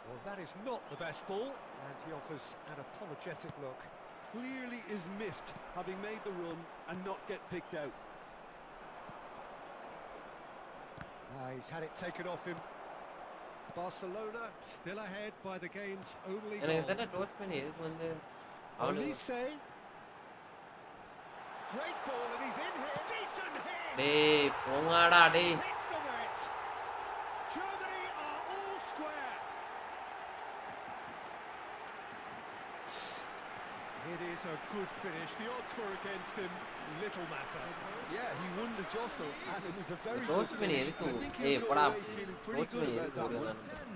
Well, that is not the best ball, and he offers an apologetic look. Clearly is miffed, having made the run and not get picked out. He's had it taken off him. Barcelona still ahead by the game's only எனக்கு goal. தானே டோச் பண்ணி எதுக்கு வந்து அவனுக்கு Olise. Great ball, and he's in here. Decent hit. டேய் போங்கடா டேய். Hits the net. Germany are all square. It is a good finish. The odds were against him. Little matter. Yeah, he won the jostle and it was a very good டோச் பண்ணி finish. எதுக்கு I think ஏய் he'll go போடா away feeling pretty டோச் good பண்ணி about எதுக்கு that ஓடுறானு. one. 10.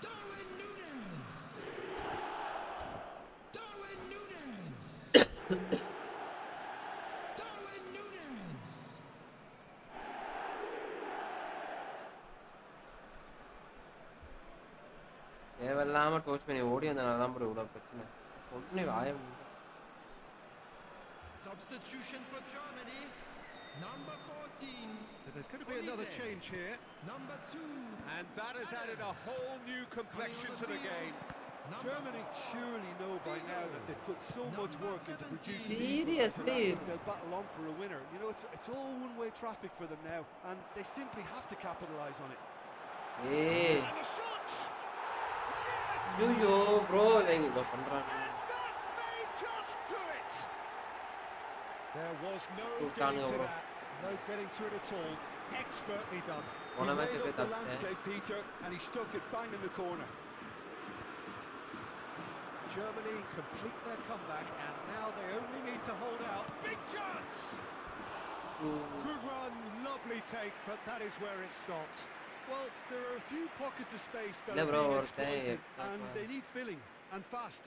Darwin Núñez. Darwin Núñez. Darwin Núñez. தேவையில்லாம டோச் பண்ணி ஓடி வந்தனால தான் ப்ரோ இவ்வளோ பிரச்சனை. ஒன்றும் வாயம் Substitution for Germany. Number 14. So there's going to be another change here. Number 2. And that has added a whole new complexion to the game. Germany surely know by now that they've put so much work into producing the Seriously? equaliser that they'll battle on for a winner. You know, it's all one-way traffic for them now, and they simply have to capitalise on it. ஏய் And the shot! ஐயோ bro இவங்க இவ்வளோ பண்ணுறாங்க. That may just do it! There was no Good getting to bro. that. No getting to it at all. Expertly done. He Ona laid match up पे the तब landscape, Peter, and he stuck it bang in the corner. Germany complete their comeback, and now they only need to hold out. Big chance! Good run, lovely take, but that is where it stopped. Well, there are a few pockets of space that Yeah, are bro, being or stay, exploited, that's and why. they need filling, and fast.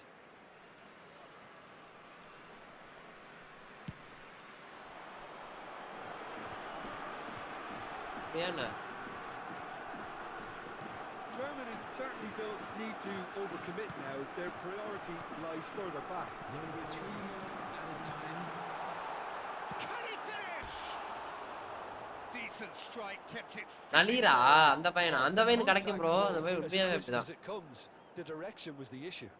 ஏன்னா Germany certainly don't need to overcommit now. Their priority lies further back. There will be 3 minutes added time. Can he finish? Decent strike, kept it. நலீரா அந்த பையனா அந்த பையனுக்கு கிடைக்கும் bro. அந்த Contact பையன் was உண்மையாவே as close அப்படிதான். as it comes. The direction was the issue.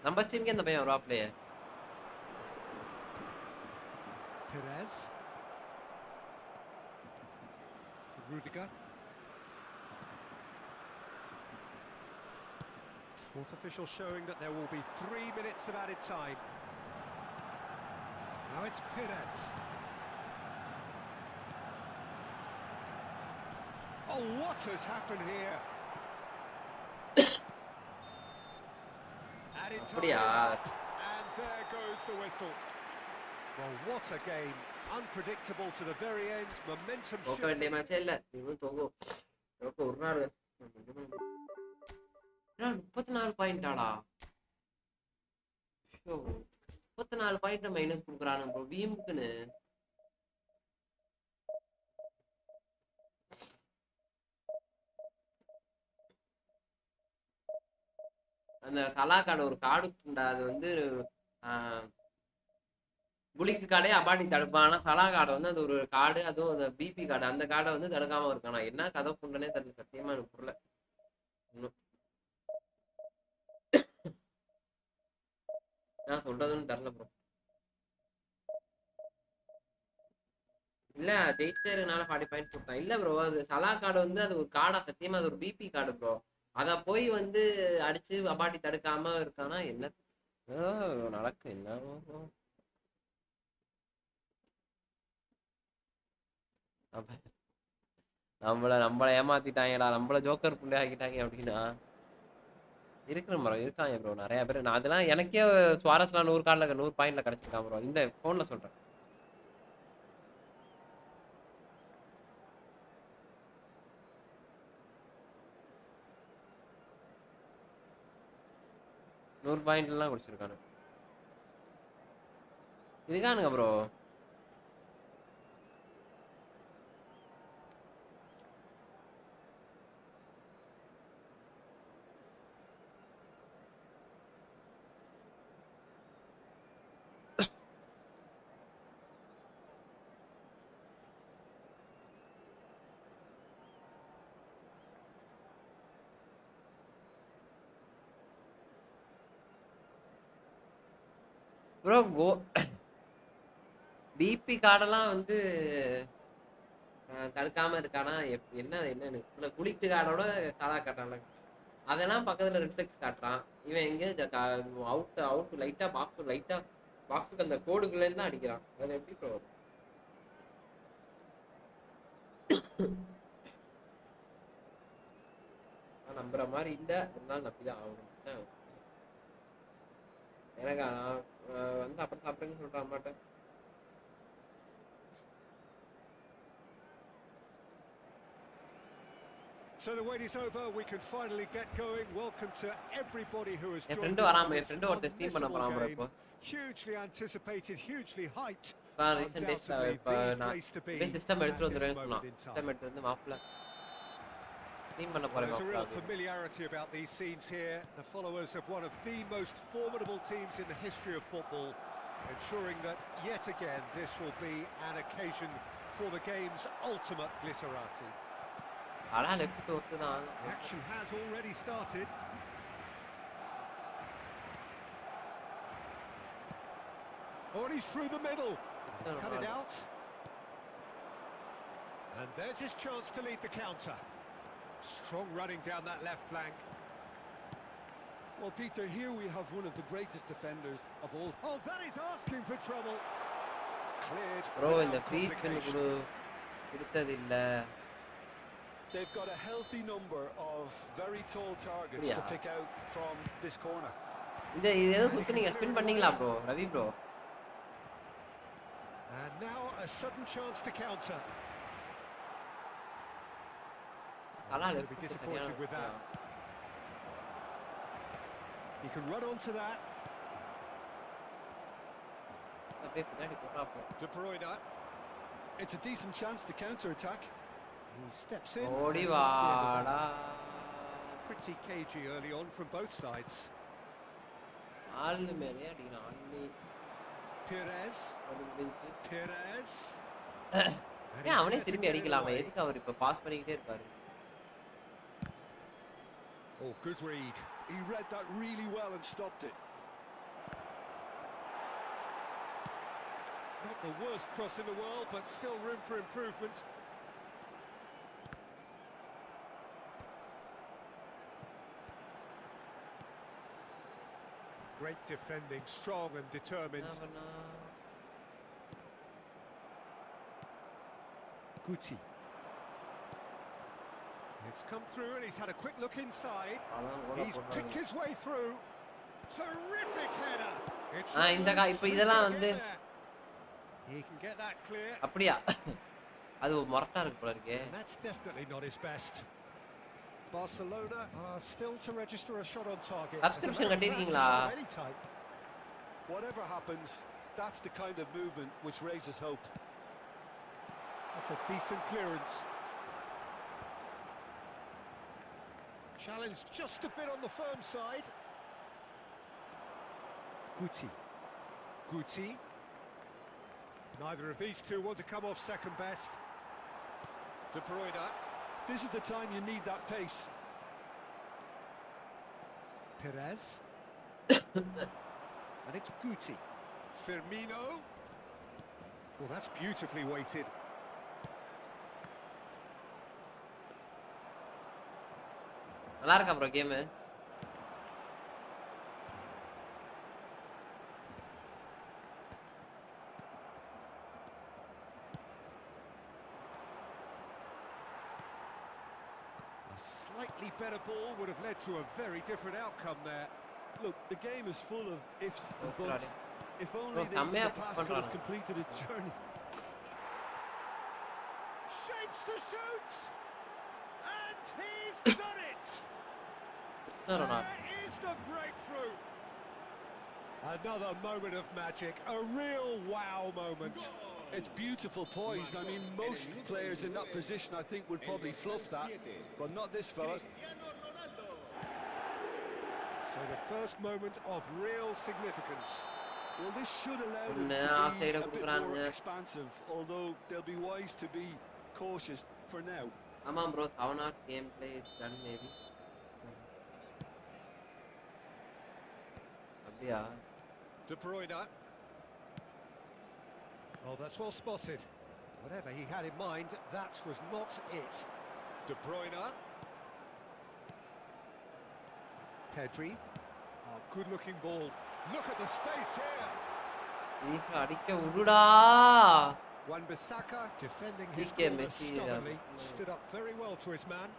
நம்ம டீமுக்கு அந்த பையன் வருவா player. Perez. Rudiger. Fourth official showing that there will be 3 minutes of added time. Now it's Perez. Oh, what has happened here? Added time அப்படியா? is up, and there goes the whistle. Well, what a game. Unpredictable to the very end. Momentum தோக்க வேண்டிய shifting. மேட்சே இல்ல. இவன் தோக்க ஒரு நாள் 34 பாயிண்டாடா. 34 point minus கொடுக்குறானு bro வீமுக்குன்னு. அந்த தலா கார்டு ஒரு கார்டு உண்டா, அது வந்து புலிக்கு கார்டே அபாடி தடுப்பான். ஆனா சலா கார்டு வந்து அது ஒரு கார்டு, அதுவும் அந்த பிபி கார்டு, அந்த கார்டை வந்து தடுக்காம இருக்கானா. என்ன கதை புண்டனே தெரியல, சத்தியமா எனக்கு புரியல இன்னும். நான் சொல்றதுன்னு தெரியல ப்ரோ. இல்ல ஜெயிச்சிட்டேனால 40 பாயிண்ட் கொடுத்தான். இல்ல ப்ரோ, அது சலா கார்டு வந்து அது ஒரு கார்டா, சத்தியமா அது ஒரு பிபி கார்டு ப்ரோ. அத போய் வந்து அடிச்சு அபாட்டி தடுக்காம இருக்கானா என்ன நடக்கு என்ன bro? நம்மள ஏமாத்திட்டாங்கடா, நம்மள ஜோக்கர் புண்டை ஆக்கிட்டாங்க அப்படின்னா இருக்கிற ப்ரோ, இருக்காங்க ப்ரோ நிறைய பேர். நான் அதெல்லாம் எனக்கே சுவாரஸ்லாம் 100 கார்டில் 100 பாயிண்ட்ல கிடைச்சிருக்கான் ப்ரோ, இந்த போன்ல சொல்றேன். 100 பாயிண்ட்லாம் குடிச்சிருக்கானு இதுதானுங்க ப்ரோ. ப்ரோ பிபி கார்டெல்லாம் வந்து தடுக்காம இருக்கானா என்ன என்ன குளிக்டு கார்டோட சாதா காட்டான்ல, அதெல்லாம் பக்கத்துல ரிஃப்ளெக்ஸ் காட்டுறான். இவன் எங்க அவுட் அவுட் லைட்டா பாக்ஸுக்கு அந்த கோடுக்குள்ள இருந்து தான் அடிக்கிறான். அது எப்படி ப்ரோ நம்புற மாதிரி இல்ல, இருந்தாலும் நம்பிதான் ஆகணும். எனக்கு நான் வந்து அப்புறம் சாப்பிடுறேன்னு சொல்றான் மாட்டேன். So the wait is over. We can finally get going. Welcome to everybody who has N joined friend us வராம, for என் this ஃப்ரெண்டு ஒருத்தர் ஸ்ட்ரீம் பண்ண போறான் ப்ரோ. இப்போ hugely anticipated, hugely hyped. இப்போ ரீசெண்ட் டேஸ்ல இப்போ நான் அப்படியே சிஸ்டம் எடுத்துட்டு வந்துடுவேன்னு சொன்னான். சிஸ்டம் எடுத்து வந்து மாப்பிள்ள ஸ்ட்ரீம் பண்ண போறேன். There's a real familiarity about these scenes here. The followers of one of the most formidable teams in the history of football, ensuring that yet again this will be an occasion for the game's ultimate glitterati. Action has already started. Oh, and he's through the middle. He's cut it out. And there's his chance to lead the counter. Strong running down that left flank. Well, Peter, here we have one of the greatest defenders of all. Oh, that is asking for trouble. Cleared. Bro, in the free spin கொடுத்ததில்ல. They've got a healthy number of very tall targets to pick out from this corner. இந்த இது ஏதோ சுத்தி நீங்க spin பண்ணீங்களா bro Ravi bro? And now a sudden chance to counter. I'll be disappointed with that. He can run onto that. De Bruyne. It's a decent chance to counter-attack. He steps in. Pretty cagey early on from both sides. Perez. Perez. அவனே திரும்பி அடிக்கலாமா? எதுக்கு அவர் இப்ப pass பண்ணிக்கிட்டே இருப்பாரு? Oh, good read. He read that really well and stopped it. Not the worst cross in the world, but still room for improvement. Great defending, strong and determined. Guti. It's come through and he's had a quick look inside. He's picked his way through. Terrific header. இந்த இப்ப இதெல்லாம் வந்து He can get that clear. அப்படியே அது மொரட்டா இருக்கு போல இருக்கே. That's definitely not his best. Barcelona are still to register a shot on target. Subscription கட்டிருக்கீங்களா? Whatever happens, that's the kind of movement which raises hope. That's a decent clearance. Challenge just a bit on the firm side. Guti. Guti. Neither of these two want to come off second best. De Bruyne. This is the time you need that pace. Perez. And it's Guti. Firmino. Well, that's beautifully weighted. நல்லா இருக்கா bro game? Slightly better ball would have led to a very different outcome there. Look, the game is full of ifs and Oh, buts. If only the pass could have completed its journey. Shapes to shoot! And he's done it! There is the breakthrough! Another moment of magic, a real wow moment. It's beautiful poise. I mean, most players in that position, I think, would probably fluff that, but not this fella. So the first moment of real significance. Well, this should allow them to be a bit more expansive, although they'll be wise to be cautious for now. ஆமா bro 7 hours game play is done maybe. அப்படியா? De Bruyne. Oh, that's well spotted. Whatever he had in mind, that was not it. De Bruyne. Pedri. Oh, good-looking ball. Look at the space here. Please அடிக்க விடுடா. Wan-Bissaka defending his Messi, corner stubbornly, stood up very well to his man.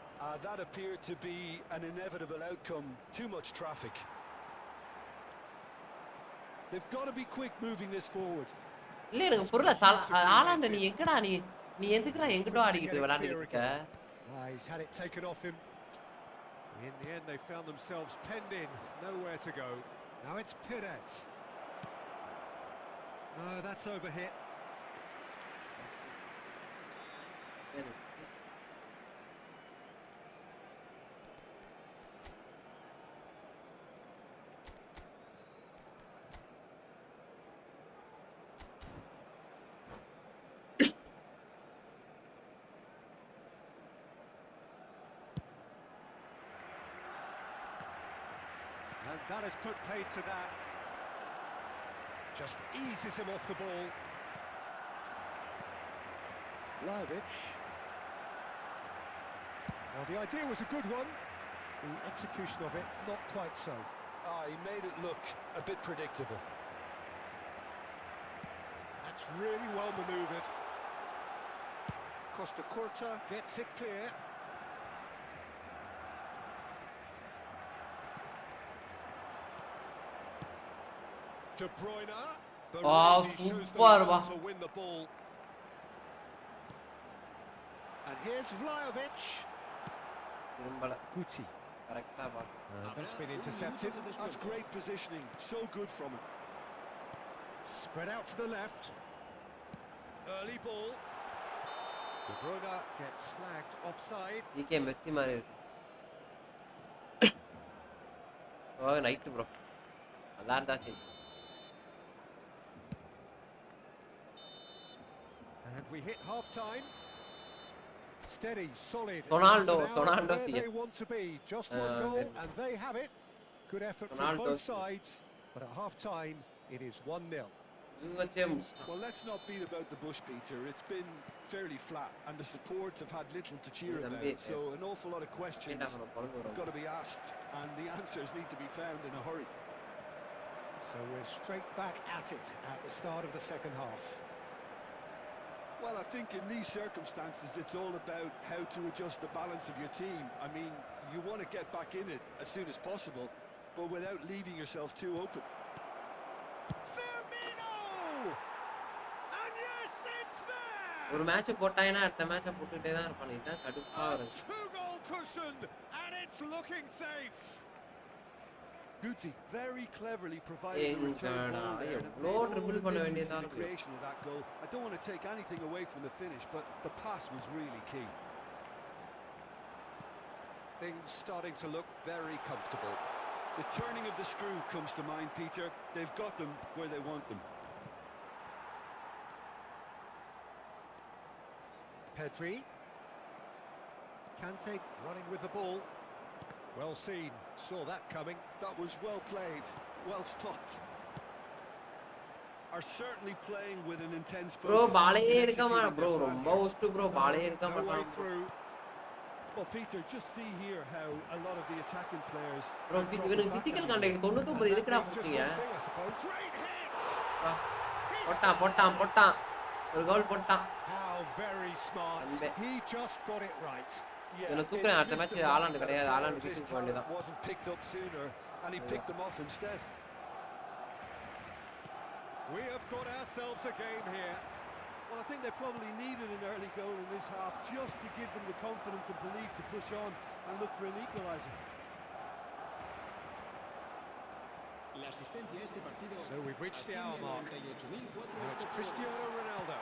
That appeared to be an inevitable outcome. Too much traffic. They've got to be quick moving this forward. இல்ல எனக்கு புரியல ஆலாண்ட நீ எங்கடா நீ எதுக்குடா எங்கடோ ஆடிக்கிட்டு விளையாடிட்டு இருக்க? He's had it taken off him. In the end, they found themselves penned in, nowhere to go. Now it's Perez. No, that's overhit. And that has put paid to that. Just eases him off the ball. Vlahovic. Well, the idea was a good one. The execution of it, not quite so. He made it look a bit predictable. That's really well manoeuvred. Costa Curta gets it clear. De Bruyne. Baresi shows the will to win the ball. And here's Vlahovic. Guti. That's been intercepted. That's great positioning. So good from him. Spread out to the left. Early ball. De Bruyne gets flagged offside. DK Messi மாதிரி இருக்கு. ஓ night bro. நல்லா இருந்தா சரி. And we hit half time. Steady, solid. Ronaldo where they want to be. Just one goal and they have it. Good effort from both sides. But at half time, it is 1-0. Well, let's not beat about the bush, Peter. It's been fairly flat, and the support have had little to cheer about. So an awful lot of questions have got to be asked, and the answers need to be found in a hurry. So we're straight back at it at the start of the second half. Well, I think in these circumstances, it's all about how to adjust the balance of your team. I mean, you want to get back in it as soon as possible, but without leaving yourself too open. Firmino! And yes, it's there! ஒரு match போட்டாயினா அடுத்த மேட்சை போட்டுட்டே தான் இருப்பான். இதான் கடுப்பா வருது. A two-goal cushion, and it's looking safe. Guti very cleverly provided the return ball there. The creation of that goal. I don't want to take anything away from the finish, but the pass was really key. Things starting to look very comfortable. The turning of the screw comes to mind, Peter. They've got them where they want them. Pedri. Kante running with the ball. Well seen, saw that coming. That was well played, well stopped. Are certainly playing with an intense focus. Bro, ball in எடுக்க மாட்டான் executing bro, their plan ரொம்ப here. worst bro, ball எடுக்க No way மாட்டான் bro. through. Well, Peter, just see here how a lot of the attacking players Bro, are dropping இவனுக்கு back physical a little. contact 99 And எதுக்குடா that means just போட்டீங்க? one thing, I suppose. Great hit! போட்டான் ஒரு கோல் போட்டான். How very smart. அன்பே. He just got it right. Yeah, இவனை it's தூக்குறேன் அடுத்த match mystifying ஆலாண்டு that a கிடையாது, player ஆலாண்டு of his கிட்ட talent வேண்டியதான். wasn't picked up sooner, and he picked them off instead. We have got ourselves a game here. Well, I think they probably needed an early goal in this half just to give them the confidence and belief to push on and look for an equaliser. La asistencia a este partido. So we've reached the hour mark. asciende a 98.400. Now it's Cristiano Ronaldo.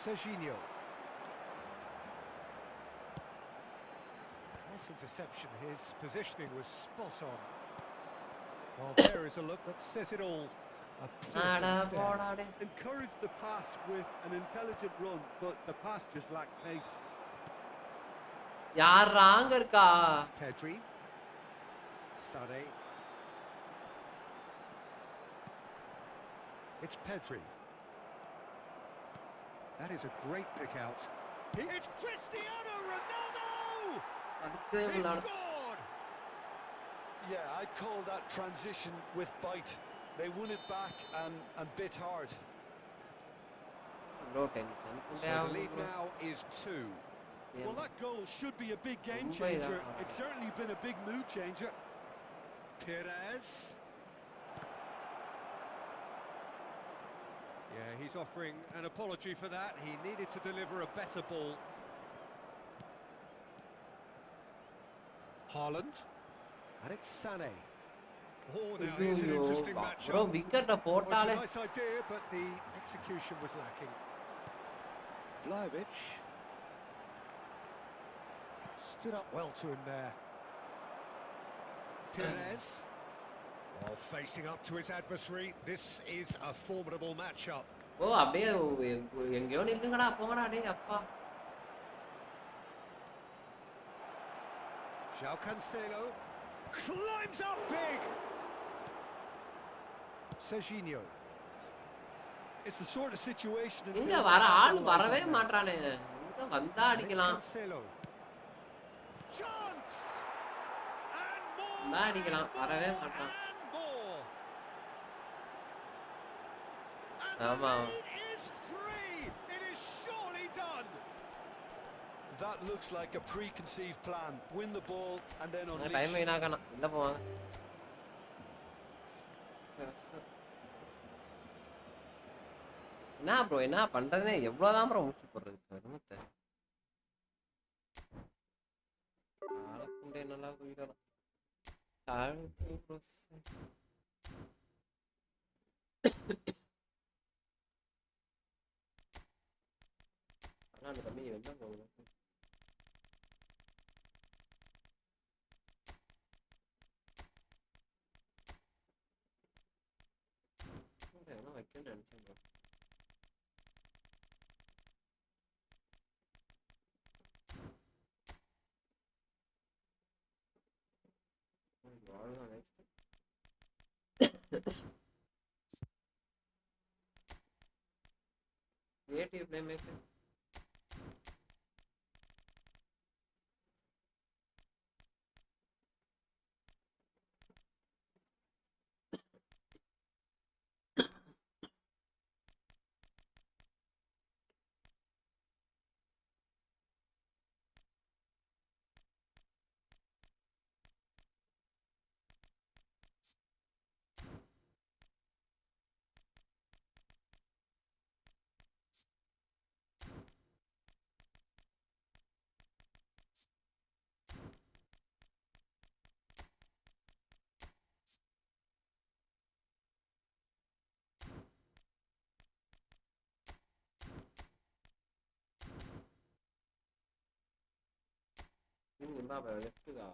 Serginho. Nice interception. His positioning was spot on. Well, there is a look that says it all. A ஆடா piercing stare. போடா டே. Encouraged the pass with an intelligent run, but the pass just lacked pace. யார்ரா அங்க இருக்கா? Pedri. Sane. It's Pedri. That is a great pick out. It's Cristiano Ronaldo! அடுத்து He விளையாடு. scored! Yeah, I'd call that transition with bite. They won it back and bit hard. No tension. So the lead now is 2. Well, that goal should be a big game Mumbai changer. da. It's certainly been a big mood changer. Perez. Yeah, he's offering an apology for that. He needed to deliver a better ball. Haaland. And it's Sané. Oh, now here's an interesting bro matchup. wicket Well, it's போட்டாலே. a nice idea, but the execution was lacking. Vlahovic stood up well to him there. Perez. Oh, facing up to his adversary. This is a formidable matchup. ஓ அப்படியே எங்கேயோ நில்லுங்கடா போங்கடா டேய் அப்பா. João Cancelo climbs up big. Serginho. It's the sort of situation. that இங்க they'll வர ஆள் capitalize வரவே on now. மாட்டானே. இங்க வந்தா And it's அடிக்கலாம். Cancelo. Chance. And more. வந்தா அடிக்கலாம். and வரவே more, மாட்டான். and more. And ஆமா. the lead is 3. It is surely done. That looks like a preconceived plan. Win the ball and then unleash. Time வீணாக்கணும். இல்ல போவாங்க. என்ன ப்ரோ என்ன பண்றதுனே எவ்வளவுதான் ப்ரோ மூச்சு போடுறது கருமத்தை. ஆளப்புண்டே நல்லா போயிடலாம். ஆனா அந்த தம்பி என்ன போகுது? என்ன வைக்கணும்னு நினைச்சேன் ப்ரோ. அவ்வளவுதான் next. Creative playmaker. Zimbabwe left-గా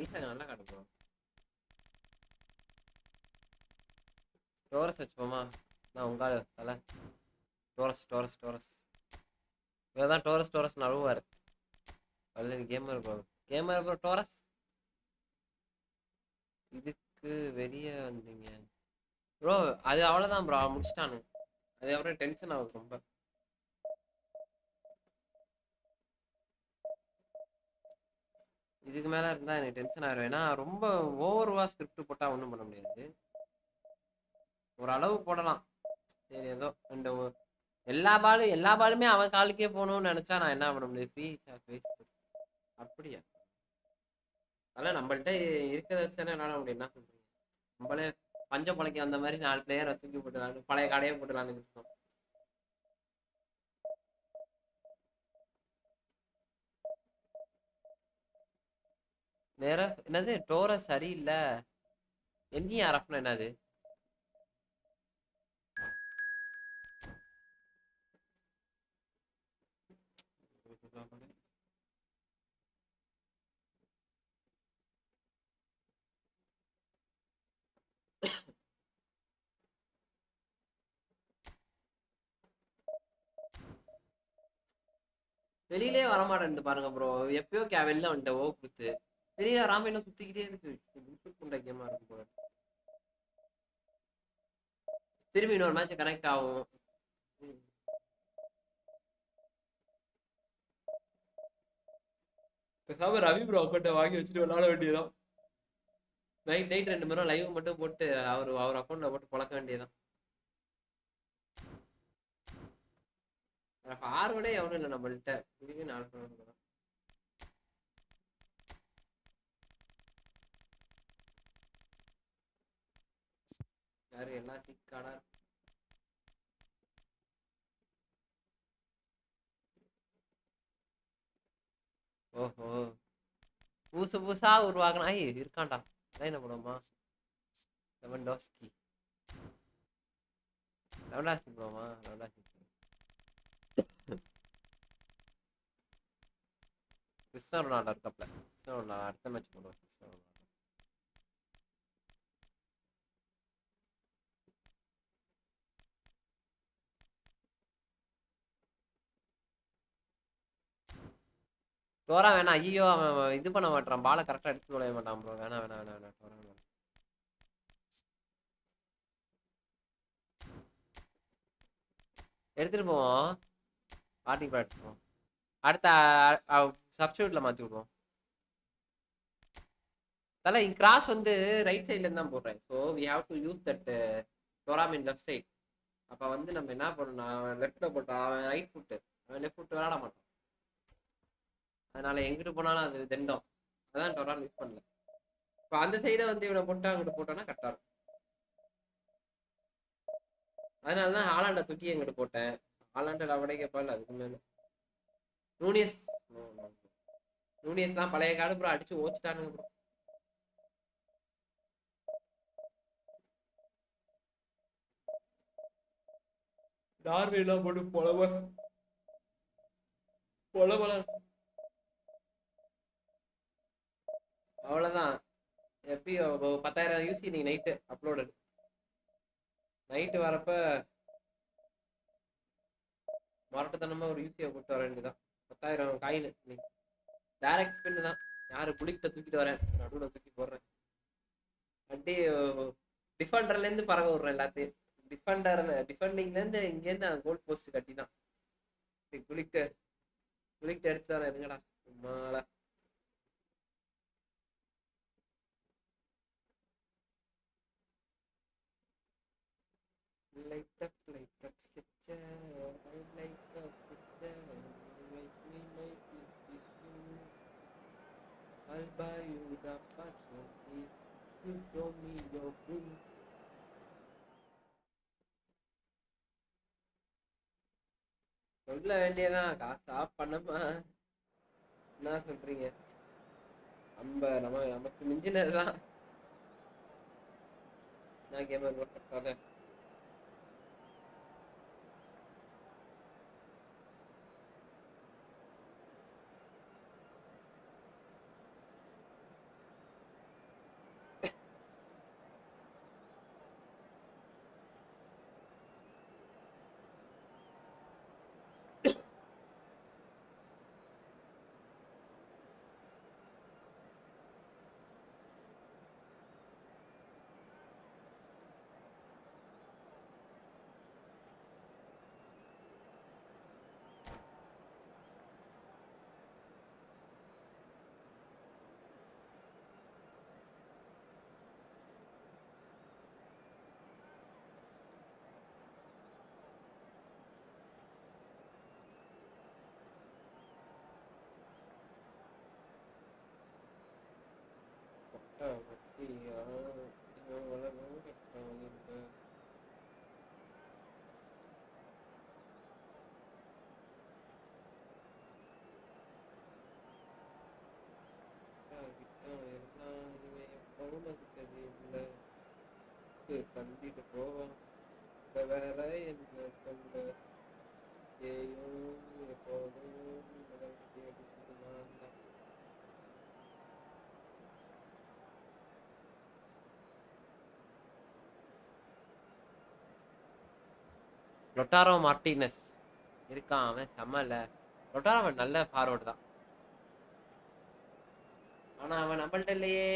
Isha நல்லா காட்டுப்போம். டோரஸ் வச்சுப்போமா? நான் உங்கால தலை டோரஸ் இவதான் டோரஸ் நழுவாரு. அல்லது கேமர் ப்ரோ டோரஸ் இதுக்கு வெளியே வந்தீங்க ப்ரோ. அது அவ்வளோதான் ப்ரோ, முடிச்சிட்டானு. அது அப்புறம் டென்ஷன் ஆகுது ரொம்ப. இதுக்கு மேலே இருந்தால் எனக்கு டென்ஷன் ஆகிடும். ஏன்னா ரொம்ப ஓவர்வா ஸ்கிரிப்ட் போட்டால் ஒன்றும் பண்ண முடியாது. ஒரு அளவு போடலாம். சரி ஏதோ இந்த எல்லா பாலுமே அவன் காலுக்கே போகணும்னு நினச்சா நான் என்ன பண்ண முடியும்? அப்படியா? அதெல்லாம் நம்மள்ட்ட இருக்கிறத வச்சு தானே விளாட முடியும். என்ன சொல்றீங்க? நம்மளே பஞ்ச பழைக்க அந்த மாதிரி 4 பிளேயரை தூக்கி போட்டுலான்னு பழைய கடையை போட்டுலான்னு இருக்கோம். வேற என்னது டோரஸ் சரியில்லை NERFனா என்னது? வெளியிலே வரமாட்டேன் பாருங்க ப்ரோ. எப்பயோ வெளில வந்துட்டேன் ஓ கொடுத்து. வெளியில ராமையில சுத்திக்கிட்டே இருக்கு. கேமா இருக்கும் போல. திரும்பி இன்னொரு மேட்ச் கனெக்ட் ஆகும். பேசாம ரவி ப்ரோ அக்கௌண்ட்டை வாங்கி வச்சுட்டு விளாட வேண்டியதான். நைட் 2 மணி நேரம் லைவ் மட்டும் போட்டு அவர் அக்கௌண்ட்ல போட்டு பழக்க வேண்டியதான். ஃபார்வர்டே எவனும் இல்லை நம்மள்கிட்ட. இதுவே 4 பேர் தான். யாரு எல்லாம் சிக்காடா. ஓஹோ புதுசா உருவாக்கினா இருக்கான்டா. என்ன போடுவோமா? லெவன்டாஸ்கி போடுவோமா? கிறிஸ்டியானோ ரொனால்டோ இருக்காப்ல. கிறிஸ்டியானோ ரொனால்டோ அடுத்த மேட்ச் போடுவோம். கிறிஸ்டியானோ ரொனால்டோ டோரா வேணாம். ஐயோ அவன் இது பண்ண மாட்டான். பாலை கரெக்டாக எடுத்து நுழைய மாட்டான் ப்ரோ. வேணாம் டோரா வேணாம். எடுத்துட்டு போவோம். பார்ட்டி பால் எடுத்துப்போம். அடுத்த சப்ஸ்டியூட்ல மாற்றி விடுவோம். தலை கிராஸ் வந்து ரைட் சைட்லேருந்து தான் போடுறேன். So we have to use that டோரா மீன் லெஃப்ட் சைட். அப்போ வந்து நம்ம என்ன பண்ணணும்? அவன் லெஃப்ட்டில் போட்டான். அவன் ரைட் ஃபுட்டு. அவன் லெஃப்ட் ஃபுட்டு விளாட மாட்டான். அதனால எங்கிட்டு போனாலும் அது தண்டம். அதான் டோரா யூஸ் பண்ணல. இப்போ அந்த சைடை வந்து இவனை போட்டு அங்கிட்டு போட்டோன்னா கரெக்டாக இருக்கும். அதனால தான் ஹாலாண்டை தூக்கி எங்கிட்டு போட்டேன். ஹாலாண்டில் அவடே கேட்பாள். அதுக்கு மேலே நூனியஸ்லாம் பழைய காடு ப்ரோ. அடிச்சு ஓச்சிட்டானுங்க ப்ரோ. டார்வின்லாம் போட்டு பொலவ அவ்வளோதான். எப்பயும் 10,000 யூசி நீ நைட்டு அப்லோடு. நைட்டு வரப்ப மரட்டுத்தனமா ஒரு யூசியை போட்டு வர வேண்டியதான். 10,000 காயின் நீ டைரக்ட் ஸ்பின்னு தான். யாரு புளிக்கிட்ட தூக்கிட்டு வரேன், நடுவில் தூக்கி போடுறேன். அப்படியே டிஃபெண்டர்லேருந்து பறக்க விட்றேன் எல்லாத்தையும். டிஃபெண்டிங்லேருந்து இங்கேருந்து கோல் போஸ்ட் கட்டி தான் குளிக்கிட்டு எடுத்து வரேன். இருங்கடா சும்மாடா. Light up sketcher. I like a sketcher. Make me you. I'll buy you the password if you show me your proof. சொல்ல வேண்டியதான். காசு ஆஃப் பண்ணமா என்ன சொல்றீங்க? நமக்கு மிஞ்சினதுதான். நான் கேமர் போட்டால எப்பவும் அதுக்கு இல்லை தந்திட்டு போவோம் வேற எங்க சொல்ல ஏயும் எப்போதும் லொட்டாரோ மார்டினஸ் இருக்கான் அவன் செம்மல லொட்டாரோ அவன் நல்ல ஃபார்வர்டு தான் ஆனா அவன் நம்மள்ட்ட இல்லையே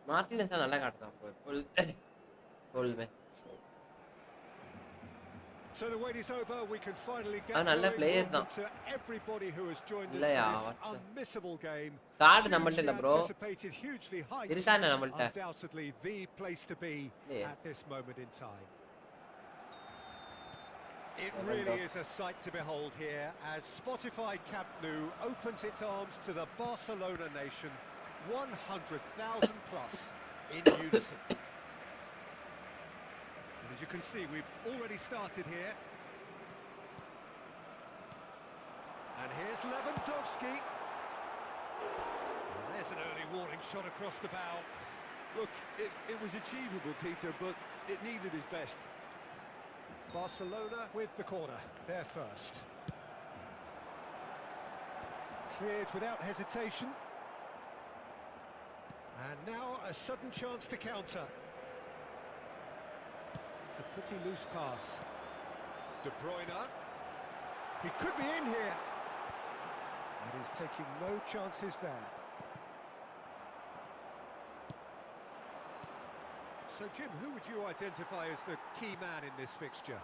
மார்டினஸ் நல்லா காட்டுதான் சொல்லுவேன் So the wait is over. We can finally get நல்ல பிளேயர் தான் to everybody who has joined us இல்லையா for this unmissable game. Card நம்மள்ட்ட இல்ல ப்ரோ Anticipated hugely high. இருக்கா நம்மள்ட்ட Undoubtedly the place to be at this moment in time. It really is a sight to behold here as Spotify Camp Nou opens its arms to the Barcelona nation, 100,000 plus in unison. And as you can see, we've already started here. And here's Lewandowski. And there's an early warning shot across the bow. Look, it was achievable, Peter, but it needed his best. Barcelona with the corner, there first. Cleared without hesitation. And now a sudden chance to counter. It's a pretty loose pass. De Bruyne. He could be in here. And he's taking no chances there. So, Jim, who would you identify as the key man in this fixture?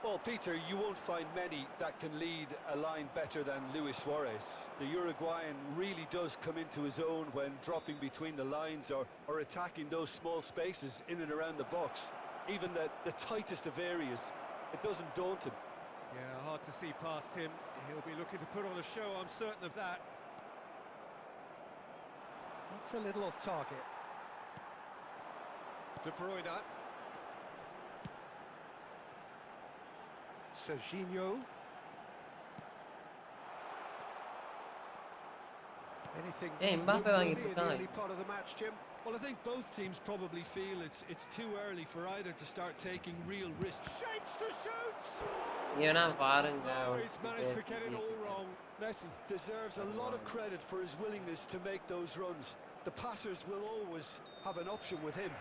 Well, Peter, you won't find many that can lead a line better than Luis Suarez. The Uruguayan really does come into his own when dropping between the lines or attacking those small spaces in and around the box. Even the tightest of areas, it doesn't daunt him. Yeah, hard to see past him. He'll be looking to put on a show, I'm certain of that. That's a little off target. De Bruyne. Serginho. Anything Mbappe noteworthy in the early part of the match, Jim? Well, I think both teams probably feel it's too early for either to start taking real risks. Shapes to shoot! பாருங்க Oh, he's managed to get it all wrong. Messi deserves a lot of credit for his willingness to make those runs. The passers will always have an option with him.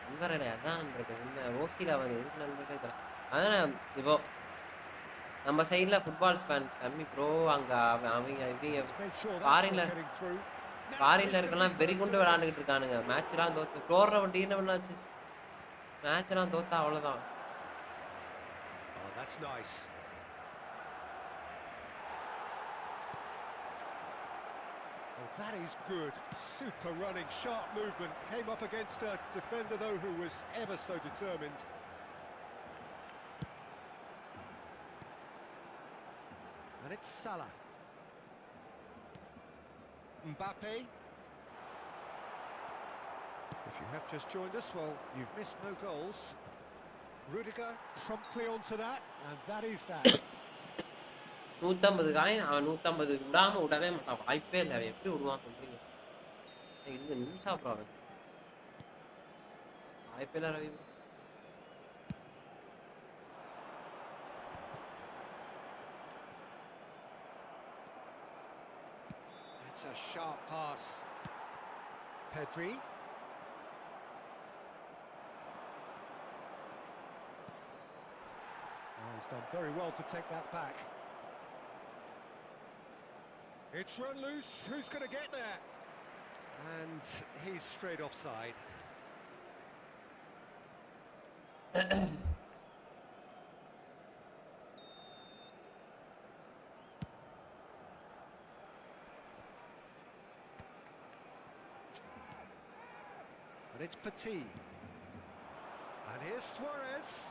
நண்பர்களே அதான் நண்பர்கள் இந்த ஓசியில் அவர் எதுக்கு நண்பர்களே தர அதான் இப்போ நம்ம சைடில் ஃபுட்பால் ஃபேன்ஸ் கம்மி ப்ரோ அங்கே அவங்க ஃபாரின்ல இருக்கலாம் வெறி கொண்டு விளாண்டுக்கிட்டு இருக்கானுங்க மேட்ச்லாம் தோத்து டோர்னமெண்ட் ஈனவென்னாச்சு மேட்ச்லாம் தோத்தா அவ்வளோதான். Oh, that's nice. Oh, that is good. Super running, sharp movement. Came up against a defender, though, who was ever so determined. And it's Salah. Mbappe. If you have just joined us, well, you've missed no goals. Rudiger promptly onto that, and that is that. 150 coin அவன் 150 விடவே மாட்டான். வாய்ப்பே இல்லை. அவன் எப்படி விடுவான் சொல்றீங்க? இது நிமிஷம் அப்புறம் அவன் வாய்ப்பே இல்லை Ravi. It's a sharp pass. Pedri. Oh, he's done very well to take that back. It's run loose. Who's going to get there? And he's straight offside. And it's Petit. And here's Suarez.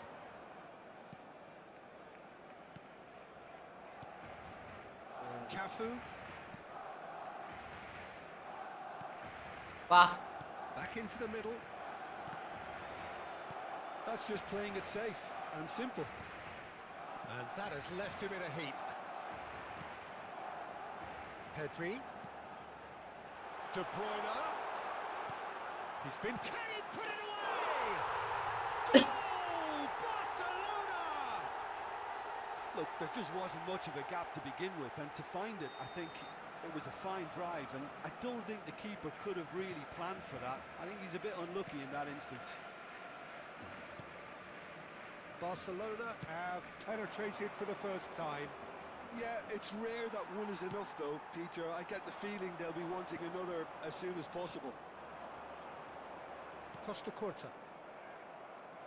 Cafu. Bah. Back into the middle. That's just playing it safe and simple. And that has left him in a heap. Pedri. De Bruyne. He's been carried, put it away! Goal! Barcelona! Look, there just wasn't much of a gap to begin with, and to find it, I think it was a fine drive, and I don't think the keeper could have really planned for that. I think he's a bit unlucky in that instance. Barcelona have penetrated for the first time. Yeah, it's rare that one is enough though, Peter. I get the feeling they'll be wanting another as soon as possible. Costa Curta.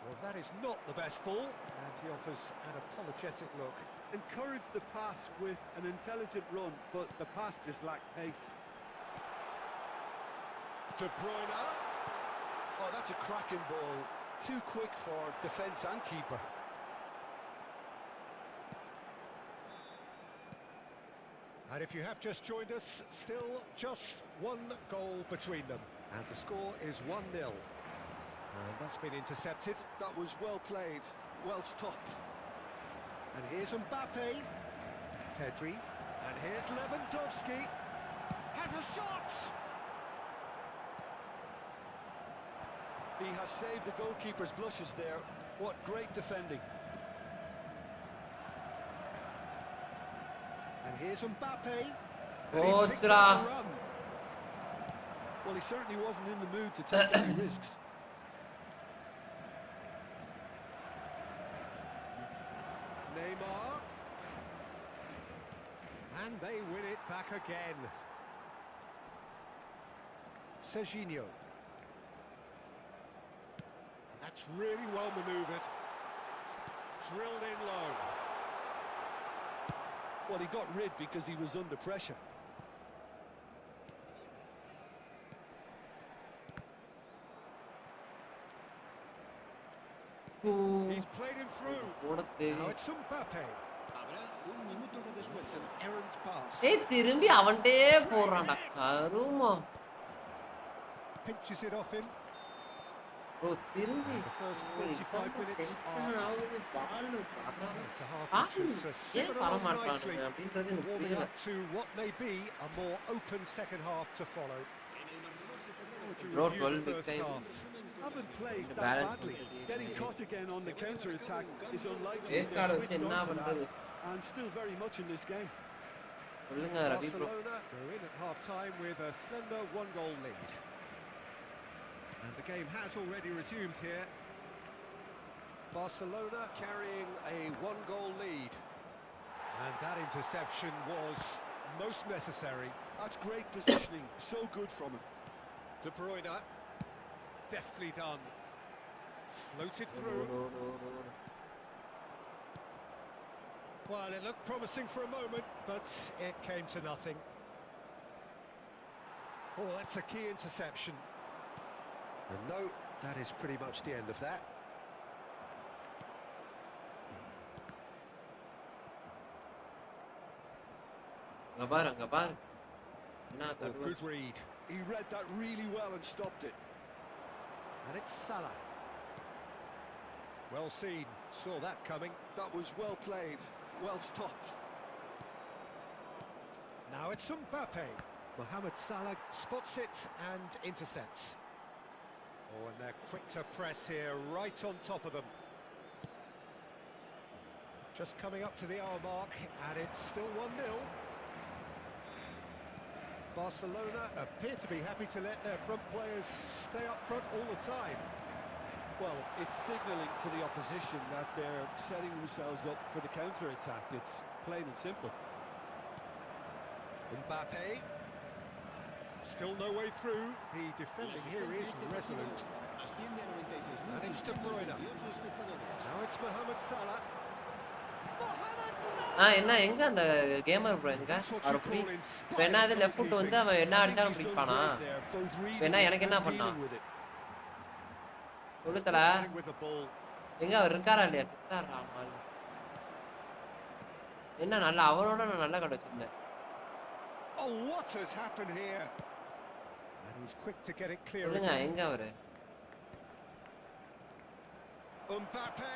Well, that is not the best ball, and he offers an apologetic look. Encouraged the pass with an intelligent run, but the pass just lacked pace. De Bruyne. Oh, that's a cracking ball. Too quick for defence and keeper. And if you have just joined us, still just one goal between them. And the score is 1-0. And that's been intercepted. That was well played, well stopped. And here's Mbappe. Pedri. And here's Lewandowski. Has a shot! He has saved the goalkeeper's blushes there. What great defending. And here's Mbappe. Oh, Tra. Well, he certainly wasn't in the mood to take any risks. Neymar. And they win it back again. Serginho. And that's really well manoeuvred. Drilled in low. Well, he got rid because he was under pressure. He's played him through. Now it's Mbappe. Habrá un minuto de It's descuento. an errant pass. ஏய் திரும்பி அவன்டே போறான்டா கருமா. Pinches it off him. Bro திரும்பி The first 45 minutes tension are... ஆகுது பால் It's a half ball which has ஏன் simmered வர on nicely, மாட்டானுங்க அப்படின்றது எனக்கு warming புரியல. up to what may be a more open second half to follow. Would you Bro, review 12 the big first time. half? Haven't played The that balance badly. was really Getting good. caught again on the counter-attack is unlikely. Safeguard They're வச்சு switched என்ன on to that, பண்றது? and still very much in this game. சொல்லுங்க Ravi bro. Barcelona go in at half-time with a slender one-goal lead. And the game has already resumed here. Barcelona carrying a one-goal lead. And that interception was most necessary. That's great positioning, so good from him. De Bruyne, deftly done. Floated through. Well, it looked promising for a moment, but it came to nothing. Oh, that's a key interception. And no, that is pretty much the end of that. அங்க பாரு. என்ன Oh, தடுவ? good read. He read that really well and stopped it. And it's Salah. Well seen, saw that coming. That was well played, well stopped. Now it's Mbappe. Mohamed Salah spots it and intercepts. Oh, and they're quick to press here, right on top of them. Just coming up to the hour mark, and it's still 1-0. Barcelona appear to be happy to let their front players stay up front all the time. Well, it's signalling to the opposition that they're setting themselves up for the counter-attack. It's plain and simple. Mbappe. Still no way through. The defending here is resolute. Asciende a 96.000 And it's De Bruyne. espectadores. Now it's Mohamed Salah. Mohamed Salah! என்ன எங்க அந்த gamer bro எங்க That's what our you புடி call வேணா inspired அது left foot வந்து goalkeeping. அவன் என்ன I think அடிச்சாலும் he's பிடிப்பானா done great there, both reading வேணா it எனக்கு என்ன and பண்ணான் dealing with it. கொடுத்தல With the ball. எங்க அவர் இருக்காரா இல்லையா திட்டாரா ஆளு என்ன நல்லா அவரோட நான் நல்லா கடை வச்சிருந்தேன் Oh, what has happened here? And he's quick to get it clear. சொல்லுங்க எங்க அவரு Mbappe,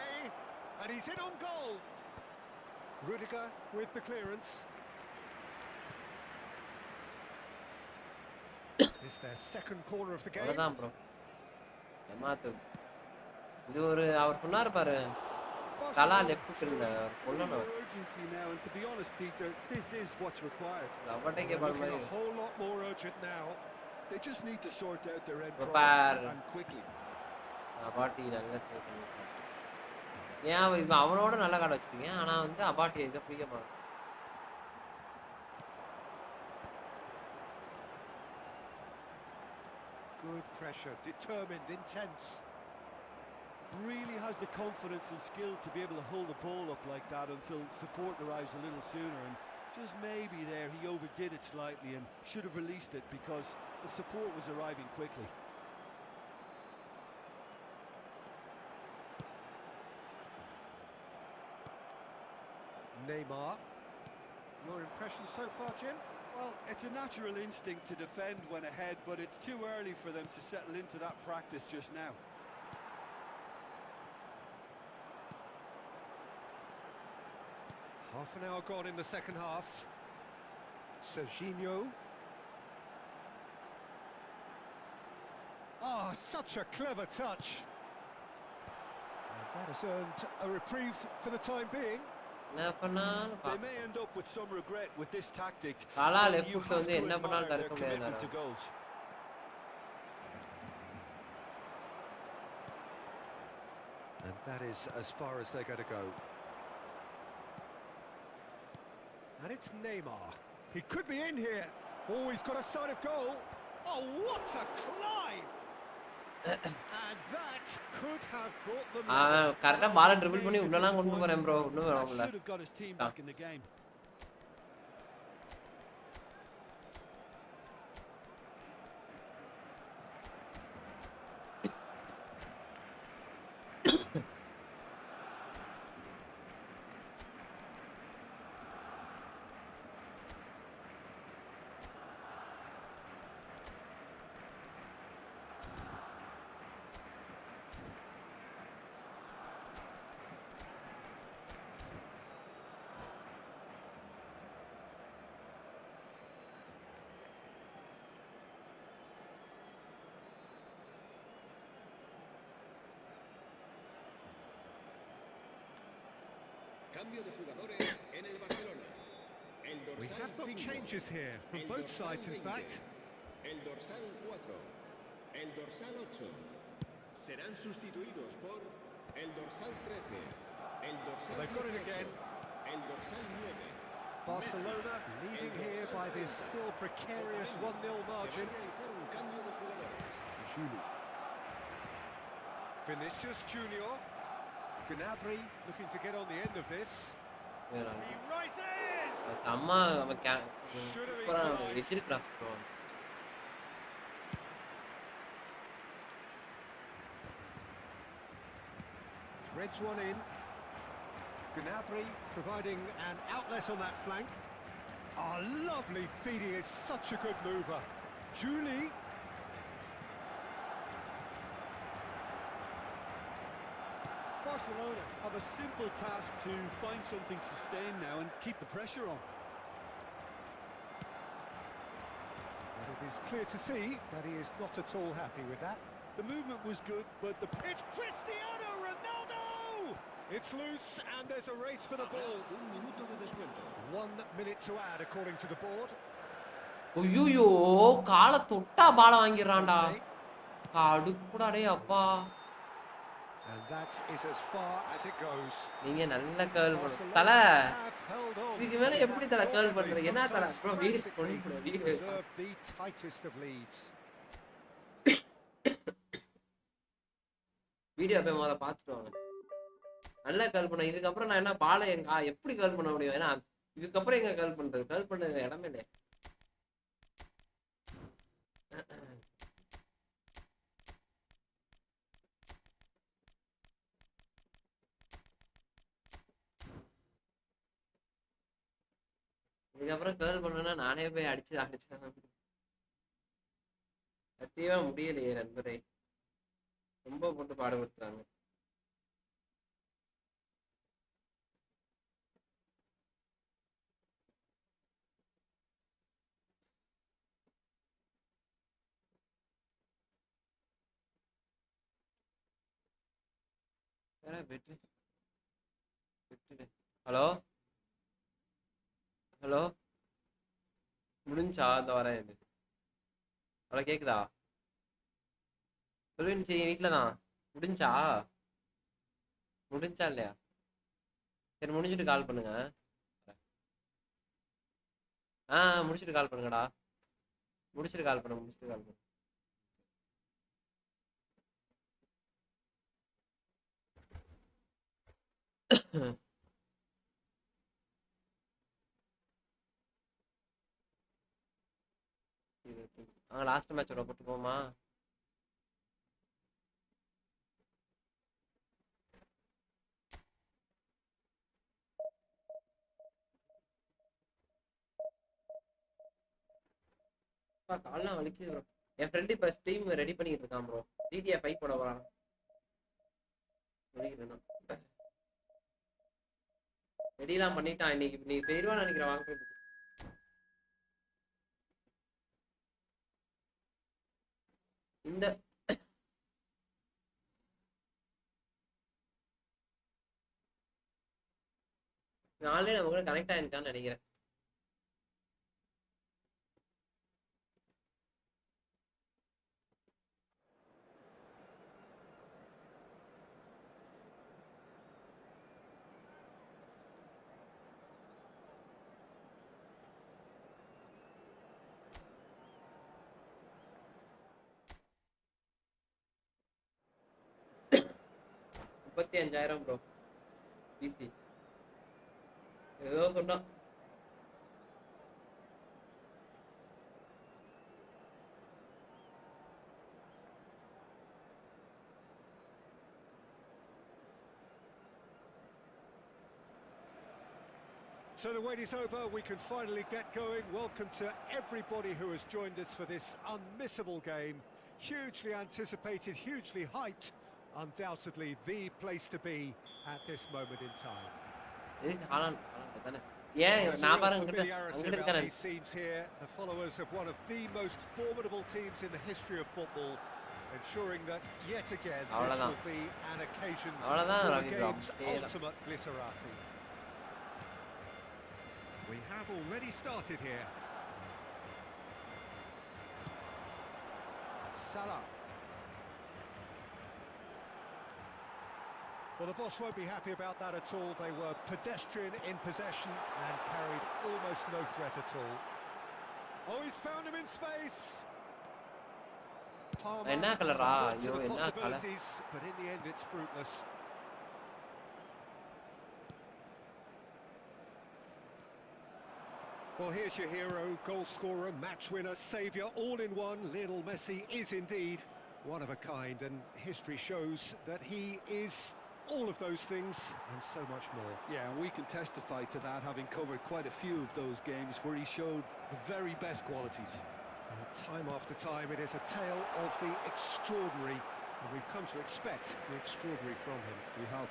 and he's in on goal. Rudiger with the clearance. It's their second corner of the game. அவ்வளவுதான் ப்ரோ ஏமாத்து இது ஒரு அவர் சொன்னாரு பாரு தலா லெஃப்ட் இல்ல கொல்லணும் urgency now, and to be honest, Peter, this is what's required. அவட்டேக்கே ball Looking மாதிரி a whole lot more urgent now. They just need to sort out their end Prepare. product and quickly. அபாட்டி நல்லா save பண்ணிருக்கான் ஏன் இவன் அவனோட நல்லா கடை வச்சிருக்கேன் ஆனா வந்து அபாட்டி இதை பிடிக்க மாட்டான் Good pressure, determined, intense. Really has the confidence and skill to be able to hold the ball up like that until support arrives a little sooner, and just maybe there he overdid it slightly and should have released it because the support was arriving quickly. Neymar. Your impression so far, Jim? Well, it's a natural instinct to defend when ahead, but it's too early for them to settle into that practice just now. Half an hour gone in the second half. Serginho. Ah, such a clever touch. And that has earned a reprieve for the time being. என்ன பண்ணாலும் They may end up with some regret with this tactic. தலா but left you food have வந்து to என்ன பண்ணாலும் admire their தடுக்க commitment to முடியாது goals. And that is as far as they're going to go. And it's Neymar. He could be in here. Oh, he's got a sight of goal. Oh, what a climb! And that could have brought them. கரெக்டா பால triple பண்ணி உள்ளலாம் கொண்டு போறேன் bro இன்னும் That வரல should have got his team back in the game. Cambio de jugadores en el Barcelona. El We dorsal have got 5. changes here from El both dorsal sides, in 20. fact. El dorsal 4. El dorsal 8. Serán sustituidos por el dorsal 13. El dorsal They've got it 18, again. El dorsal 9. Barcelona leading here by this still precarious 1-0 margin. Se va a realizar un cambio de jugadores. Julu. Vinicius Junior. Gnabry looking to get on the end of this. He rises! செம்ம சூப்பரா வெச்சில் cross bro Threads one in. Gnabry providing an outlet on that flank. Oh, lovely feed. He is such a good mover. Julie. Barcelona have a simple task to find something sustained now and keep the pressure on. And it is clear to see that he is not at all happy with that. The movement was good, but the It's Cristiano Ronaldo! It's loose and there's a race for the ball. Un minuto de descuento. 1 minute to add according to the board. ஐயோ காலை தொட்டா பால வாங்கிடுறான்டா அடுப்புடா டேய் அப்பா And that is as far as it goes. நீங்க நல்ல curl பண்ணு தல இதுக்கு மேல எப்படி தல கர்ல் பண்றீங்க என்ன தல ப்ரோ வீடியோ பண்ணி video Deserve the tightest of leads. Video போய் முதல்ல பார்த்துட்டு வாங்க நல்லா கர்ல் பண்ண இதுக்கப்புறம் நான் என்ன பாலை எங்க எப்படி கர்ல் பண்ண முடியும் ஏன்னா இதுக்கப்புறம் எங்க கர்ல் பண்றது இடமே இல்லை இதுக்கப்புறம் கேர்ள் பண்ணணும்னா நானே போய் அடிச்சுதான் சத்தியமா முடியலையே நண்பரே. ரொம்ப போட்டு பாடுபடுத்துறாங்க. வேற விட்டு விட்டுடு. ஹலோ ஹலோ முடிஞ்சா இந்த வரேன் இது. அவ்வளோ கேக்குதா? சொல்லுச்சு வீட்டில தான். முடிஞ்சா முடிஞ்சா இல்லையா? சரி முடிஞ்சிட்டு கால் பண்ணுங்க. முடிச்சுட்டு கால் பண்ணுங்கடா. முடிச்சுட்டு கால் பண்ணு. லாஸ்ட் மேட்சோட போட்டு போமா? கால்லாம் வலிக்குது ப்ரோ. என் ஃப்ரெண்டு இப்போ ஸ்ட்ரீம் ரெடி பண்ணிட்டு இருக்கான் ப்ரோ. ஜிடிஏ 5 போட போறான். ரெடிலாம் பண்ணிட்டான். இன்னைக்கு நீ போயிடுவான்னு நினைக்கிறேன். வாங்க இந்த ஆல்ரெடி நம்ம கூட கனெக்ட் ஆயிருக்கான்னு நினைக்கிறேன். $35,000 ப்ரோ. பிசி ஏதோ சொன்னான். So the wait is over, we can finally get going. Welcome to everybody who has joined us for this unmissable game. Hugely anticipated, hugely hyped. Undoubtedly the place to be at this moment in time. These scenes here, the followers of one of the most formidable teams in the history of football, ensuring that yet again this will be an occasion for the game's ultimate glitterati. We have already started here. Salah. Well, the boss won't be happy about that at all. They were pedestrian in possession and carried almost no threat at all. Oh, he's found him in space. Palmer has to the possibilities, but in the end it's fruitless. Well, here's your hero, goal scorer, match winner, saviour, all in one. Lionel Messi is indeed one of a kind, and history shows that he is all of those things and so much more. Yeah, and we can testify to that, having covered quite a few of those games where he showed the very best qualities. Time after time, it is a tale of the extraordinary, and we've come to expect the extraordinary from him. We have.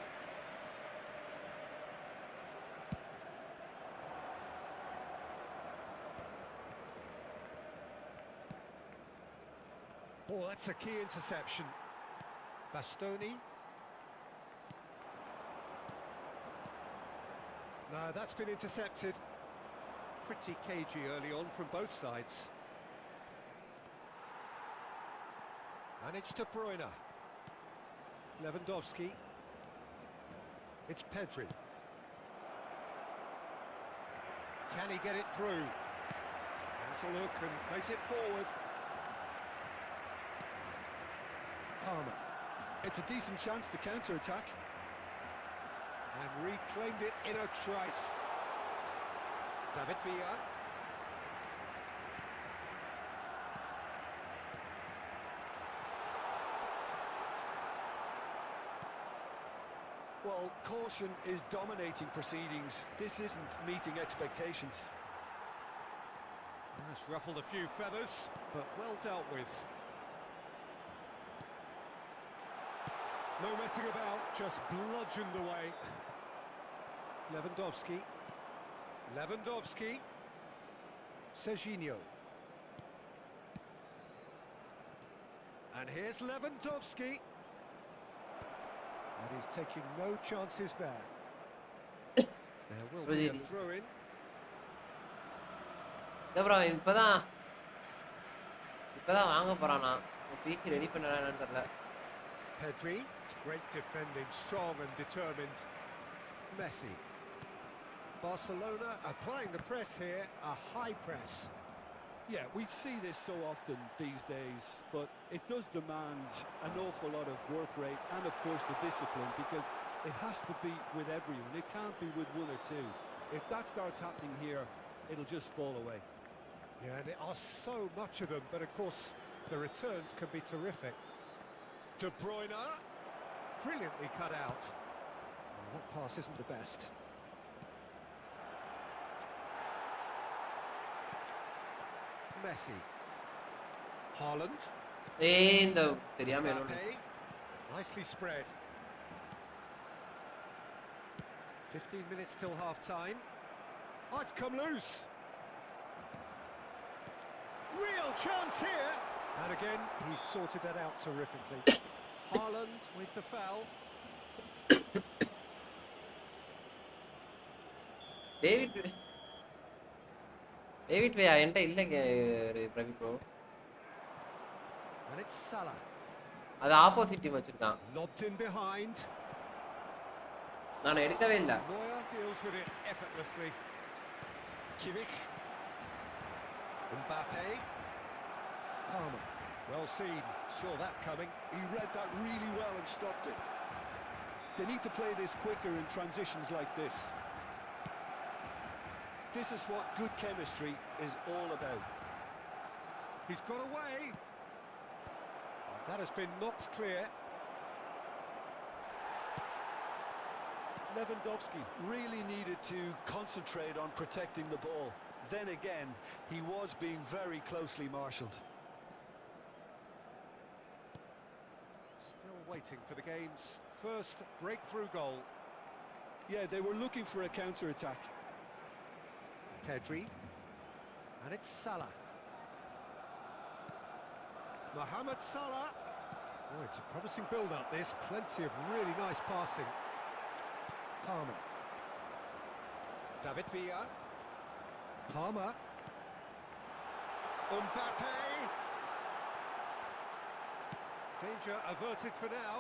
Oh, that's a key interception. Bastoni. No, that's been intercepted. Pretty cagey early on from both sides. And it's De Bruyne. Lewandowski. It's Pedri. Can he get it through? Has a look and place it forward. Palmer. It's a decent chance to counter-attack. And reclaimed it in a trice. David Villa. Well, caution is dominating proceedings. This isn't meeting expectations. That's ruffled a few feathers, but well dealt with. No messing about, just bludgeoned away. Lewandowski. Serginho. And here's Lewandowski. And he's taking no chances there. There will be a throw-in. bro இப்பதான் வாங்க போறானா PC ready பண்ணறானு தெரியல. Pedri, great defending, strong and determined. Messi. Barcelona applying the press here, a high press. Yeah, we see this so often these days, but it does demand an awful lot of work rate and, of course, the discipline, because it has to be with everyone. It can't be with one or two. If that starts happening here, it'll just fall away. Yeah, and there are so much of them, but of course, the returns can be terrific. De Bruyne, brilliantly cut out. Oh, that pass isn't the best. Messi. Haaland. இந்த தெரியாம என்ன Mbappe. Nicely spread. 15 minutes till half-time. Oh, it's come loose. Real chance here. And again, he's sorted that out terrifically. Haaland with the foul. David வேயா என்கிட்ட இல்லைங்க பிரவி bro. And it's Salah. அது opposite team வச்சிருக்கான். Lobbed in behind. நான் எடுக்கவே இல்ல. Neuer deals with it effortlessly. Kimmich. Mbappe. Palmer. Well seen. Saw that coming. He read that really well and stopped it. They need to play this quicker in transitions like this. This is what good chemistry is all about. He's got away. That has been knocked clear. Lewandowski really needed to concentrate on protecting the ball. Then again, he was being very closely marshalled. Still waiting for the game's first breakthrough goal. Yeah, they were looking for a counter-attack. Pedri. And it's Salah. Mohamed Salah. Oh, it's a promising build-up, this. Plenty of really nice passing. Palmer. David Villa. Palmer. Mbappe. Danger averted for now.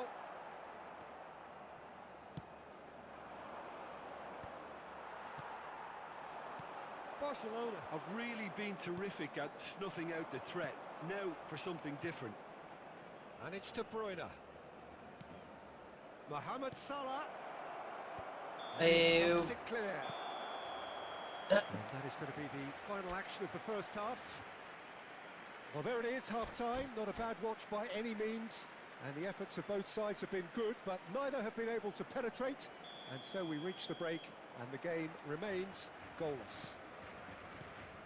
Barcelona have really been terrific at snuffing out the threat. Now for something different. And it's De Bruyne. Mohamed Salah. Keeps it clear. And that is going to be the final action of the first half. Well, there it is, half-time. Not a bad watch by any means. And the efforts of both sides have been good, but neither have been able to penetrate. And so we reach the break, and the game remains goalless.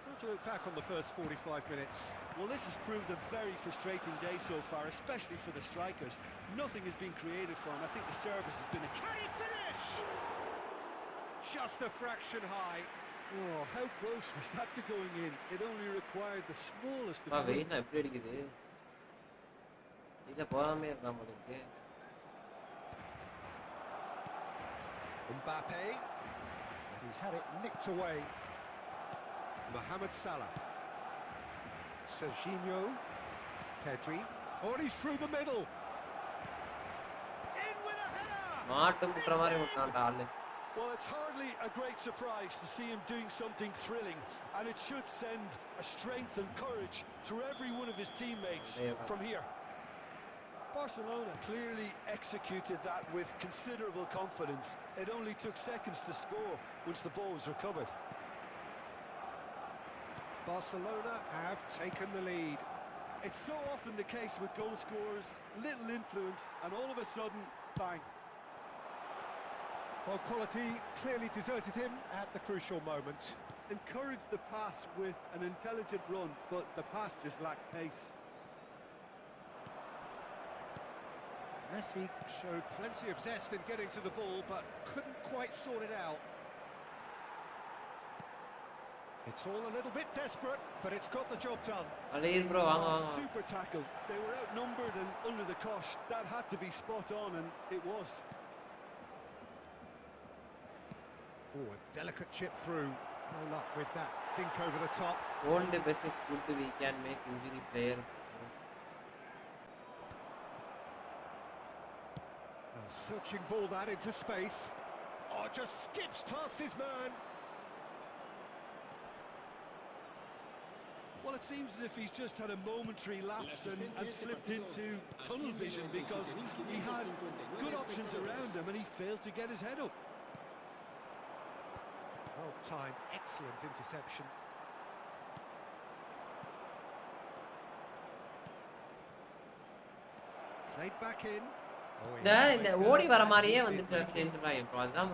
How do you look back on the first 45 minutes? Well, this has proved a very frustrating day so far, especially for the strikers. Nothing has been created for them. I think the service has been a... Can he finish? Just a fraction high. Oh, how close was that to going in? It only required the smallest of weight tweaks. எப்படி அடிக்குது இத போகாமே இருக்கலாம் உங்களுக்கு. Mbappe. And he's had it nicked away. Mohamed Salah. Serginho. Pedri. Oh, and he's through the middle. In with a header. மாட்டு முட்டுற மாதிரி விட்டான்டா ஆளு. Well, it's hardly a great surprise to see him doing something thrilling, and it should send a strength and courage through every one of his teammates from here. Barcelona clearly executed that with considerable confidence. It only took seconds to score once the ball was recovered. Barcelona have taken the lead. It's so often the case with goal scorers, little influence, and all of a sudden, bang. Well, quality clearly deserted him at the crucial moment. encouraged the pass with an intelligent run, but the pass just lacked pace. Messi showed plenty of zest in getting to the ball, but couldn't quite sort it out. It's all a little bit desperate, but it's got the job done. Alir bro, வாங்க வாங்க. Super tackle. They were outnumbered and under the cosh. That had to be spot on, and it was. Oh, a delicate chip through. No luck with that dink over the top. Old basis good we can make injury player. A searching ball that into space. Oh, just skips past his man. Well, it seems as if he's just had a momentary lapse and slipped into tunnel vision, because he had good options around him and he failed to get his head up. Well-timed, excellent interception. Played back in. இந்த ஓடி வர மாதிரியே வந்துட்டு நின்னுறாங்க bro. அதுதான்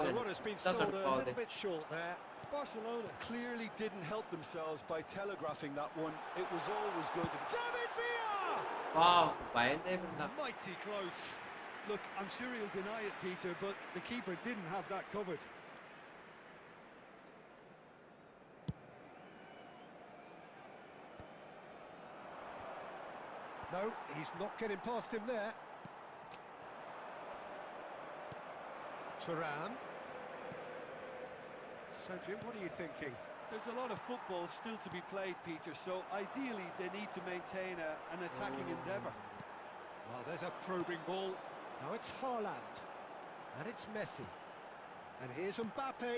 The run has been sold a little bit short there. Barcelona clearly didn't help themselves by telegraphing that one. It was always going to be... David Villa! Wow, பயந்தே இருந்தான். Mighty close. Look, I'm sure he'll deny it, Peter, but the keeper didn't have that covered. No, he's not getting past him there. Thuram. So, Jim, what are you thinking? There's a lot of football still to be played, Peter, so ideally they need to maintain an attacking endeavour. Well, there's a probing ball. Now it's Haaland. And it's Messi. And here's Mbappe.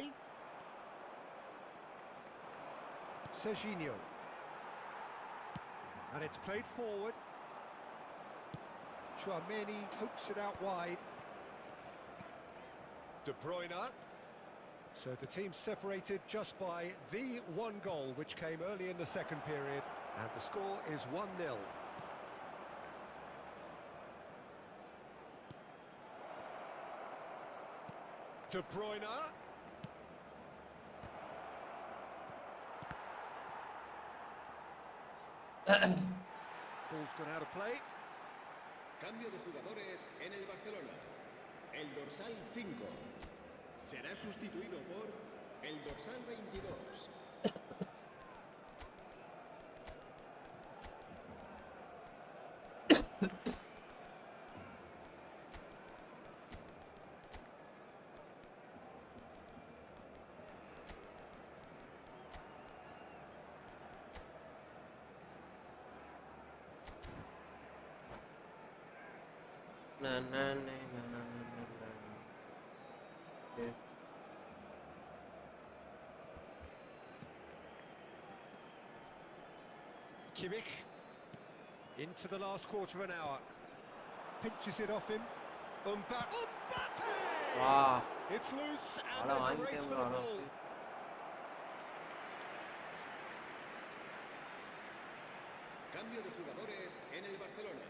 Serginho. And it's played forward. Chouameni pokes it out wide. De Bruyne. So the team separated just by the one goal, which came early in the second period. And the score is 1-0. De Bruyne. Ball's gone out of play. Cambio de jugadores en el Barcelona. El dorsal 5 será sustituido por el dorsal 22. Na, na, na, na, na, na. Yes. Kimmich. Into the last quarter of an hour. Pinches it off him. Mbappe! Wow. It's loose and Hello, there's a I'm race Tim for the Ronald. ball. Cambio de jugadores en el Barcelona.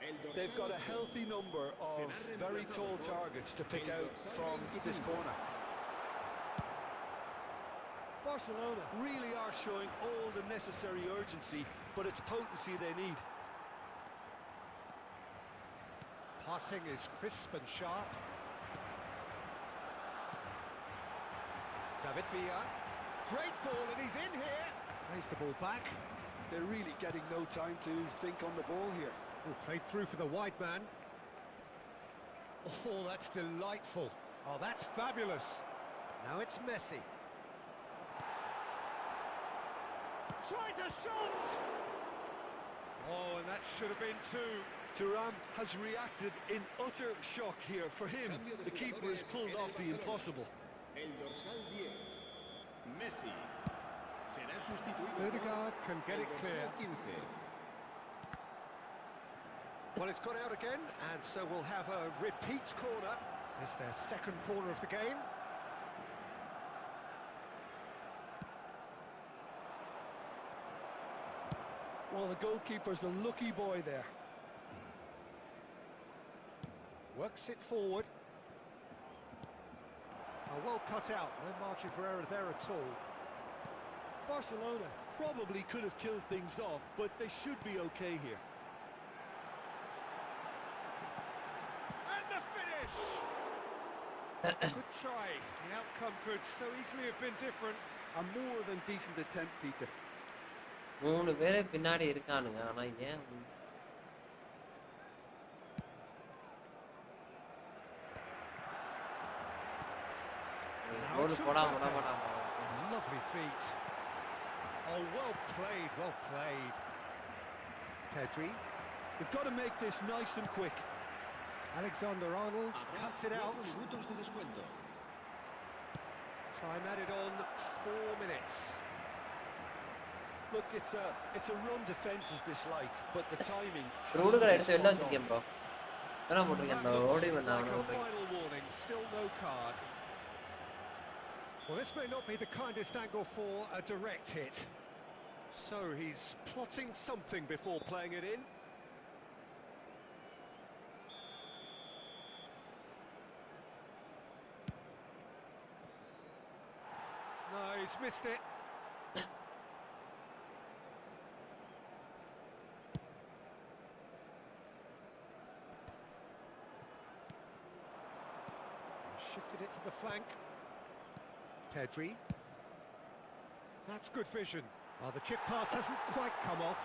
El dorsal They've got a 8 healthy number of very tall targets to pick out from this corner. Barcelona really are showing all the necessary urgency, but it's potency they need. Passing is crisp and sharp. David Villa. Great ball, and he's in here. Plays the ball back. They're really getting no time to think on the ball here. Oh, played through for the wide man. Oh, that's delightful. Oh, that's fabulous. Now it's Messi. Tries a shot! Oh, and that should have been two. Thuram has reacted in utter shock here. For him, the keeper has pulled off the impossible. El dorsal 10. Messi será sustituido Odegaard can get el it dorsal clear. 15. Well, it's gone out again, and so we'll have a repeat corner. It's their second corner of the game. Well, the goalkeeper's a lucky boy there. Works it forward. Oh, well cut out. No margin for error there at all. Barcelona probably could have killed things off, but they should be okay here. And the finish! Good try. The outcome could so easily have been different. A more than decent attempt, Peter. 3 பேர் பின்னாடி இருக்கானுங்க. ஆனா ஏன் கோல் போடாம விட மாட்டாங்க. Lovely feet. Oh, well played, well played. Pedri. They've got to make this nice and quick. Alexander-Arnold cuts it out. Minutos de descuento. Time added on, 4 minutes. Look, it's a run defense is dislike, but the timing. ரூடுகளை எடுத்து வெளில வச்சிருக்கேன் bro. என்ன போட்டுருக்கேன் That bro? looks ஓடி like வந்தாங்க. a final warning, still no card. Well, this may not be the kindest angle for a direct hit. So he's plotting something before playing it in. No, he's missed it. Shifted it to the flank. Pedri. That's good vision. Oh, the chip pass hasn't quite come off.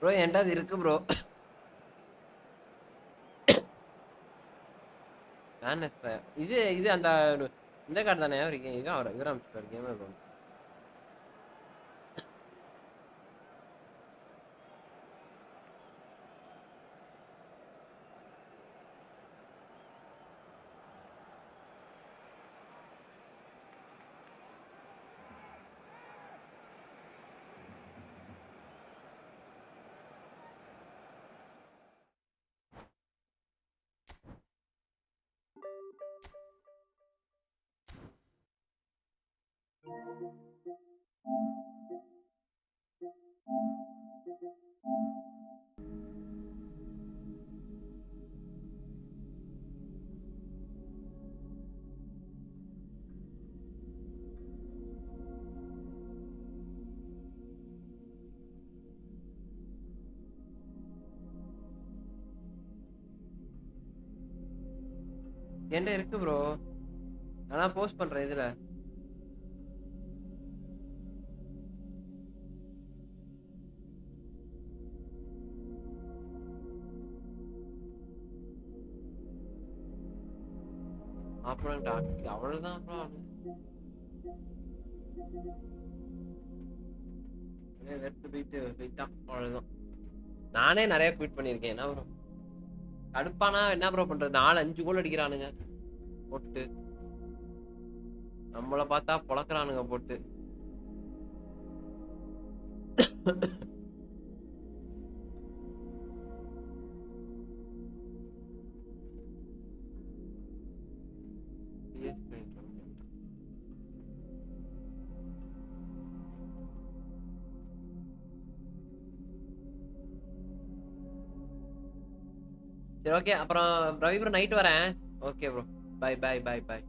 Bro என்கிட்ட அது இருக்கு bro. இது அந்த இந்த card தானே இருக்கீங்க? இதான் அவர் இவர அமைச்சுட்டாரு கேமர் ப்ரோ. என்கிட்ட இருக்கு ப்ரோ. ஆனா போஸ்ட் பண்றேன் இதுல. அப்புறம் அவ்வளவுதான் அப்புறம் வெறுத்து போயிட்டு அவ்வளவுதான். நானே நிறைய ட்வீட் பண்ணியிருக்கேன். என்ன ப்ரோ கடுப்பானா என்ன ப்ரோ பண்றது? 4-5 கோல் அடிக்கிறானுங்க போட்டு. நம்மளை பார்த்தா பொழக்கிறானுங்க போட்டு. சரி ஓகே, அப்புறம் ரவி ப்ரோ நைட் வரேன். Okay bro, bye bye bye by.